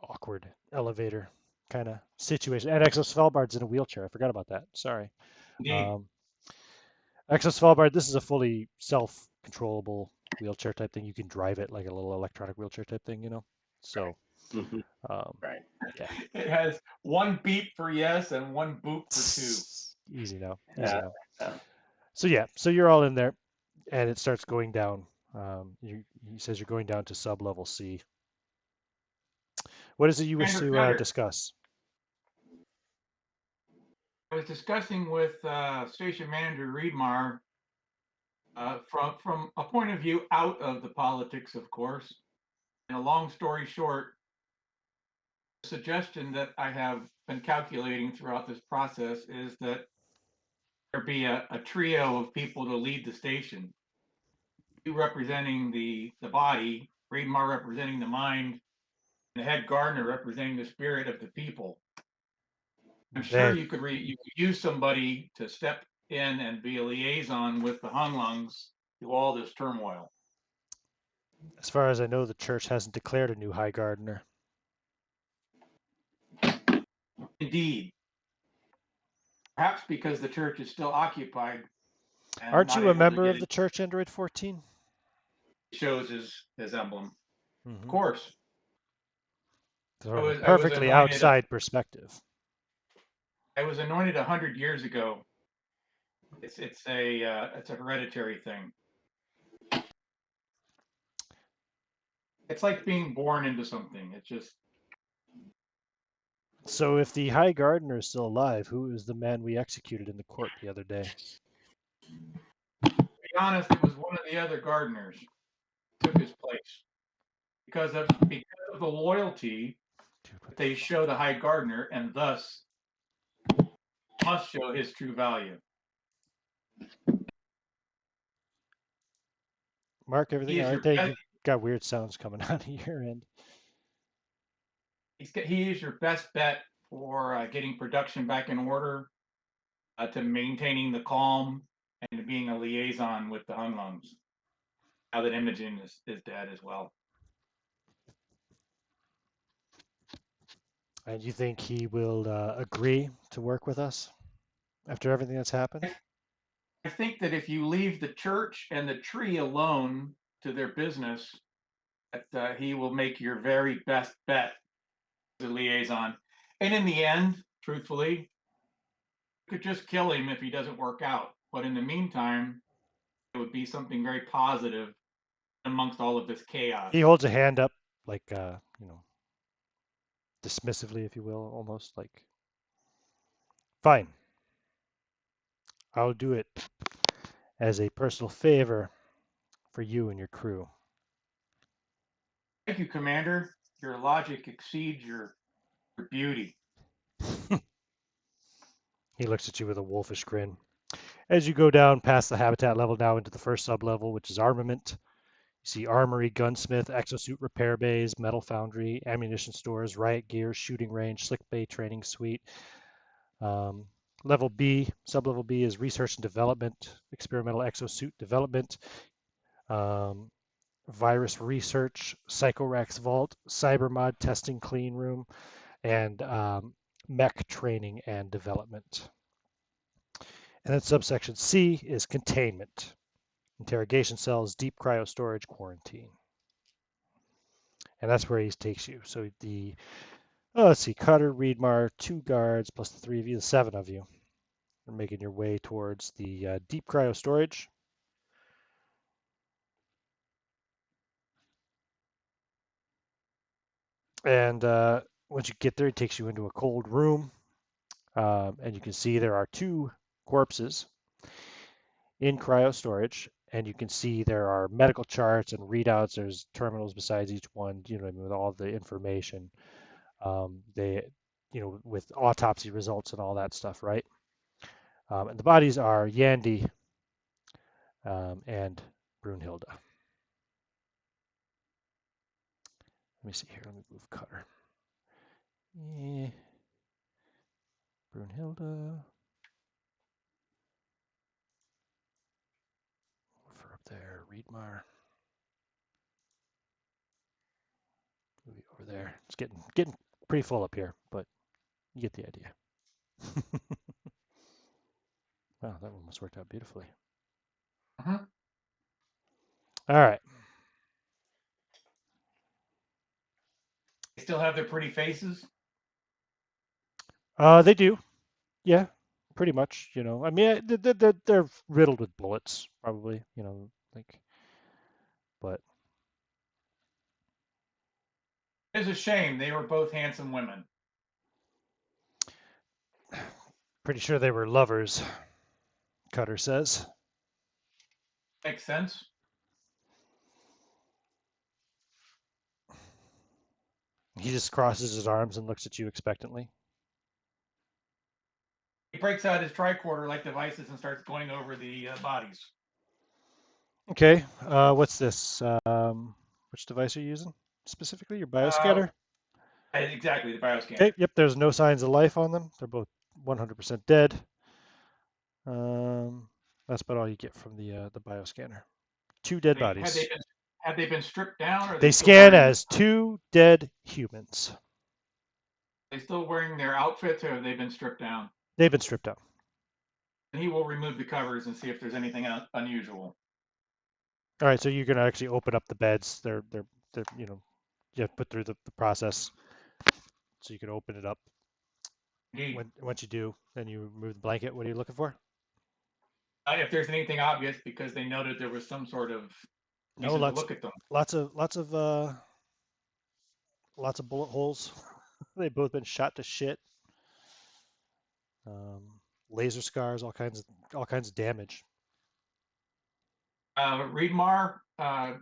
awkward elevator kind of situation. And Exo Svalbard's in a wheelchair. I forgot about that. Sorry. Indeed. Exo Svalbard, this is a fully self-controllable wheelchair type thing. You can drive it like a little electronic wheelchair type thing, you know? So, Right. Yeah. It has 1 beep for yes and 1 boop for 2. Easy now. Yeah. So yeah, so you're all in there, and it starts going down. He says you're going down to sub-level C. What is it you wish Commander to Cutter, discuss? I was discussing with Station Manager Reedmar from a point of view out of the politics, of course. And a long story short, the suggestion that I have been calculating throughout this process is that there be a trio of people to lead the station. You representing the body, Reedmar representing the mind, and the head gardener representing the spirit of the people. I'm sure you could use somebody to step in and be a liaison with the Hunglungs through all this turmoil. As far as I know, the church hasn't declared a new High Gardener. Indeed. Perhaps because the church is still occupied. And Aren't not you a able to member get of the church, Android 14? Shows his emblem. Mm-hmm. Of course. Sort of I was perfectly anointed outside perspective. I was anointed 100 years ago. It's a hereditary thing. It's like being born into something. It's just. So if the High Gardener is still alive, who is the man we executed in the court the other day? To be honest, it was one of the other gardeners took his place because of the loyalty that they show the High Gardener, and thus must show his true value. Mark, everything all right there? You've got weird sounds coming out of your end. He is your best bet for getting production back in order, to maintaining the calm, and to being a liaison with the Hunglungs. Now that Imogen is dead as well. And you think he will agree to work with us after everything that's happened? I think that if you leave the church and the tree alone to their business, that he will make your very best bet as a liaison. And in the end, truthfully, you could just kill him if he doesn't work out. But in the meantime, it would be something very positive amongst all of this chaos. He holds a hand up, like, dismissively, if you will, almost like, fine. I'll do it as a personal favor for you and your crew. Thank you, Commander. Your logic exceeds your beauty. He looks at you with a wolfish grin. As you go down past the habitat level now into the first sub-level, which is armament, You see armory, gunsmith, exosuit repair bays, metal foundry, ammunition stores, riot gear, shooting range, slick bay training suite. Level B, sub-level B is research and development, experimental exosuit development, virus research, Psychorax vault, cybermod testing clean room, and mech training and development. And then subsection C is containment, interrogation cells, deep cryo storage, quarantine. And that's where he takes you. So let's see, Cutter, Reedmar, 2 guards plus the 3 of you, the 7 of you. You're making your way towards the deep cryo storage. And once you get there, it takes you into a cold room. And you can see there are 2 corpses in cryo storage. And you can see there are medical charts and readouts. There's terminals besides each one, with all the information. With autopsy results and all that stuff, right? And the bodies are Yandy and Brunhilde. Let me see here. Let me move Cutter. Yeah. Brunhilde. Over up there. Reedmar. Movie over there. It's getting pretty full up here, but you get the idea. Wow, that one must worked out beautifully. Uh-huh. All right. They still have their pretty faces. They do. Yeah, pretty much. I mean, they're riddled with bullets, probably. But It's a shame. They were both handsome women. pretty sure they were lovers, Cutter says. Makes sense. He just crosses his arms and looks at you expectantly. He breaks out his tricorder-like devices and starts going over the bodies. Okay, what's this? Which device are you using specifically? Your bioscanner? Exactly, the bioscanner. Okay, yep, there's no signs of life on them. They're both 100% dead. That's about all you get from the bioscanner. 2 dead bodies. Had they been stripped down? Or they scan as 2 dead humans. Are they still wearing their outfits, or have they been stripped down? They've been stripped down. And he will remove the covers and see if there's anything unusual. All right, so you're gonna actually open up the beds. They're you have to put through the process, so you can open it up. Once you do, then you remove the blanket. What are you looking for? If there's anything obvious, because they noted there was some sort of reason to look at them. Lots of bullet holes. They've both been shot to shit. Laser scars, all kinds of damage. Reedmar, our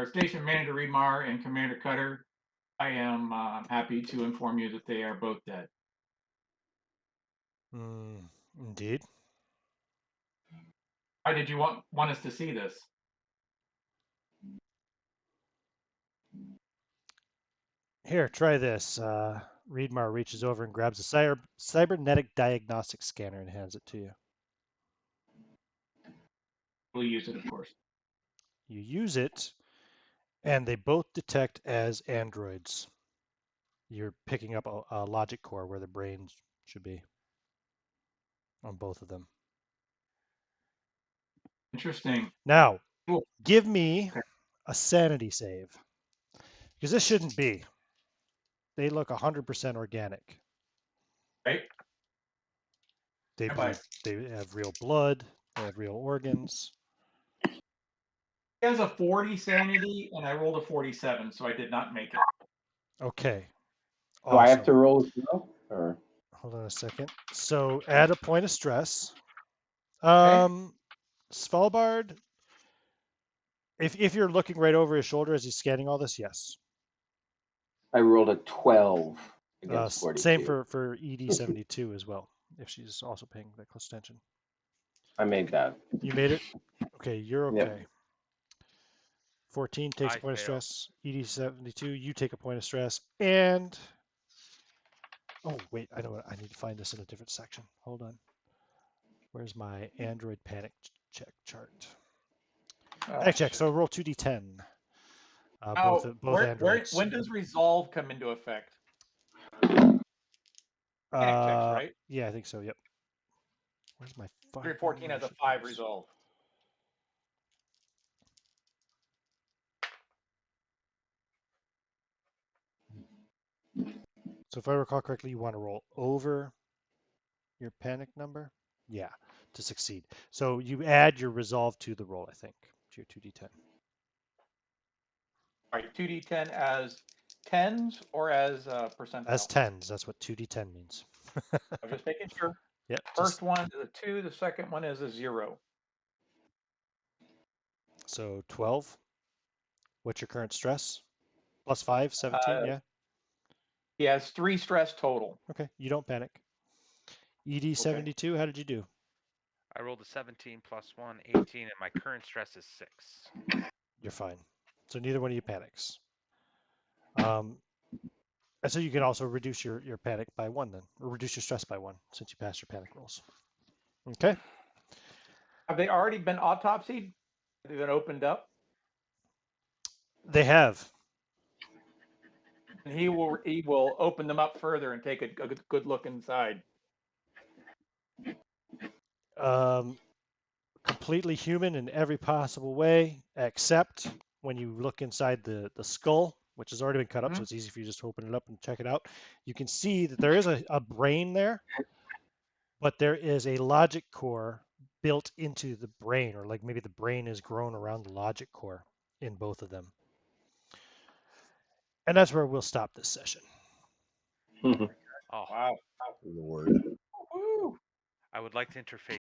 station manager Reedmar and Commander Cutter, I am happy to inform you that they are both dead. Indeed. Why did you want us to see this? Here, try this. Reedmar reaches over and grabs a cybernetic diagnostic scanner and hands it to you. We'll use it, of course. You use it, and they both detect as androids. You're picking up a logic core where the brains should be on both of them. Interesting. Now, Cool. give me a sanity save, because this shouldn't be. They look 100% organic. Right. They have real blood. They have real organs. He has a 40 sanity, and I rolled a 47, so I did not make it. Okay. Awesome. Do I have to roll as well? Or? Hold on a second. So add a point of stress. Okay. Svalbard, if you're looking right over his shoulder as he's scanning all this, yes. I rolled a 12 against 42. Same for ED72 as well, if she's also paying that close attention. I made that. You made it? Okay, you're Yep. okay. 14 takes I a point of failed. stress. ED72, you take a point of stress. And oh wait, I know what I need to find this in a different section. Hold on. Where's my Android panic check chart? Panic check. So roll 2d10. Both androids. When does resolve come into effect? Panic checks, right? Yeah, I think so. Yep. Where's my 314 has a 5 resolve. So if I recall correctly, you want to roll over your panic number? Yeah, to succeed. So you add your resolve to the roll, I think, to your 2d10. All right, 2d10 as tens or as percentile? As tens, that's what 2d10 means. I'm just making sure. Yeah. First one is a 2, the second one is a 0. So 12. What's your current stress? Plus 5, 17, yeah? He has 3 stress total. Okay, you don't panic. ED72, how did you do? I rolled a 17 plus 1, 18, and my current stress is 6. You're fine. So neither one of you panics. And so you can also reduce your panic by 1 then, or reduce your stress by 1 since you passed your panic rolls. Okay. Have they already been autopsied? Have they been opened up? They have. And he will open them up further and take a good look inside. Completely human in every possible way, except when you look inside the skull, which has already been cut up, so it's easy for you just to open it up and check it out. You can see that there is a brain there, but there is a logic core built into the brain, or like maybe the brain is grown around the logic core in both of them. And that's where we'll stop this session. Oh, Wow. Lord. Woo. I would like to interface